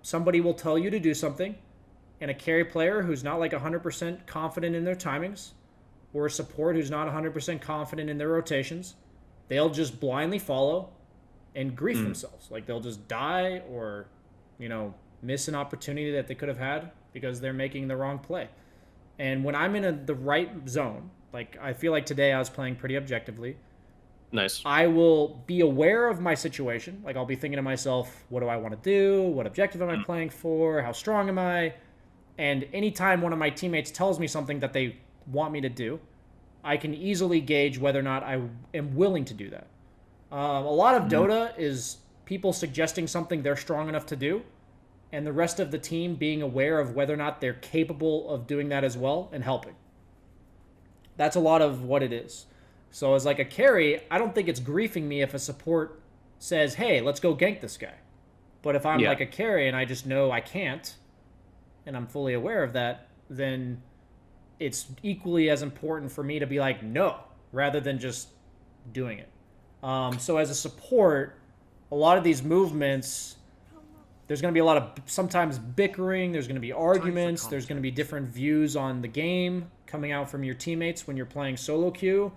[SPEAKER 1] Somebody will tell you to do something, and a carry player who's not like 100% confident in their timings, or a support who's not 100% confident in their rotations, they'll just blindly follow and grief themselves. Like, they'll just die or, miss an opportunity that they could have had because they're making the wrong play. And when I'm in the right zone, like I feel like today I was playing pretty objectively.
[SPEAKER 2] Nice.
[SPEAKER 1] I will be aware of my situation. Like, I'll be thinking to myself, what do I want to do? What objective am I playing for? How strong am I? And anytime one of my teammates tells me something that they want me to do, I can easily gauge whether or not I am willing to do that. A lot of Dota is people suggesting something they're strong enough to do, and the rest of the team being aware of whether or not they're capable of doing that as well and helping. That's a lot of what it is. So as like a carry, I don't think it's griefing me if a support says, hey, let's go gank this guy. But if I'm like a carry and I just know I can't, and I'm fully aware of that, then it's equally as important for me to be like, no, rather than just doing it. So as a support, a lot of these movements, there's going to be a lot of sometimes bickering, there's going to be arguments, there's going to be different views on the game coming out from your teammates when you're playing solo queue.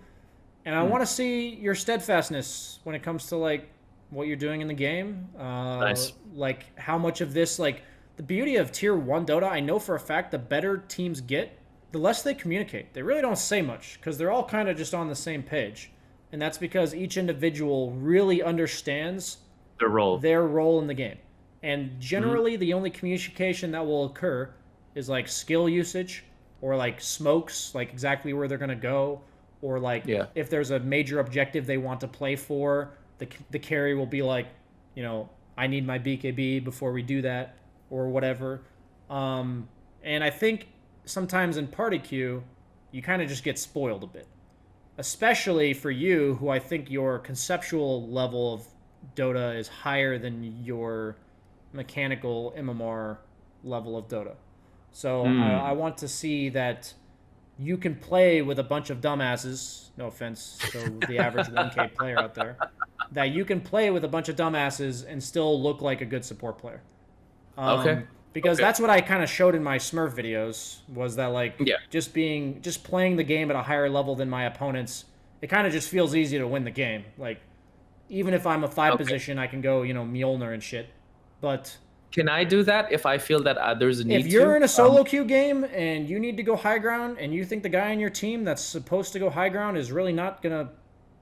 [SPEAKER 1] And I want to see your steadfastness when it comes to like what you're doing in the game.
[SPEAKER 2] Nice.
[SPEAKER 1] Like how much of this, like the beauty of tier 1 Dota, I know for a fact the better teams get, the less they communicate. They really don't say much because they're all kind of just on the same page. And that's because each individual really understands their role in the game. And generally the only communication that will occur is like skill usage or like smokes, like exactly where they're going to go. Or like if there's a major objective they want to play for, the carry will be like, you know, I need my BKB before we do that or whatever. And I think sometimes in party queue, you kind of just get spoiled a bit. Especially for you, who I think your conceptual level of Dota is higher than your mechanical MMR level of Dota. So I want to see that you can play with a bunch of dumbasses, no offense to the average 1K player out there, that you can play with a bunch of dumbasses and still look like a good support player. Because that's what I kind of showed in my Smurf videos, was that like just playing the game at a higher level than my opponents, it kind of just feels easy to win the game. Like even if I'm a 5 position, I can go, you know, Mjolnir and shit. But
[SPEAKER 2] can I do that if I feel that there's a need to?
[SPEAKER 1] If you're in a solo queue game and you need to go high ground and you think the guy on your team that's supposed to go high ground is really not going to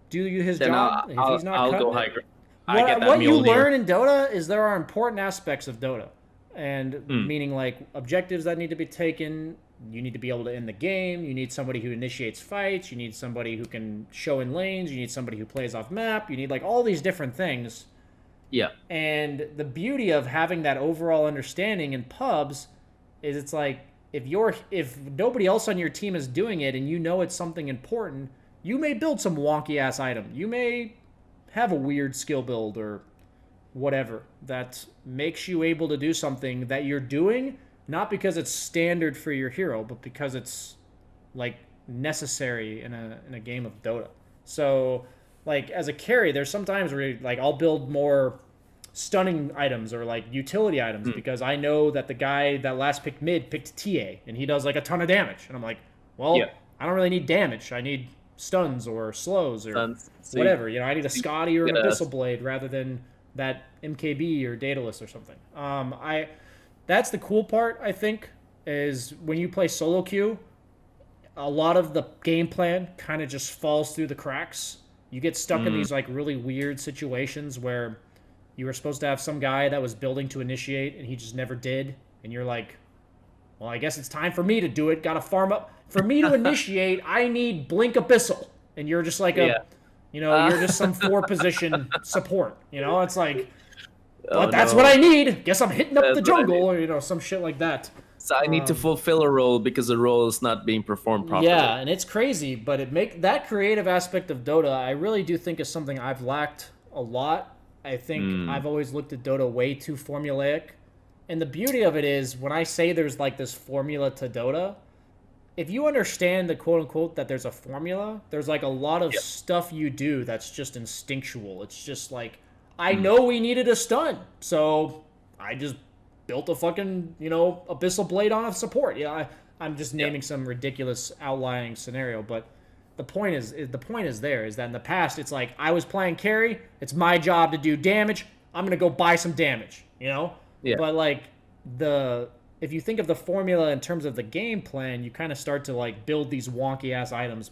[SPEAKER 1] do his job, if he's not
[SPEAKER 2] I'll
[SPEAKER 1] cutting
[SPEAKER 2] go
[SPEAKER 1] it,
[SPEAKER 2] high ground.
[SPEAKER 1] What you learn in Dota is there are important aspects of Dota. And meaning like objectives that need to be taken, you need to be able to end the game, you need somebody who initiates fights, you need somebody who can show in lanes, you need somebody who plays off map, you need like all these different things.
[SPEAKER 2] Yeah.
[SPEAKER 1] And the beauty of having that overall understanding in pubs is it's like if nobody else on your team is doing it and you know it's something important, you may build some wonky ass item. You may have a weird skill build or whatever that makes you able to do something that you're doing not because it's standard for your hero, but because it's like necessary in a game of Dota. So like as a carry, there's sometimes where like I'll build more stunning items or like utility items because I know that the guy that last picked mid picked TA and he does like a ton of damage, and I'm like, well, I don't really need damage. I need stuns or slows or whatever. You know, I need a Scotty or an Abyssal Blade rather than that MKB or Daedalus or something. That's the cool part, I think, is when you play solo queue, a lot of the game plan kind of just falls through the cracks. You get stuck in these like really weird situations where you were supposed to have some guy that was building to initiate and he just never did, and you're like, well, I guess it's time for me to do it. Gotta farm up. For me to initiate, I need Blink Abyssal. And you're just like you're just some 4-position support. You know, it's like, but that's what I need. Guess I'm hitting up the jungle or, you know, some shit like that.
[SPEAKER 2] So I need to fulfill a role because the role is not being performed properly.
[SPEAKER 1] Yeah, and it's crazy, but that creative aspect of Dota, I really do think is something I've lacked a lot. I think I've always looked at Dota way too formulaic. And the beauty of it is, when I say there's like this formula to Dota, if you understand the quote-unquote that there's a formula, there's like a lot of stuff you do that's just instinctual. It's just like, I know we needed a stun, so I just built a fucking, you know, Abyssal Blade on a support. Yeah, I'm just naming some ridiculous outlying scenario, but the point is that in the past, it's like, I was playing carry, it's my job to do damage, I'm going to go buy some damage, you know? Yeah. But like if you think of the formula in terms of the game plan, you kind of start to like build these wonky ass items,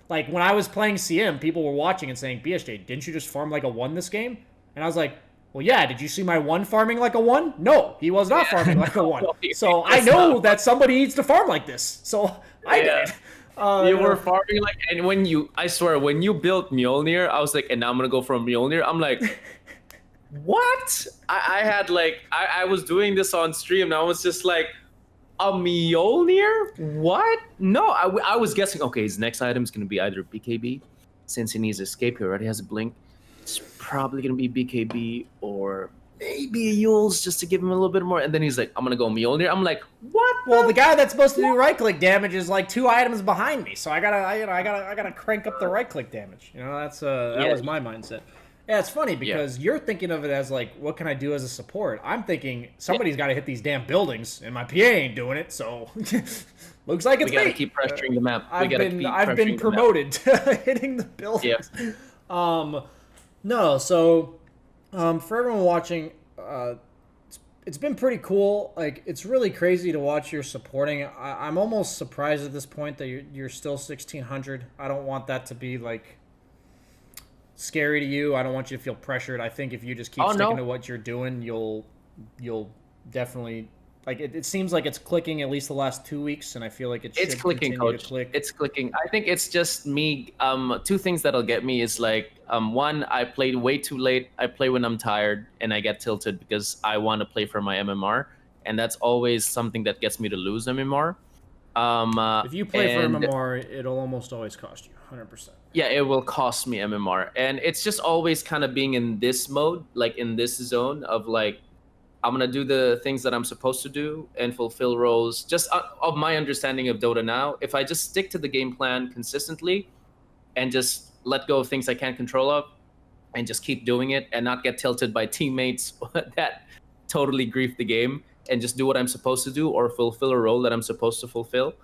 [SPEAKER 1] like when I was playing CM, people were watching and saying, BSJ, didn't you just farm like a 1 this game? And I was like, well, yeah, did you see my 1 farming like a 1? No, he was not farming like a 1. So I know that somebody needs to farm like this. So I did.
[SPEAKER 2] You were farming like, and I swear, when you built Mjolnir, I was like, and now I'm going to go for Mjolnir. I'm like, what? I had like, I was doing this on stream and I was just like, a Mjolnir? What? No, I was guessing, okay, his next item is going to be either BKB since he needs escape, he already has a blink. It's probably gonna be BKB or maybe a Yules just to give him a little bit more. And then he's like, I'm gonna go Mjolnir. I'm like, what?
[SPEAKER 1] Well, the guy that's supposed to do right click damage is like 2 items behind me, so I gotta crank up the right click damage. You know, that was my mindset. Yeah, it's funny because you're thinking of it as like, what can I do as a support? I'm thinking somebody's got to hit these damn buildings, and my PA ain't doing it, so looks like it's me.
[SPEAKER 2] We gotta keep pressuring the map.
[SPEAKER 1] I've been promoted to hitting the buildings.
[SPEAKER 2] Yeah.
[SPEAKER 1] No, so for everyone watching, it's been pretty cool. Like, it's really crazy to watch your supporting. I'm almost surprised at this point that you're still 1600. I don't want that to be like scary to you. I don't want you to feel pressured. I think if you just keep sticking to what you're doing, you'll definitely, like, it seems like it's clicking at least the last 2 weeks, and I feel like it's
[SPEAKER 2] clicking, Coach. It's clicking. I think it's just me. Two things that'll get me is like, one, I played way too late. I play when I'm tired, and I get tilted because I want to play for my MMR, and that's always something that gets me to lose MMR.
[SPEAKER 1] If you play for MMR, it'll almost always cost you 100%.
[SPEAKER 2] Yeah, it will cost me MMR, and it's just always kind of being in this mode, like in this zone of like, I'm gonna do the things that I'm supposed to do and fulfill roles. Just of my understanding of Dota now, if I just stick to the game plan consistently and just let go of things I can't control of and just keep doing it and not get tilted by teammates that totally grief the game and just do what I'm supposed to do or fulfill a role that I'm supposed to fulfill,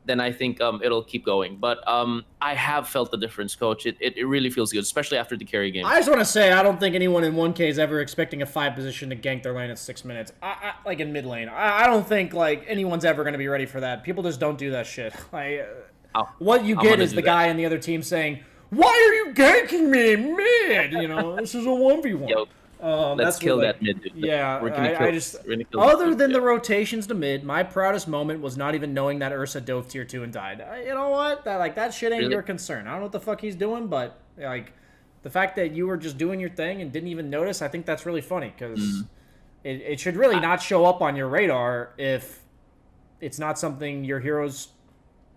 [SPEAKER 2] then I think it'll keep going. But I have felt the difference, Coach. It really feels good, especially after the carry game.
[SPEAKER 1] I just want to say, I don't think anyone in 1K is ever expecting a 5 position to gank their lane at 6 minutes. Like in mid lane. I don't think like anyone's ever going to be ready for that. People just don't do that shit. Like, what you get is the guy in the other team saying, "Why are you ganking me mid? You know, this is a 1v1."
[SPEAKER 2] Yo. Let's kill that mid, dude.
[SPEAKER 1] Yeah, other than the rotations to mid, my proudest moment was not even knowing that Ursa dove tier 2 and died. You know what? That shit ain't your concern. I don't know what the fuck he's doing, but like the fact that you were just doing your thing and didn't even notice, I think that's really funny because it should really not show up on your radar if it's not something your hero's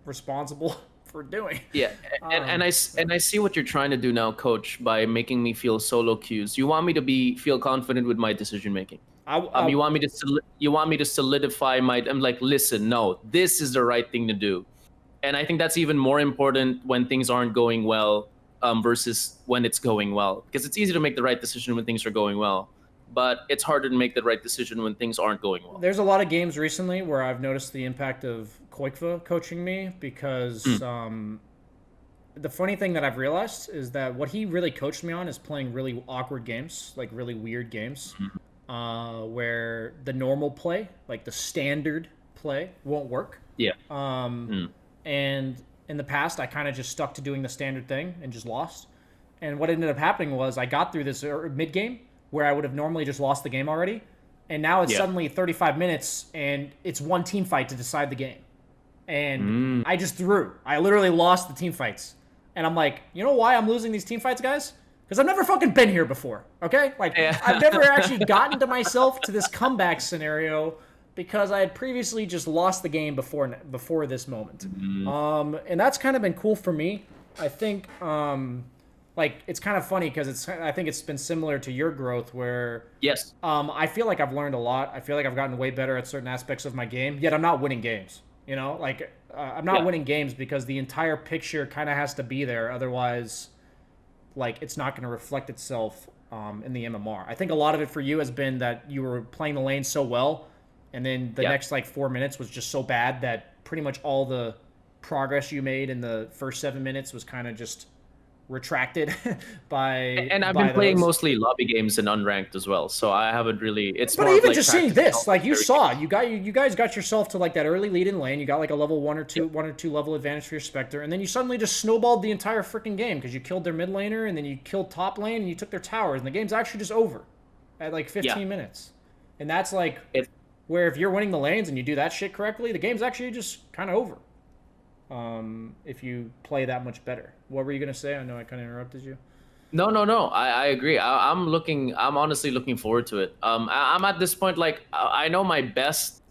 [SPEAKER 1] responsible for doing.
[SPEAKER 2] Yeah, and I see what you're trying to do now, Coach, by making me feel solo queues. You want me to feel confident with my decision making. You want me to solidify my. I'm like, listen, no, this is the right thing to do, and I think that's even more important when things aren't going well, versus when it's going well, because it's easy to make the right decision when things are going well, but it's harder to make the right decision when things aren't going well.
[SPEAKER 1] There's a lot of games recently where I've noticed the impact of Koikva coaching me because the funny thing that I've realized is that what he really coached me on is playing really awkward games, like really weird games, where the normal play, like the standard play, won't work.
[SPEAKER 2] Yeah.
[SPEAKER 1] And in the past, I kind of just stuck to doing the standard thing and just lost. And what ended up happening was I got through this mid-game where I would have normally just lost the game already, and now it's suddenly 35 minutes, and it's one team fight to decide the game. And I just threw. I literally lost the team fights. And I'm like, you know why I'm losing these team fights, guys? Because I've never fucking been here before, okay? Like, I've never actually gotten to myself to this comeback scenario because I had previously just lost the game before this moment. And that's kind of been cool for me. I think, like, it's kind of funny because I think it's been similar to your growth where I feel like I've learned a lot. I feel like I've gotten way better at certain aspects of my game, yet I'm not winning games. You know, like, I'm not winning games because the entire picture kind of has to be there. Otherwise, like, it's not going to reflect itself in the MMR. I think a lot of it for you has been that you were playing the lane so well, and then the next, like, 4 minutes was just so bad that pretty much all the progress you made in the first 7 minutes was kind of just retracted by.
[SPEAKER 2] And I've been playing mostly lobby games and unranked as well, so I haven't really. It's
[SPEAKER 1] but
[SPEAKER 2] more
[SPEAKER 1] even
[SPEAKER 2] like
[SPEAKER 1] just seeing this, like you saw, you guys got yourself to like that early lead in lane. You got like a level one or two level advantage for your Spectre, and then you suddenly just snowballed the entire freaking game because you killed their mid laner, and then you killed top lane, and you took their towers, and the game's actually just over at like 15 minutes. And that's like where if you're winning the lanes and you do that shit correctly, the game's actually just kind of over. If you play that much better. What were you gonna say? I know I kind of interrupted you.
[SPEAKER 2] No. I agree. I'm honestly looking forward to it. I'm at this point, like, I know my best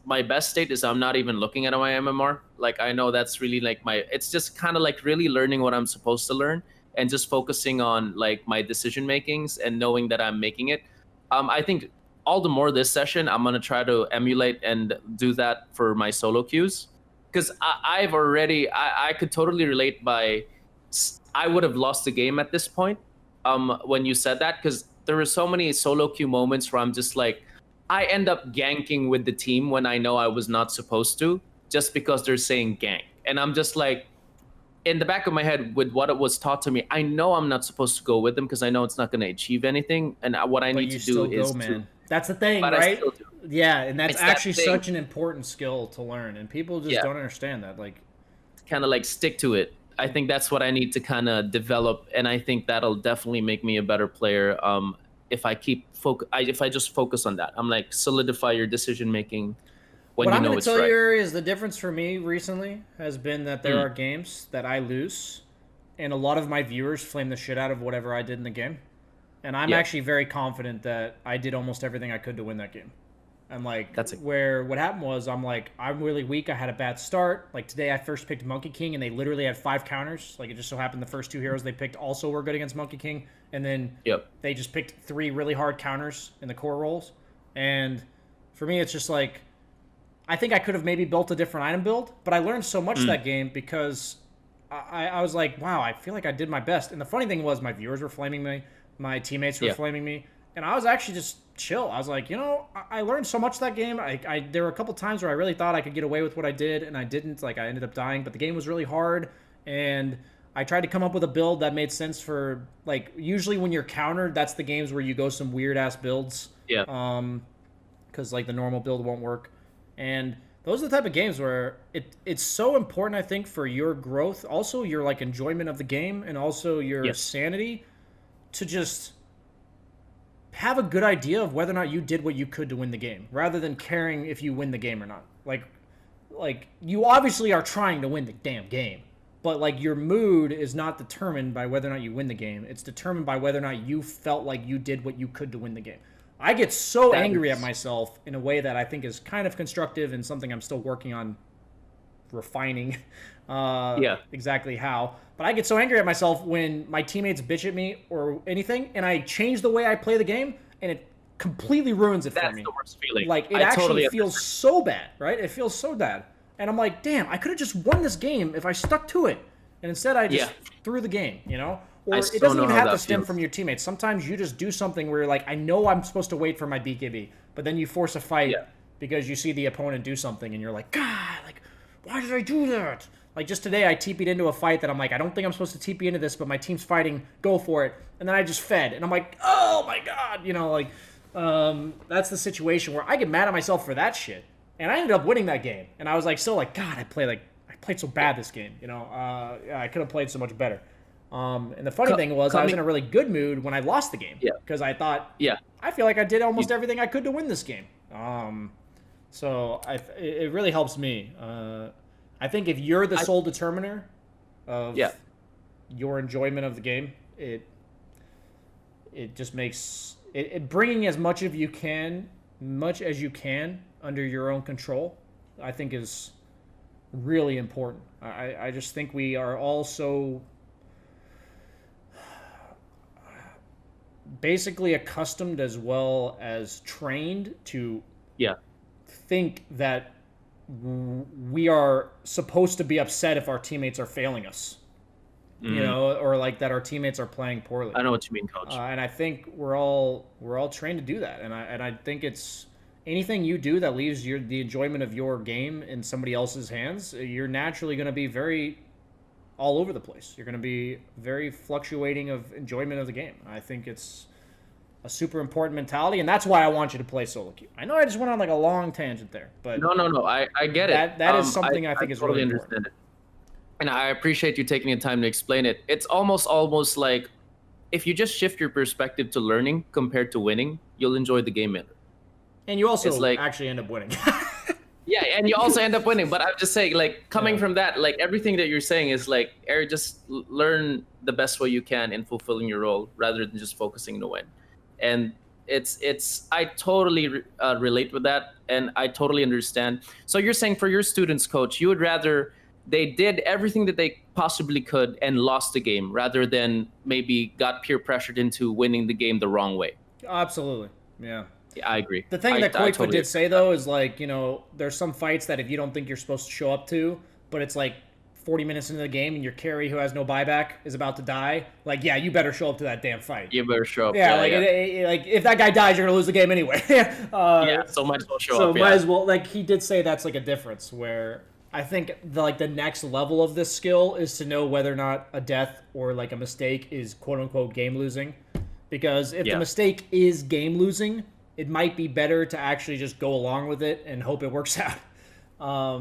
[SPEAKER 2] state is I'm not even looking at my MMR. Like, I know that's really like it's just kind of like really learning what I'm supposed to learn and just focusing on like my decision makings and knowing that I'm making it. I think all the more this session, I'm gonna try to emulate and do that for my solo queues, because I could totally relate I would have lost the game at this point when you said that, because there were so many solo queue moments where I'm just like, I end up ganking with the team when I know I was not supposed to, just because they're saying gank. And I'm just like, in the back of my head, with what it was taught to me, I know I'm not supposed to go with them because I know it's not going to achieve anything. And what I
[SPEAKER 1] But
[SPEAKER 2] need
[SPEAKER 1] you
[SPEAKER 2] to do
[SPEAKER 1] still
[SPEAKER 2] is
[SPEAKER 1] go, man. That's the thing,
[SPEAKER 2] but
[SPEAKER 1] right?
[SPEAKER 2] I still do.
[SPEAKER 1] Yeah, and that's
[SPEAKER 2] It's that
[SPEAKER 1] actually
[SPEAKER 2] thing.
[SPEAKER 1] such an important skill to learn, and people just
[SPEAKER 2] Yeah.
[SPEAKER 1] don't understand that. Like,
[SPEAKER 2] Kind of like stick to it. I think that's what I need to kind of develop, and I think that'll definitely make me a better player. If I if I just focus on that, I'm like, solidify your decision making when
[SPEAKER 1] what
[SPEAKER 2] you
[SPEAKER 1] I'm
[SPEAKER 2] know
[SPEAKER 1] going to
[SPEAKER 2] it's
[SPEAKER 1] tell
[SPEAKER 2] right.
[SPEAKER 1] you is the difference for me recently has been that there
[SPEAKER 2] Mm.
[SPEAKER 1] are games that I lose, and a lot of my viewers flame the shit out of whatever I did in the game. And I'm
[SPEAKER 2] Yeah.
[SPEAKER 1] actually very confident that I did almost everything I could to win that game. And like,
[SPEAKER 2] That's it.
[SPEAKER 1] where what happened was, I'm like, I'm really weak. I had a bad start. Like today, I first picked Monkey King, and they literally had 5 counters. Like it just so happened the first 2 heroes they picked also were good against Monkey King, and then
[SPEAKER 2] Yep.
[SPEAKER 1] they just picked 3 really hard counters in the core rolls. And for me, it's just like, I think I could have maybe built a different item build, but I learned so much that game because I was like, wow, I feel like I did my best. And the funny thing was, my viewers were flaming me, my teammates were
[SPEAKER 2] Yeah.
[SPEAKER 1] flaming me, and I was actually just chill. I was like, you know, I learned so much that game. There were a couple times where I really thought I could get away with what I did, and I didn't. Like, I ended up dying, but the game was really hard, and I tried to come up with a build that made sense for, like, usually when you're countered, that's the games where you go some weird-ass builds.
[SPEAKER 2] Yeah.
[SPEAKER 1] Because, like, the normal build won't work. And those are the type of games where it's so important, I think, for your growth, also your, like, enjoyment of the game, and also your
[SPEAKER 2] Yes.
[SPEAKER 1] sanity, to just have a good idea of whether or not you did what you could to win the game, rather than caring if you win the game or not. Like you obviously are trying to win the damn game, but like your mood is not determined by whether or not you win the game. It's determined by whether or not you felt like you did what you could to win the game. I get so angry at myself in a way that I think is kind of constructive and something I'm still working on refining exactly how. But I get so angry at myself when my teammates bitch at me or anything, and I change the way I play the game, and it completely ruins it for
[SPEAKER 2] That's
[SPEAKER 1] me.
[SPEAKER 2] the worst feeling.
[SPEAKER 1] Like, it
[SPEAKER 2] I
[SPEAKER 1] actually
[SPEAKER 2] totally
[SPEAKER 1] feels so bad, right? It feels so bad. And I'm like, damn, I could have just won this game if I stuck to it. And instead I just threw the game, you know? Or
[SPEAKER 2] still
[SPEAKER 1] it doesn't
[SPEAKER 2] know
[SPEAKER 1] even
[SPEAKER 2] how
[SPEAKER 1] have to
[SPEAKER 2] that
[SPEAKER 1] stem
[SPEAKER 2] feels.
[SPEAKER 1] from your teammates. Sometimes you just do something where you're like, I know I'm supposed to wait for my BKB, but then you force a fight because you see the opponent do something, and you're like, God, like, why did I do that? Like, just today, I TP'd into a fight that I'm like, I don't think I'm supposed to TP into this, but my team's fighting, go for it. And then I just fed, and I'm like, oh my God, you know, like, that's the situation where I get mad at myself for that shit. And I ended up winning that game. And I was like, still like, God, I played so bad this game, you know? I could have played so much better. And the funny thing was, I was in a really good mood when I lost the game. Because I thought, I feel like I did almost everything I could to win this game. So it really helps me. I think if you're the sole determiner of your enjoyment of the game, it just makes it bringing as much as you can under your own control, I think is really important. I just think we are all so basically accustomed as well as trained to think that we are supposed to be upset if our teammates are failing us, you know, or like that our teammates are playing poorly.
[SPEAKER 2] I know what you mean, Coach.
[SPEAKER 1] And I think we're all trained to do that. And I think it's anything you do that leaves the enjoyment of your game in somebody else's hands, you're naturally going to be very all over the place. You're going to be very fluctuating of enjoyment of the game. I think it's a super important mentality, and that's why I want you to play solo queue. I know I just went on like a long tangent there, but
[SPEAKER 2] no, I get it.
[SPEAKER 1] That is something I think is
[SPEAKER 2] totally
[SPEAKER 1] really
[SPEAKER 2] understand
[SPEAKER 1] important.
[SPEAKER 2] it, and I appreciate you taking the time to explain it. It's almost like if you just shift your perspective to learning compared to winning, you'll enjoy the game better.
[SPEAKER 1] And you also
[SPEAKER 2] like,
[SPEAKER 1] actually end up winning.
[SPEAKER 2] Yeah, and you also end up winning. But I'm just saying, like, coming from that, like, everything that you're saying is like, Eric, just learn the best way you can in fulfilling your role rather than just focusing to win. And it's I totally relate with that, and I totally understand. So you're saying for your students, Coach, you would rather they did everything that they possibly could and lost the game rather than maybe got peer pressured into winning the game the wrong way.
[SPEAKER 1] Absolutely. Yeah.
[SPEAKER 2] Yeah, I agree.
[SPEAKER 1] The thing that
[SPEAKER 2] I
[SPEAKER 1] Koitva
[SPEAKER 2] totally
[SPEAKER 1] did
[SPEAKER 2] agree
[SPEAKER 1] say,
[SPEAKER 2] with that.
[SPEAKER 1] though, is like, there's some fights that if you don't think you're supposed to show up to, but it's like 40 minutes into the game and your carry who has no buyback is about to die, like, yeah, you better show up to that damn fight.
[SPEAKER 2] You better show up.
[SPEAKER 1] Yeah, like if that guy dies, you're gonna lose the game anyway.
[SPEAKER 2] Yeah, so might as well show
[SPEAKER 1] so
[SPEAKER 2] up.
[SPEAKER 1] might
[SPEAKER 2] Yeah.
[SPEAKER 1] as well. Like he did say, that's like a difference where I think the next level of this skill is to know whether or not a death or like a mistake is quote unquote game losing, because if the mistake is game losing, it might be better to actually just go along with it and hope it works out.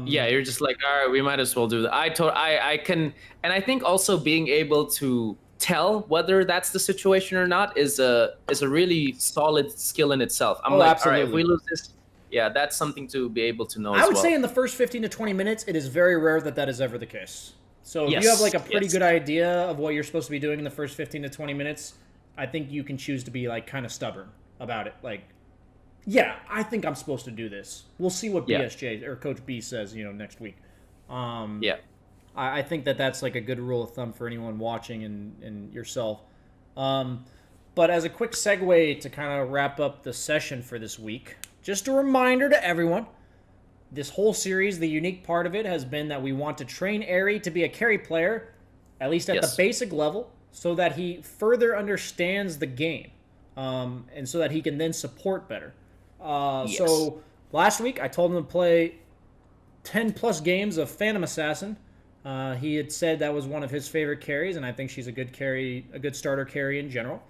[SPEAKER 2] Yeah, you're just like, all right, we might as well do that. I can, and I think also being able to tell whether that's the situation or not is a really solid skill in itself. I'm like,
[SPEAKER 1] absolutely.
[SPEAKER 2] all right, if we lose this, yeah, that's something to be able to know.
[SPEAKER 1] I would say in the first 15 to 20 minutes, it is very rare that is ever the case. So if you have like a pretty good idea of what you're supposed to be doing in the first 15 to 20 minutes, I think you can choose to be like kind of stubborn about it. Like, yeah, I think I'm supposed to do this. We'll see what BSJ or Coach B says, next week. I think that's like a good rule of thumb for anyone watching and yourself. But as a quick segue to kind of wrap up the session for this week, just a reminder to everyone, this whole series, the unique part of it has been that we want to train Aerie to be a carry player, at least at the basic level, so that he further understands the game, and so that he can then support better. So last week I told him to play 10 plus games of Phantom Assassin. He had said that was one of his favorite carries, and I think she's a good carry, a good starter carry in general.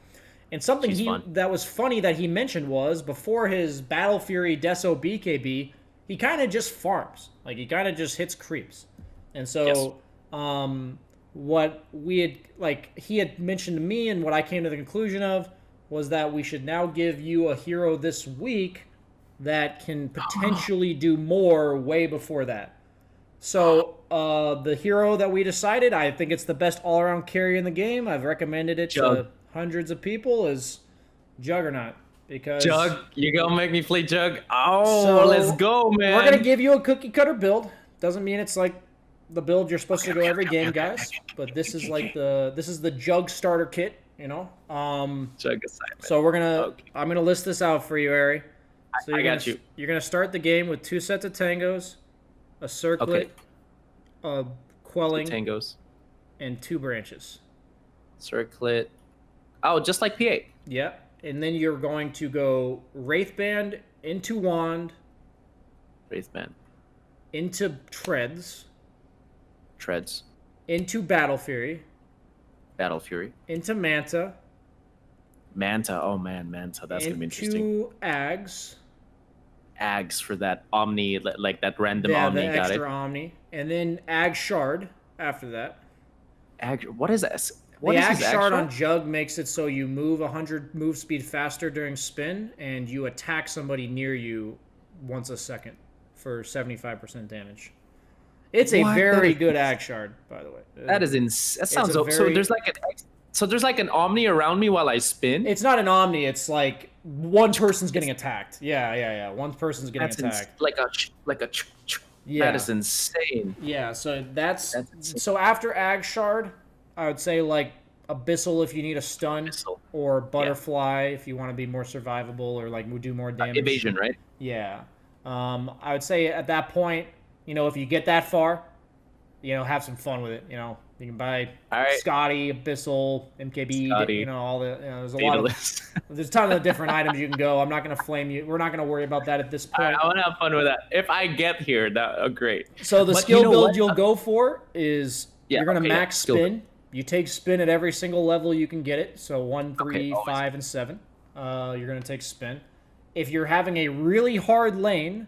[SPEAKER 1] And something that was funny that he mentioned was before his Battle Fury Deso BKB, he kind of just farms. Like, he kind of just hits creeps. And so what we had, like, he had mentioned to me and what I came to the conclusion of was that we should now give you a hero this week that can potentially do more way before that. So the hero that we decided, I think it's the best all-around carry in the game. I've recommended it to hundreds of people, is Juggernaut. Because
[SPEAKER 2] Jug, you gonna make me play Jug? Oh, let's go, man.
[SPEAKER 1] We're gonna give you a cookie cutter build. Doesn't mean it's like the build you're supposed to go every game, guys. But this is like the Jug starter kit,
[SPEAKER 2] Jug assignment.
[SPEAKER 1] So I'm gonna list this out for you, Aerie. So
[SPEAKER 2] I got you.
[SPEAKER 1] You're gonna start the game with 2 sets of tangos, a circlet, a quelling,
[SPEAKER 2] 2 tangos,
[SPEAKER 1] and 2 branches.
[SPEAKER 2] Circlet. Oh, just like P8.
[SPEAKER 1] Yeah. And then you're going to go Wraithband into Wand,
[SPEAKER 2] Wraithband,
[SPEAKER 1] into Treads, into Battle Fury, into Manta,
[SPEAKER 2] oh man, Manta, that's gonna be interesting.
[SPEAKER 1] Into
[SPEAKER 2] Ags for that Omni, like that random Omni.
[SPEAKER 1] The
[SPEAKER 2] got
[SPEAKER 1] extra
[SPEAKER 2] it.
[SPEAKER 1] Omni, and then Ag Shard after that.
[SPEAKER 2] What is that?
[SPEAKER 1] The Ag Shard on Jug makes it so you move 100 move speed faster during spin, and you attack somebody near you once a second for 75% damage. It's a very good Ag Shard, by the way.
[SPEAKER 2] That is that sounds so. There's like an Omni around me while I spin.
[SPEAKER 1] It's not an Omni. It's like one person's getting attacked. Yeah. One person's getting attacked.
[SPEAKER 2] Like a. Yeah. That is insane.
[SPEAKER 1] Yeah. So so after Ag Shard, I would say like Abyssal if you need a stun, or Butterfly if you want to be more survivable or like do more damage.
[SPEAKER 2] Evasion, right?
[SPEAKER 1] Yeah. I would say at that point, if you get that far, have some fun with it. You can buy Scotty, Abyssal, MKB, all the. There's a lot of. There's a ton of different items you can go. I'm not gonna flame you. We're not gonna worry about that at this point.
[SPEAKER 2] I want to have fun with that. If I get here, great.
[SPEAKER 1] So the skill build you'll go for is you're gonna max spin. You take spin at every single level you can get it. So 1, 3, 5, and 7. You're gonna take spin. If you're having a really hard lane,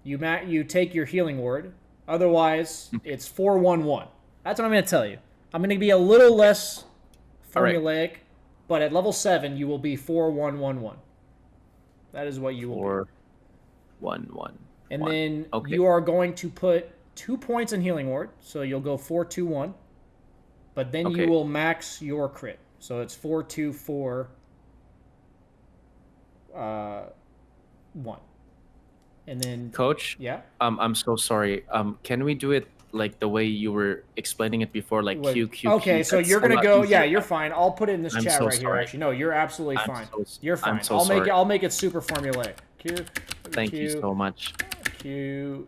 [SPEAKER 1] you take your healing ward. Otherwise, it's 4-1-1. That's what I'm gonna tell you. I'm gonna be a little less formulaic, but at level 7 you will be 4-1-1-1. That is what you will be.
[SPEAKER 2] 4-1-1.
[SPEAKER 1] And then you are going to put 2 points in healing ward, so you'll go 4-2-1. But then you will max your crit. So it's 4-2-4-1. And then
[SPEAKER 2] Coach, I'm so sorry. Can we do it like the way you were explaining it before, like
[SPEAKER 1] Wait,
[SPEAKER 2] Q Q.
[SPEAKER 1] okay,
[SPEAKER 2] Q,
[SPEAKER 1] so
[SPEAKER 2] that's
[SPEAKER 1] you're
[SPEAKER 2] a
[SPEAKER 1] gonna
[SPEAKER 2] lot
[SPEAKER 1] go.
[SPEAKER 2] easier
[SPEAKER 1] Yeah, you're
[SPEAKER 2] now.
[SPEAKER 1] fine. I'll put it in this
[SPEAKER 2] I'm
[SPEAKER 1] chat
[SPEAKER 2] so
[SPEAKER 1] right here.
[SPEAKER 2] sorry.
[SPEAKER 1] Actually, no, you're absolutely
[SPEAKER 2] I'm
[SPEAKER 1] fine.
[SPEAKER 2] so-
[SPEAKER 1] You're fine.
[SPEAKER 2] I'm so sorry.
[SPEAKER 1] I'll make it super formulaic.
[SPEAKER 2] Thank you so much.
[SPEAKER 1] Q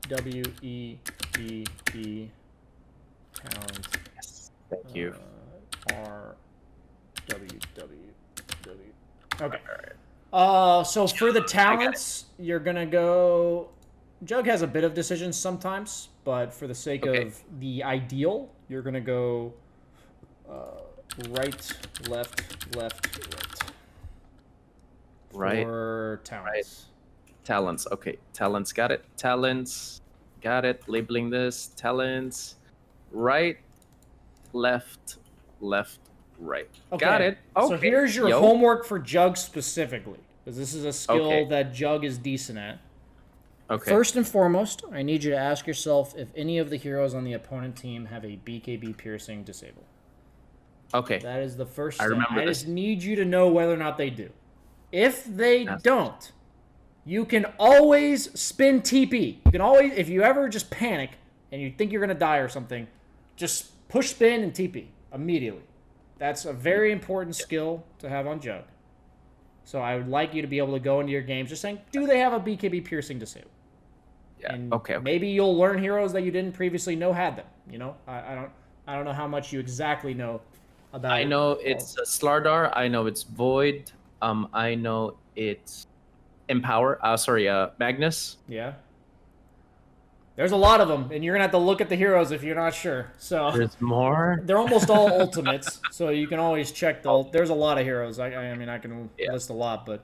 [SPEAKER 1] W E E E talent.
[SPEAKER 2] Yes, thank you.
[SPEAKER 1] R W W W. Okay.
[SPEAKER 2] All right.
[SPEAKER 1] So for the talents, you're gonna go. Jug has a bit of decisions sometimes, but for the sake of the ideal, you're gonna go right, left, left,
[SPEAKER 2] Right.
[SPEAKER 1] for talents.
[SPEAKER 2] Talents. Okay. Talents. Got it. Talents. Got it. Labeling this. Talents. Right. Left. Left. Right.
[SPEAKER 1] Okay.
[SPEAKER 2] Got it. Okay.
[SPEAKER 1] So here's your homework for Jug specifically, because this is a skill that Jug is decent at.
[SPEAKER 2] Okay.
[SPEAKER 1] First and foremost, I need you to ask yourself if any of the heroes on the opponent team have a BKB piercing disabled.
[SPEAKER 2] Okay.
[SPEAKER 1] That is the first step.
[SPEAKER 2] I remember
[SPEAKER 1] I
[SPEAKER 2] this.
[SPEAKER 1] just need you to know whether or not they do. If they don't, you can always spin TP. You can always, if you ever just panic and you think you're going to die or something, just push spin and TP immediately. That's a very important skill to have on Jug. So I would like you to be able to go into your games just saying, do they have a BKB piercing disabled?
[SPEAKER 2] Yeah.
[SPEAKER 1] And
[SPEAKER 2] Okay.
[SPEAKER 1] maybe you'll learn heroes that you didn't previously know had them. You know, I don't know how much you exactly know about.
[SPEAKER 2] I know it's Slardar. I know it's Void. I know it's Empower. Magnus.
[SPEAKER 1] Yeah. There's a lot of them, and you're gonna have to look at the heroes if you're not sure. So
[SPEAKER 2] There's more.
[SPEAKER 1] they're almost all ultimates, so you can always check the. There's a lot of heroes. I mean, I can list a lot, but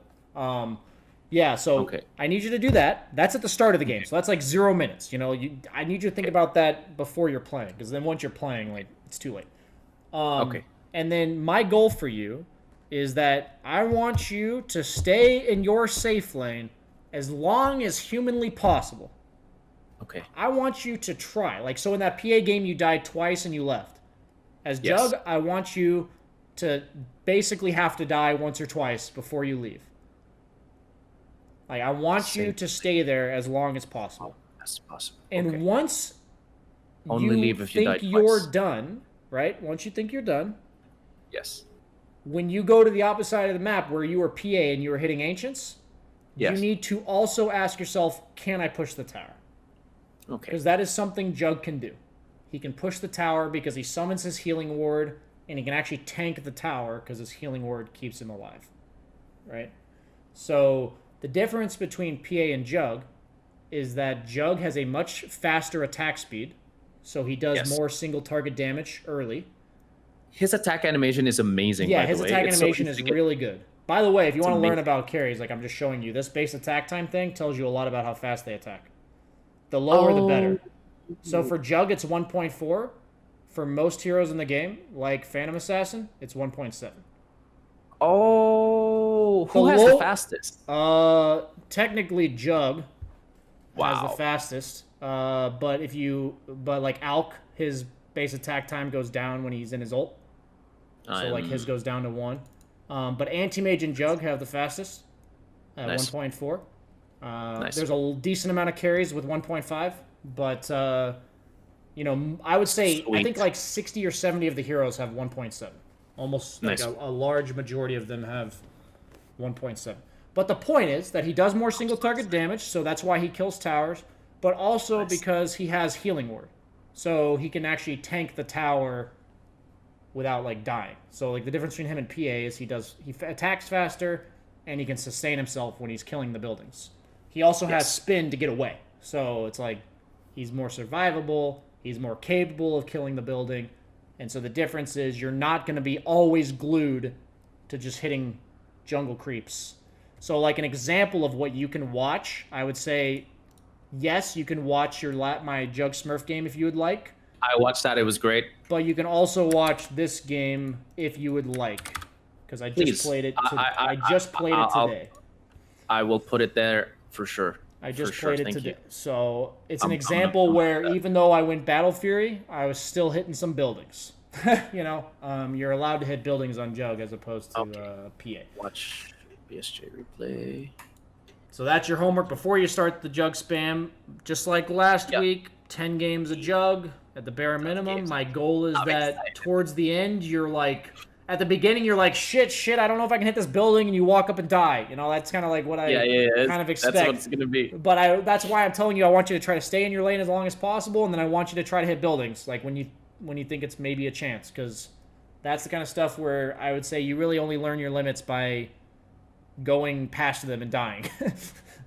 [SPEAKER 1] yeah. So I need you to do that. That's at the start of the game, so that's like 0 minutes. You know, I need you to think about that before you're playing, because then once you're playing, like it's too late. And then my goal for you is that I want you to stay in your safe lane as long as humanly possible.
[SPEAKER 2] Okay.
[SPEAKER 1] I want you to try. Like, so in that PA game, you died twice and you left. As Jug, I want you to basically have to die once or twice before you leave. Like, I want you to stay there as long as possible.
[SPEAKER 2] As possible.
[SPEAKER 1] And once
[SPEAKER 2] Only
[SPEAKER 1] you
[SPEAKER 2] leave if you
[SPEAKER 1] think
[SPEAKER 2] die
[SPEAKER 1] you're
[SPEAKER 2] twice.
[SPEAKER 1] done, right? Once you think you're done,
[SPEAKER 2] Yes.
[SPEAKER 1] when you go to the opposite side of the map where you were PA and you were hitting Ancients, you need to also ask yourself, can I push the tower?
[SPEAKER 2] Okay.
[SPEAKER 1] Because that is something Jug can do. He can push the tower because he summons his healing ward, and he can actually tank the tower because his healing ward keeps him alive. Right? So the difference between PA and Jug is that Jug has a much faster attack speed, so he does more single target damage early.
[SPEAKER 2] His attack animation is amazing, by the way.
[SPEAKER 1] His attack animation is really good. By the way, if you want to learn
[SPEAKER 2] amazing.
[SPEAKER 1] about carries, like I'm just showing you, this base attack time thing tells you a lot about how fast they attack. The lower, the better. So for Jug, it's 1.4. For most heroes in the game, like Phantom Assassin, it's 1.7.
[SPEAKER 2] Oh, who has the fastest?
[SPEAKER 1] Technically Jug has the
[SPEAKER 2] Wow.
[SPEAKER 1] fastest. But like Alk, his base attack time goes down when he's in his ult. So like his goes down to 1. But Anti-Mage and Jug have the fastest at 1.4. There's a decent amount of carries with 1.5, but you know, I would say I think like 60 or 70 of the heroes have 1.7. Almost like a large majority of them have 1.7. But the point is that he does more single target damage, so that's why he kills towers, but also because he has healing ward. So he can actually tank the tower without like dying. So like the difference between him and PA is he attacks faster and he can sustain himself when he's killing the buildings. He also has spin to get away. So it's like he's more survivable, he's more capable of killing the building. And so the difference is you're not going to be always glued to just hitting jungle creeps. So like an example of what you can watch, I would say, yes, you can watch my Jug Smurf game if you would like.
[SPEAKER 2] I watched that. It was great.
[SPEAKER 1] But you can also watch this game if you would like. Because I just played it. I just played it today.
[SPEAKER 2] I will put it there for sure.
[SPEAKER 1] I just played it today. So it's an example where even though I went Battle Fury, I was still hitting some buildings. You know, you're allowed to hit buildings on Jug as opposed to PA.
[SPEAKER 2] Watch BSJ replay.
[SPEAKER 1] So that's your homework before you start the jug spam. Just like last week, 10 games a jug at the bare minimum. My goal is that towards the end, you're like, at the beginning, you're like, shit, I don't know if I can hit this building, and you walk up and die. You know, that's kind of like what I kind of expect.
[SPEAKER 2] That's what it's going to be.
[SPEAKER 1] But that's why I'm telling you, I want you to try to stay in your lane as long as possible, and then I want you to try to hit buildings, like when you think it's maybe a chance, because that's the kind of stuff where I would say you really only learn your limits by going past them and dying.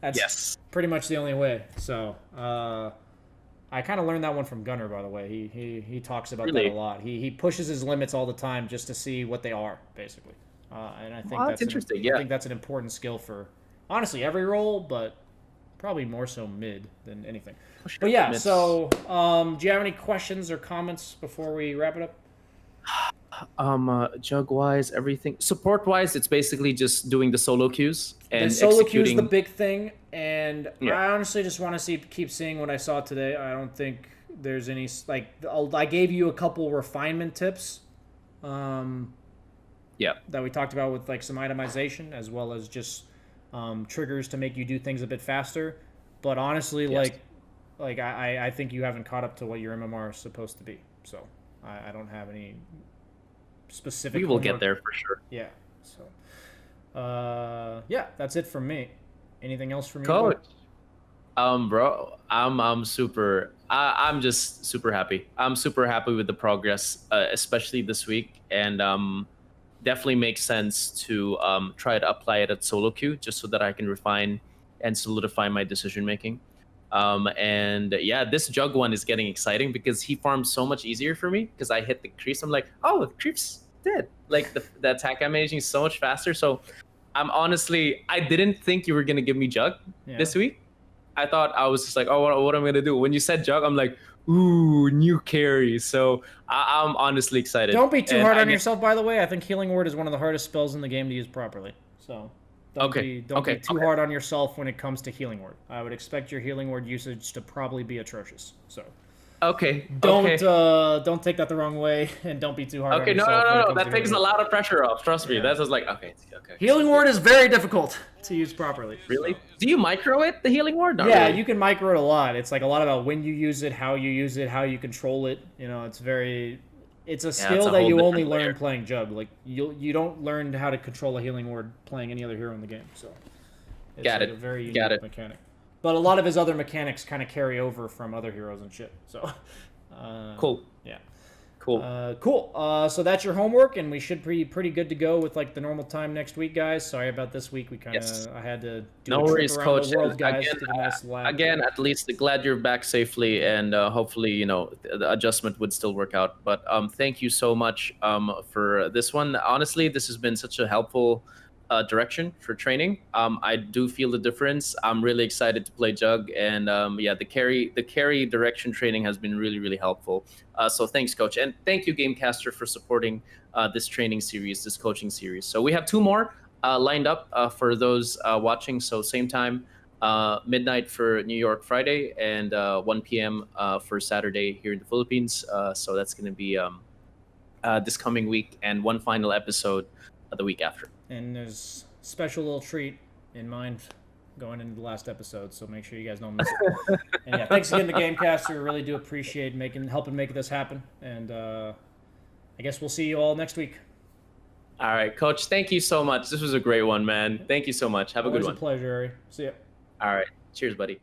[SPEAKER 1] That's pretty much the only way. So, I kind of learned that one from Gunner, by the way. He talks about that a lot. He pushes his limits all the time just to see what they are, basically. And I think that's interesting. I think that's an important skill for, honestly, every role, but probably more so mid than anything. But yeah, so do you have any questions or comments before we wrap it up?
[SPEAKER 2] Jug wise, everything support wise, it's basically just doing the solo queues and
[SPEAKER 1] the solo queue is the big thing, and I honestly just want to keep seeing what I saw today. I don't think there's any I gave you a couple refinement tips, that we talked about with like some itemization as well as just triggers to make you do things a bit faster. But honestly, I think you haven't caught up to what your MMR is supposed to be. So I don't have any specific.
[SPEAKER 2] We will get there for sure.
[SPEAKER 1] Yeah. So, that's it from me. Anything else from you?
[SPEAKER 2] Coach, bro, I'm just super happy. I'm super happy with the progress, especially this week, and definitely makes sense to try to apply it at solo queue just so that I can refine and solidify my decision making. And yeah, this jug one is getting exciting because he farms so much easier for me because I hit the creeps. I'm like, oh, the creeps dead. Like the attack animation is so much faster. So I didn't think you were going to give me jug this week. I thought I was just like, oh, what am I going to do? When you said jug, I'm like, ooh, new carry. So I'm honestly excited.
[SPEAKER 1] Don't be too hard on yourself, by the way. I think Healing Word is one of the hardest spells in the game to use properly. So don't be too hard on yourself when it comes to Healing Word. I would expect your Healing Word usage to probably be atrocious. So don't take that the wrong way, and don't be too hard on yourself.
[SPEAKER 2] No. That takes a lot of pressure off. Trust me. That's just like, okay.
[SPEAKER 1] Healing Word is very difficult to use properly.
[SPEAKER 2] Really? So. Do you micro it, the Healing Word?
[SPEAKER 1] Really. You can micro it a lot. It's like a lot about when you use it, how you use it, how you control it. You know, it's a skill that you only learn playing Jug. Like you don't learn how to control a Healing Word playing any other hero in the game. So it's a very unique mechanic. But a lot of his other mechanics kind of carry over from other heroes and shit. So
[SPEAKER 2] cool.
[SPEAKER 1] Yeah.
[SPEAKER 2] Cool.
[SPEAKER 1] Cool. So that's your homework, and we should be pretty good to go with like the normal time next week, guys. Sorry about this week. We kind of I had to do a trip around
[SPEAKER 2] Coach.
[SPEAKER 1] the world, guys.
[SPEAKER 2] Again, at least glad you're back safely, and hopefully the adjustment would still work out. But thank you so much for this one. Honestly, this has been such a helpful direction for training. I do feel the difference. I'm really excited to play Jug, and the carry direction training has been really, really helpful. So thanks, Coach, and thank you, Gamecaster, for supporting this training series, this coaching series. So we have 2 more lined up for those watching. So same time, midnight for New York Friday, and 1 p.m. For Saturday here in the Philippines. So that's going to be this coming week, and one final episode the week after.
[SPEAKER 1] And there's a special little treat in mind going into the last episode, so make sure you guys don't miss it. And yeah, thanks again to Gamecaster. Really do appreciate helping make this happen. And I guess we'll see you all next week.
[SPEAKER 2] All right, Coach. Thank you so much. This was a great one, man. Thank you so much. Have a good one.
[SPEAKER 1] Always a pleasure, Ari. See ya.
[SPEAKER 2] All right. Cheers, buddy.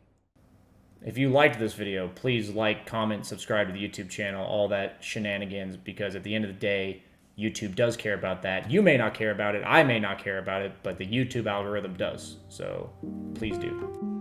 [SPEAKER 1] If you liked this video, please like, comment, subscribe to the YouTube channel, all that shenanigans, because at the end of the day, YouTube does care about that. You may not care about it, I may not care about it, but the YouTube algorithm does. So please do.